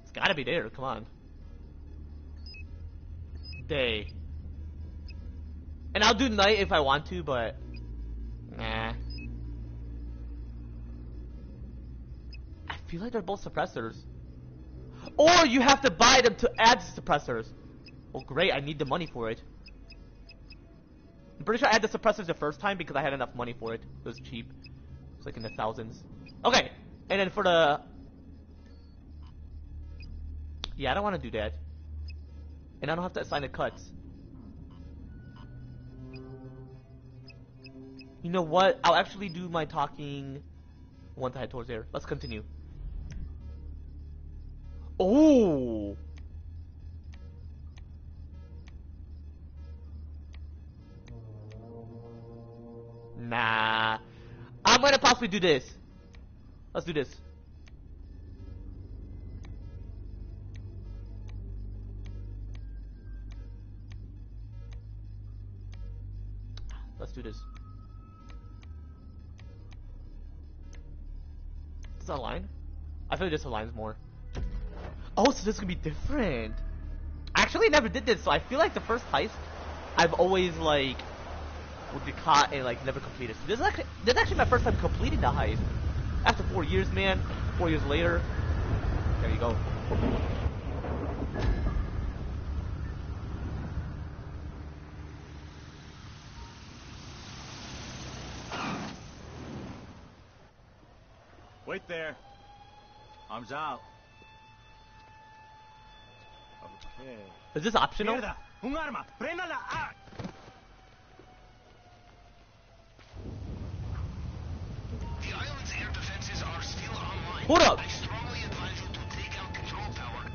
It's gotta be there, come on. Day. And I'll do night if I want to, but nah. I feel like they're both suppressors. Or you have to buy them to add suppressors. Well, great, I need the money for it. I'm pretty sure I had the suppressors the first time because I had enough money for it. It was cheap. It's like in the thousands. Okay, and then for the... Yeah, I don't want to do that. And I don't have to assign the cuts. You know what? I'll actually do my talking once I head towards there. Let's continue. Oh! Nah. I'm gonna possibly do this. Let's do this. Let's do this. Does that align? I feel like this aligns more. Oh, so this is gonna be different. I actually never did this, so I feel like the first heist, I've always like would be caught and like never completed. So this is actually my first time completing the heist. After 4 years, man. 4 years later. There you go. Wait there. Arms out. Okay. Is this optional? Mierda, un arma. Préndala. Ah. The island's air defenses are still online. Hold up. I strongly advise you to take out control tower.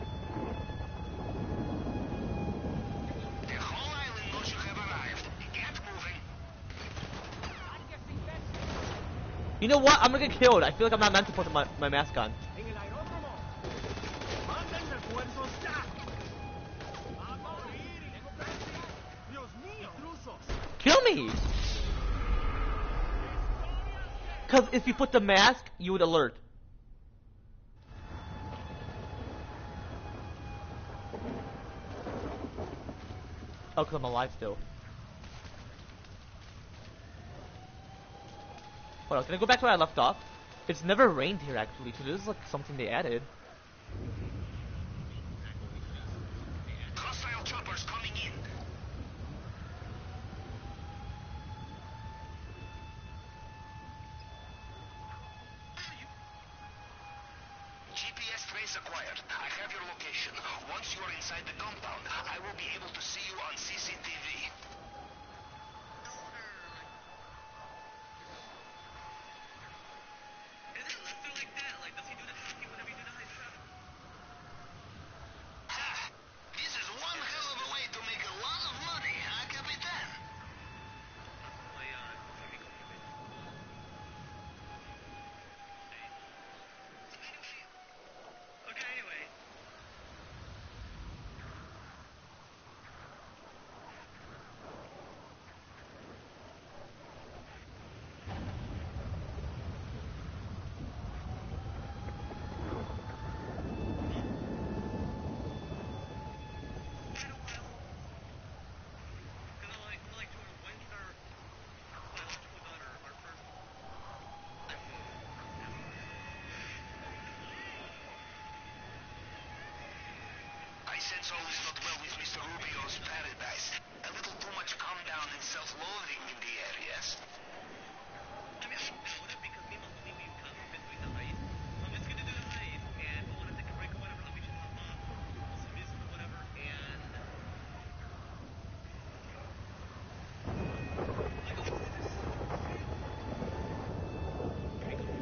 The whole island knows you have arrived. Get moving. You know what? I'm gonna get killed. I feel like I'm not meant to put my mask on. En el aeródromo. Manden refuerzos ya. A morir. Dios mío. Intrusos. Kill me! Because if you put the mask, you would alert. Oh, because I'm alive still. Hold on, can I go back to where I left off? It's never rained here actually, so this is like something they added. Hostile choppers coming in. GPS trace acquired. I have your location. Once you are inside the compound, I will be able to see you on CCTV. This is one hell of a way to make a lot of money, huh, Capitan? Okay, anyway. I sense all is not well with Mr. Rubio's paradise. A little too much calm down and self-loathing in the areas. I mean, I know that because me and my homie, we've been doing the heist. I'm just gonna do the heist, and we'll want to take a break or whatever. I'll meet you in the mall, some music or whatever, and like, let's do this. Here we go,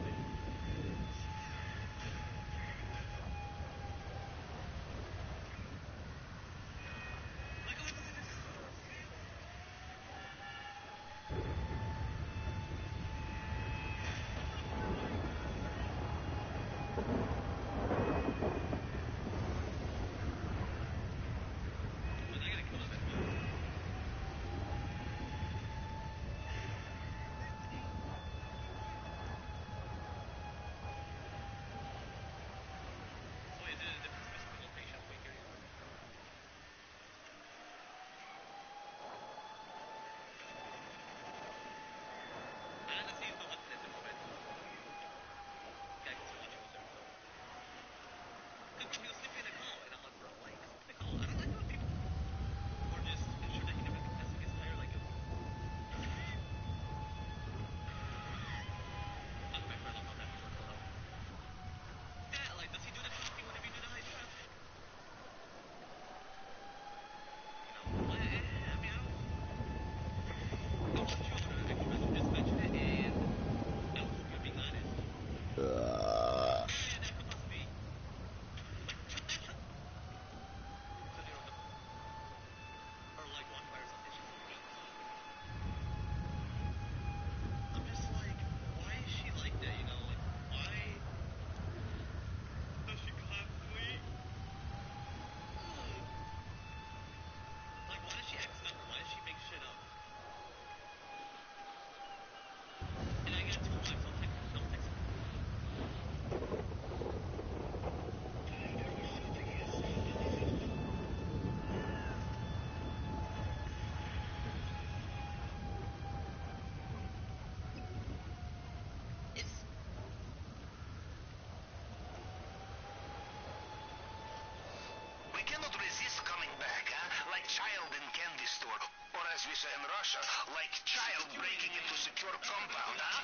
Croatia and Russia like child breaking into secure compound, huh?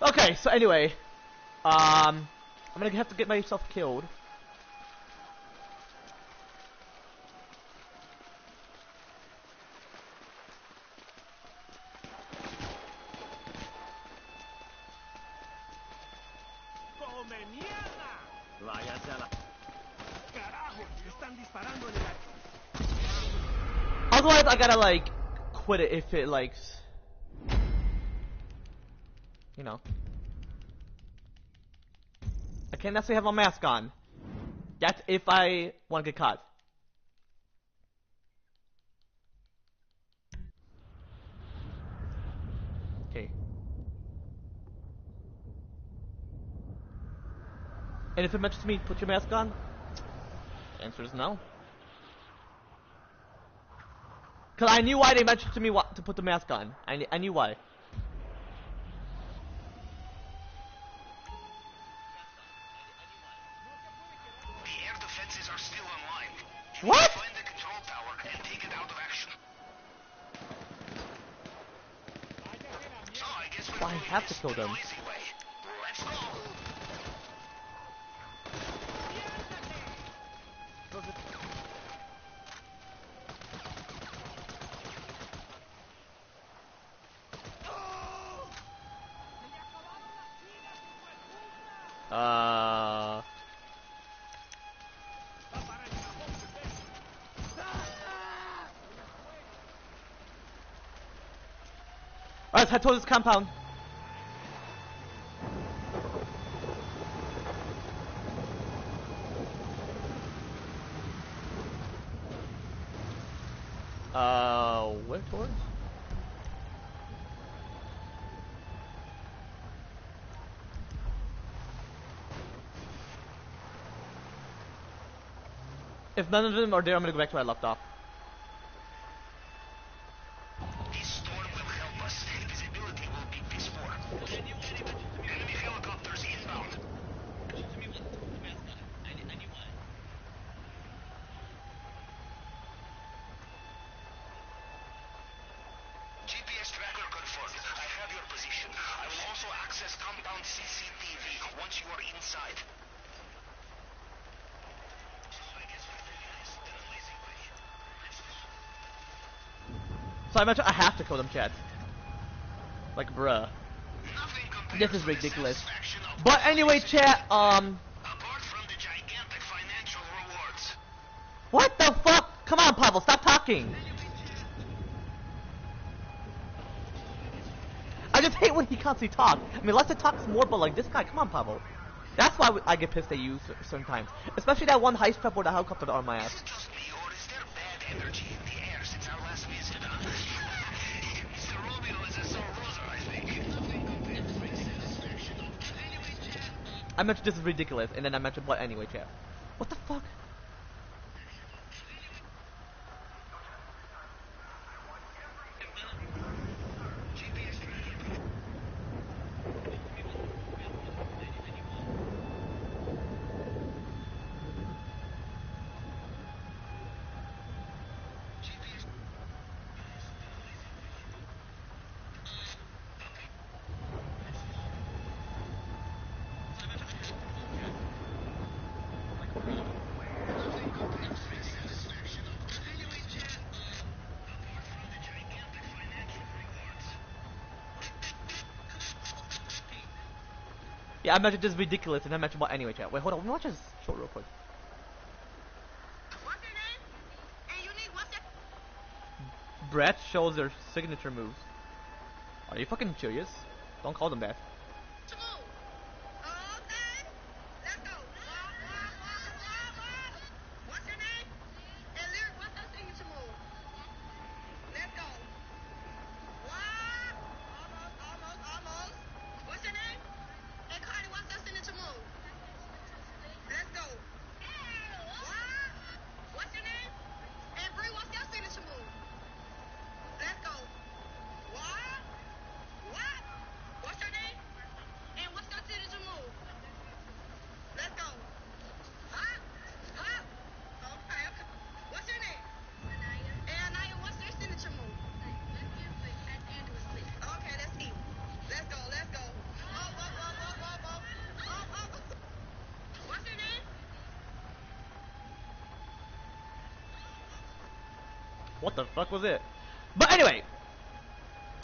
Okay, so anyway, I'm gonna have to get myself killed. ¡Come mierda! Váyase a la... ¡Carajo! Están disparando en el aire. Otherwise, I gotta like quit it if it like, you know. I can't necessarily have my mask on. That's if I want to get caught. Okay. And if it mentions me, put your mask on. The answer is no. Cause I knew why they mentioned to me to put the mask on. I knew why. The air defenses are still online. What? Find the control tower and take it out of action. So I guess we're I doing have to this kill the them. noisy way. Let's go. Alright, head towards this compound. Where towards? If none of them are there, I'm gonna go back to where I left off. This storm will help us. Visibility will be piss poor. Enemy helicopters inbound. GPS tracker confirmed. I have your position. I will also access compound CCTV once you are inside. So I mentioned I have to kill them, chat. Like, bruh. Nothing compares This is to the ridiculous. satisfaction of But anyway, chat, apart from the gigantic financial rewards. what the fuck? Come on, Pavel, stop talking. I just hate when he constantly talks. I mean, Lester talks more, but like this guy, come on, Pavel. That's why I get pissed at you certain times. Especially that one heist prep where the helicopter on my Is ass. it just me, or is there bad energy in the air since our last visit? Mr. Romeo is a sore loser, I think. Nothing compares to the satisfaction of... Anyway, chat. I mentioned this is ridiculous, and then I mentioned what anyway, chat. What the fuck? Yeah, I mentioned this is ridiculous, and I mentioned what anyway, chat. Wait, hold on, let me watch this short real quick. What's your name? Hey, Unique, what's that? Brett shows their signature moves. Are you fucking serious? Don't call them that. To move. Okay. Let's go. What's your name? Hey, Lyric, what's that signature move? Let's go. What? Almost. What's your name? Hey, Cardi, what's that signature move? Let's go. What? What's your name? what the fuck was it? But anyway,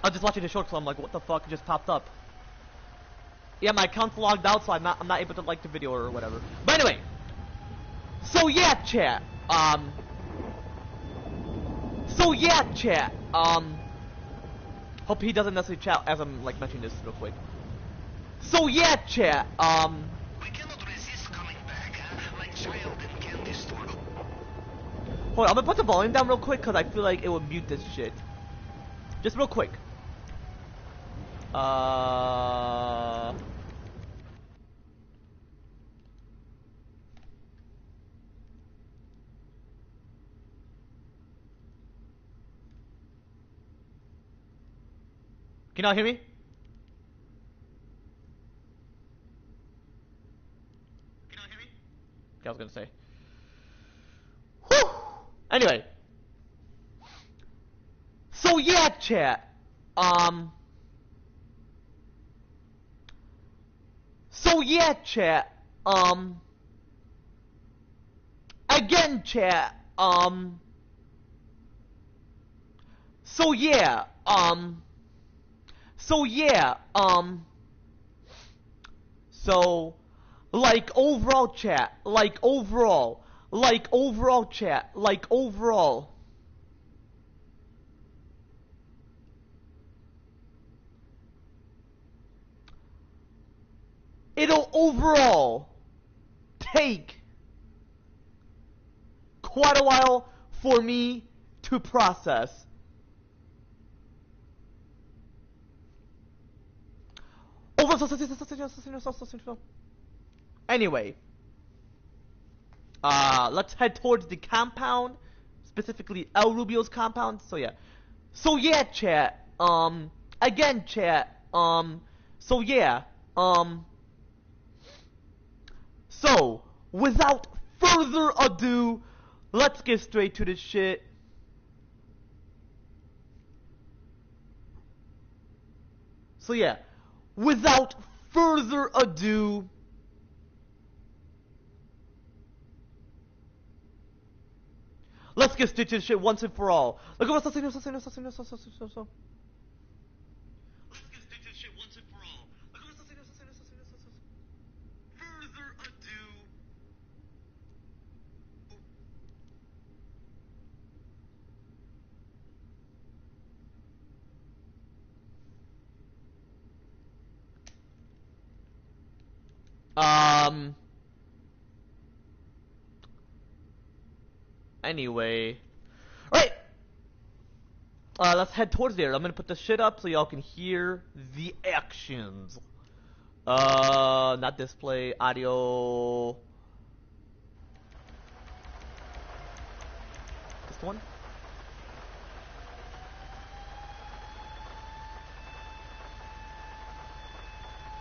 I was just watching the short, so I'm like, what the fuck just popped up? Yeah, my account's logged out, so I'm not able to like the video or whatever. But anyway, so yeah, chat. Hope he doesn't necessarily chat as I'm like mentioning this real quick. So yeah, chat. We cannot resist coming back, huh? Like child in candy store. Hold on, I'm gonna put the volume down real quick because I feel like it would mute this shit. Just real quick. Can y'all hear me? Can y'all hear me? Yeah, I was gonna say. Whew! Anyway. So yeah, chat. So yeah, chat. Again, chat. So yeah. So yeah. So, like overall chat. Like overall. Like overall chat. Like overall. It'll overall take quite a while for me to process. Anyway, let's head towards the compound, specifically El Rubio's compound. So yeah, chat. Again, chat. So yeah. So without further ado, let's get straight to the shit. So yeah, without further ado, let's get straight to the shit once and for all. Let's get straight to the shit once and for all. Further ado. Anyway. Alright! Let's head towards there. I'm gonna put the shit up so y'all can hear the actions. Not display, audio. This one?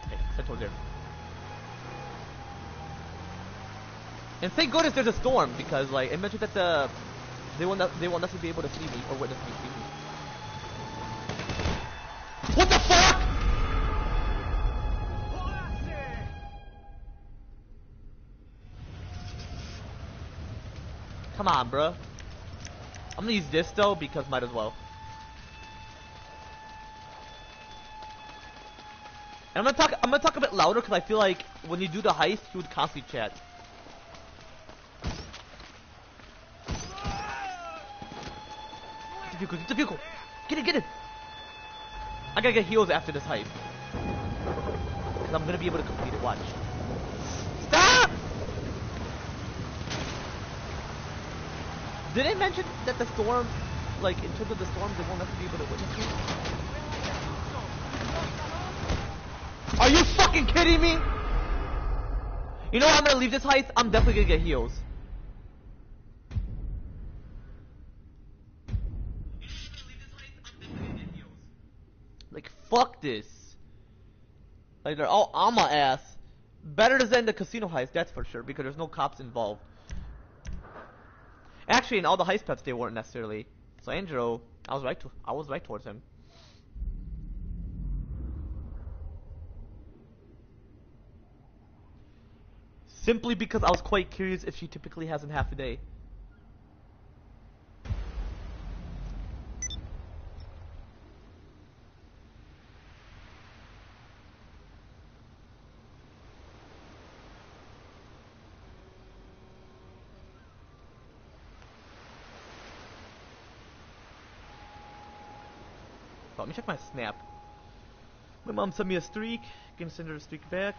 Okay, let's head towards there. And thank goodness there's a storm, because like it mentioned that they won't necessarily be able to see me or witness me see me. What the fuck? Come on, bruh. I'm gonna use this though because might as well. And I'm gonna talk a bit louder because I feel like when you do the heist, you would constantly chat. Get the vehicle! Get it! I gotta get heals after this heist. Because I'm gonna be able to complete it, watch. Stop! Did I mention that the storm, like in terms of the storm, they won't necessarily be able to witness me? Are you fucking kidding me? You know what, I'm gonna leave this heist, I'm definitely gonna get heals. Like, fuck this. Like, they're all on my ass. Better than the casino heist, that's for sure, because there's no cops involved. Actually, in all the heist pets, they weren't necessarily. So, Angelo, I was right towards him. Simply because I was quite curious if she typically has in half a day. let me check my snap. My mom sent me a streak. Gonna send her a streak back.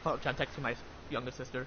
Oh, I'm texting my younger sister.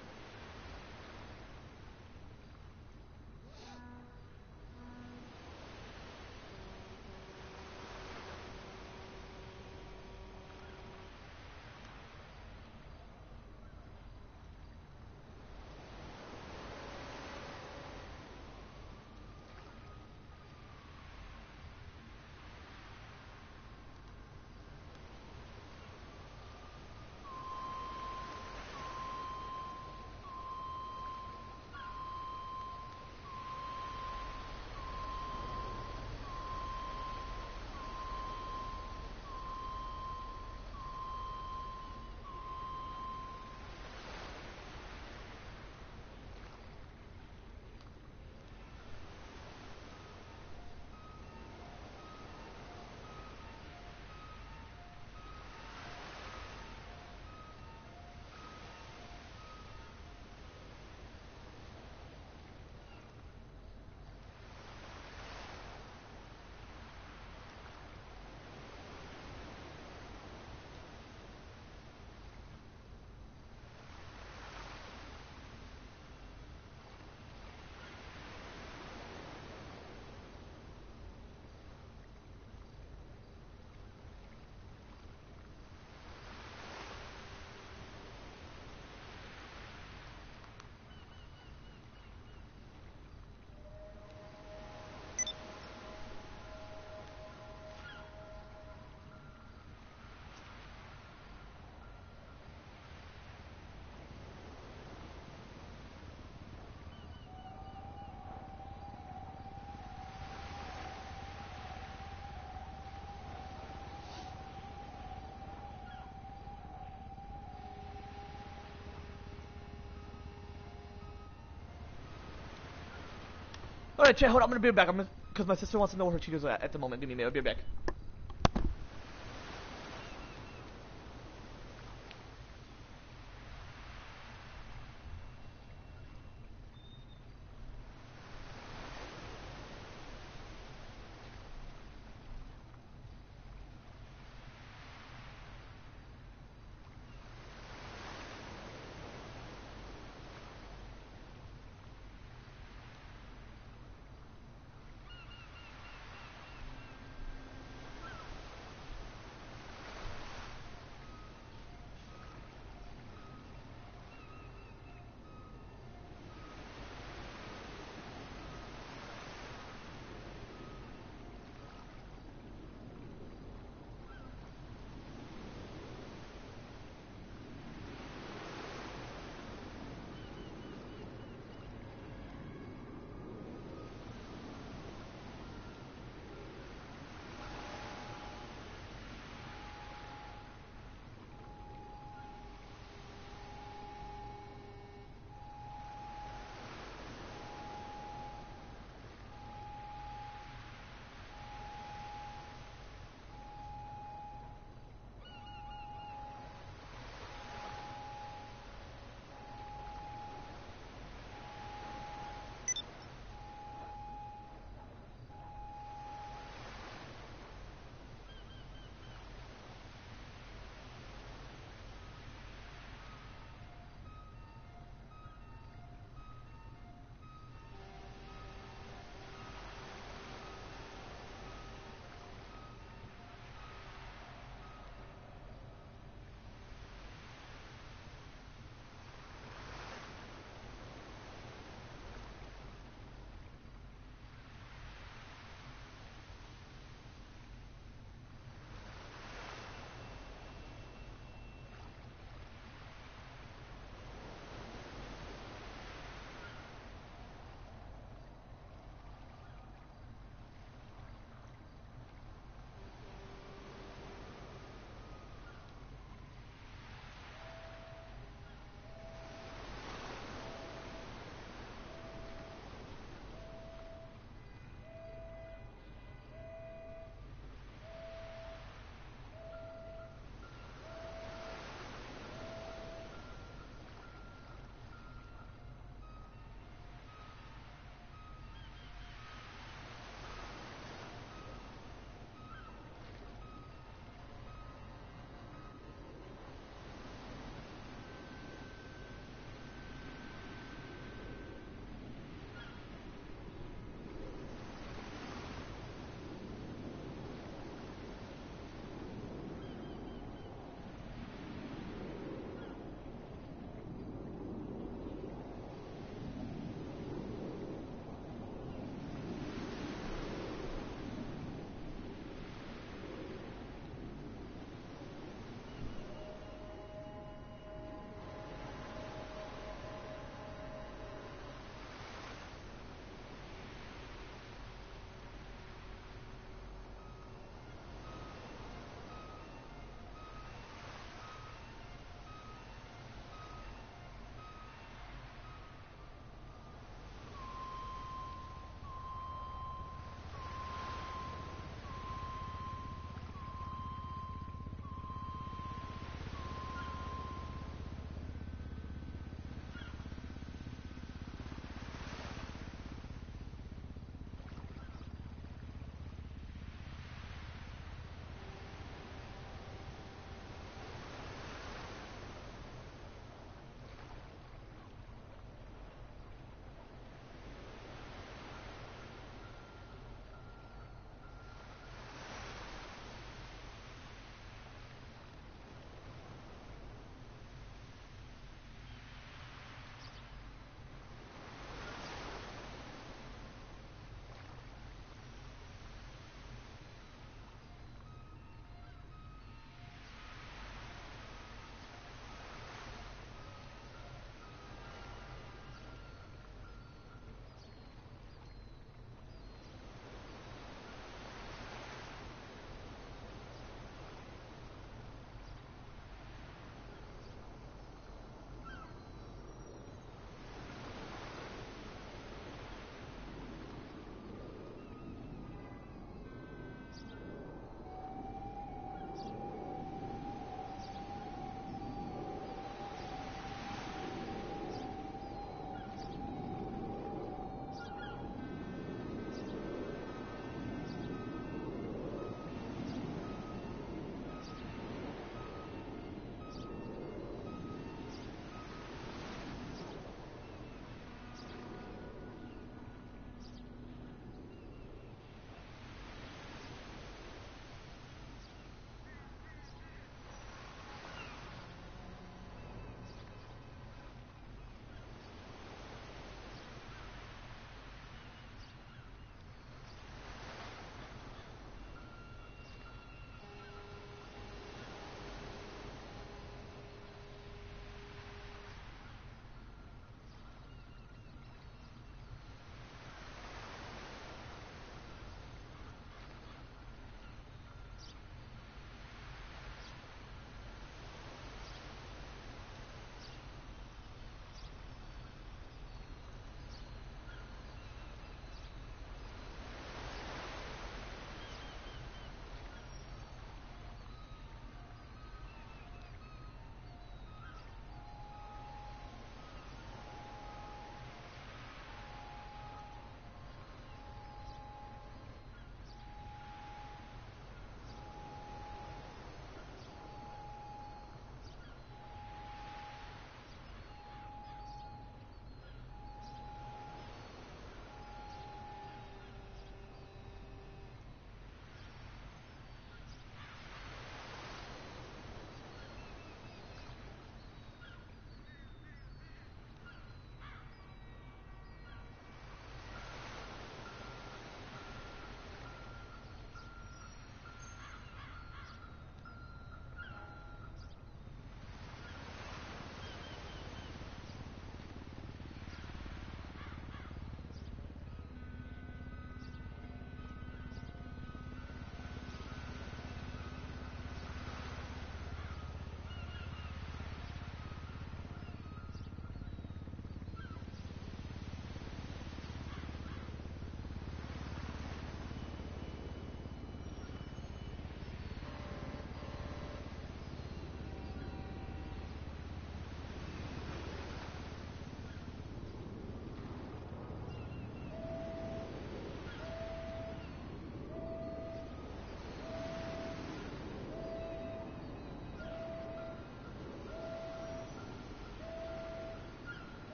Alright, chat, hold on, I'm gonna be right back. Because my sister wants to know where her Cheetos are at the moment. Give me a minute, I'll be right back.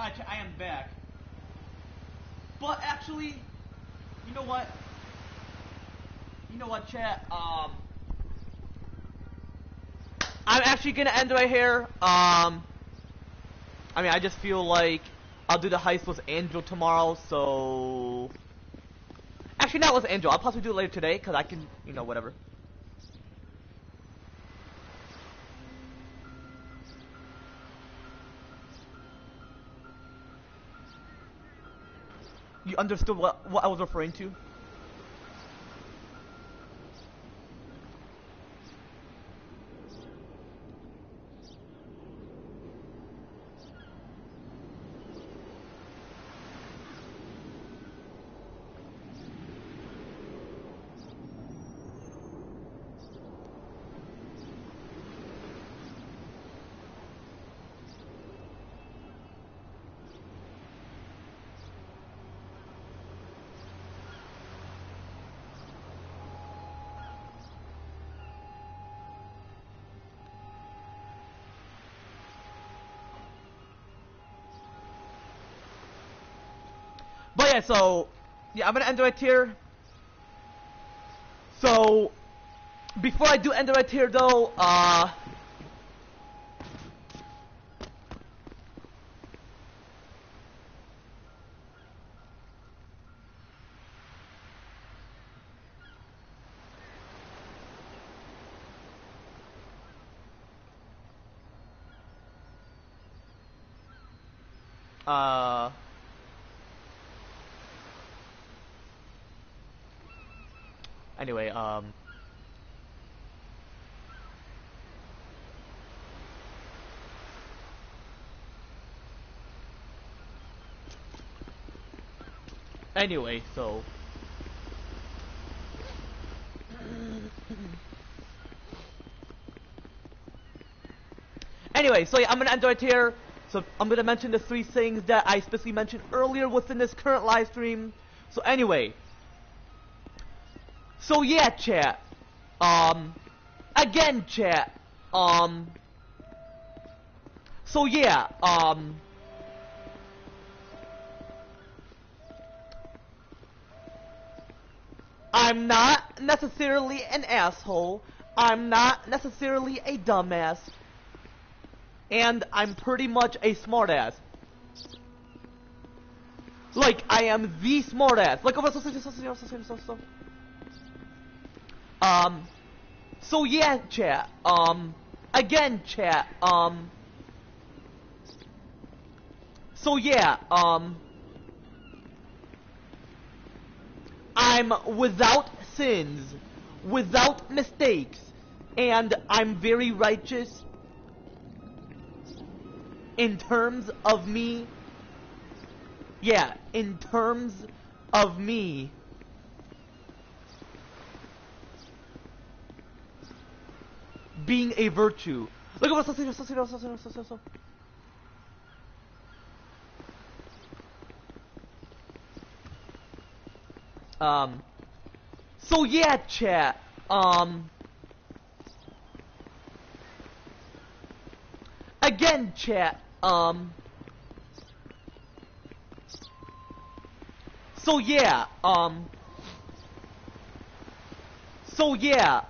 I am back. But actually, you know what? You know what, chat? I'm actually gonna end right here. I mean, I just feel like I'll do the heist with Angel tomorrow, so... Actually, not with Angel. I'll possibly do it later today, because I can, you know, whatever. You understood what I was referring to? But yeah, so, yeah, I'm gonna end it right here. So, before I do end it right here though, anyway, anyway, so... Anyway, so yeah, I'm gonna end right here. So I'm gonna mention the 3 things that I specifically mentioned earlier within this current live stream. So anyway. So yeah, chat. Again, chat. So yeah, I'm not necessarily an asshole. I'm not necessarily a dumbass. And I'm pretty much a smartass. Like, I am the smartass. Like, so yeah, chat. Again, chat. So yeah, I'm without sins, without mistakes, and I'm very righteous in terms of me. Yeah, in terms of me being a virtue. Look at what. So yeah, chat. Again, chat. So yeah, so yeah,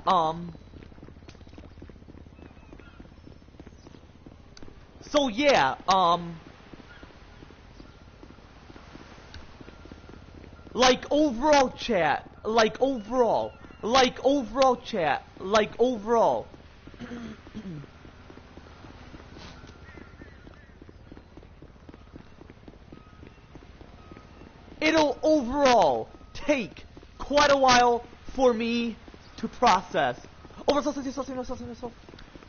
so yeah, like overall chat, like overall chat, like overall. It'll overall take quite a while for me to process.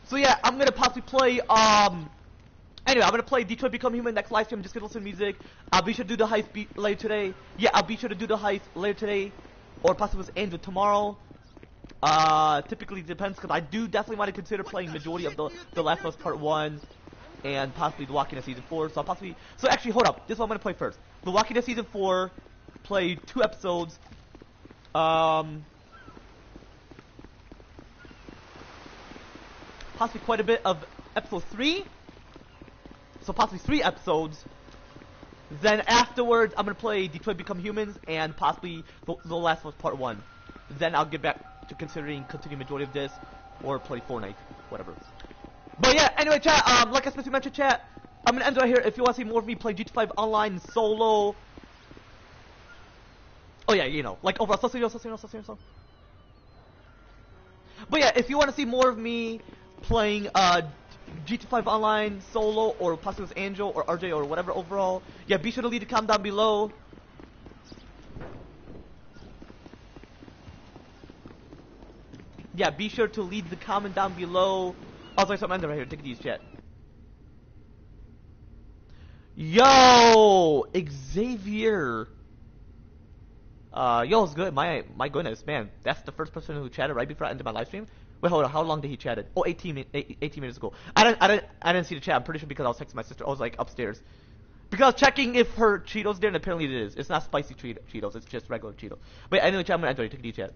So yeah, I'm gonna possibly play, anyway, I'm gonna play Detroit Become Human next live stream. I'm just gonna listen to music. I'll be sure to do the heist later today. Yeah, I'll be sure to do the heist later today. Or possibly with Angel tomorrow. Typically depends, because I do definitely want to consider playing majority of the Last of Us Part 1. And possibly The Walking Dead Season 4. So I'll possibly... So actually, hold up. This is what I'm gonna play first. The Walking Dead Season 4. Play 2 episodes. Possibly quite a bit of episode 3. So possibly 3 episodes. Then afterwards, I'm gonna play Detroit Become Humans and possibly the Last of Us Part 1. Then I'll get back to considering continuing majority of this or play Fortnite, whatever. But yeah, anyway, chat. Like I specifically mentioned, chat. I'm gonna end right here. If you want to see more of me play GTA 5 online solo. Oh yeah, you know, like overall, so. But yeah, if you want to see more of me playing GTA 5 online solo or possibly with Angel or RJ or whatever overall, yeah, be sure to leave a comment down below. Yeah, be sure to leave the comment down below. Oh, sorry, something right here. Take these, chat. Yo, Xavier. Yo, it's good. My goodness, man. That's the first person who chatted right before I ended my live stream. Wait, hold on. How long did he chatted? Oh, 18 minutes ago. I didn't see the chat. I'm pretty sure because I was texting my sister. I was like upstairs. Because I was checking if her Cheetos there, and apparently it is. It's not spicy Cheetos. It's just regular Cheetos. But anyway, chat, I'm gonna enter. Take a chat.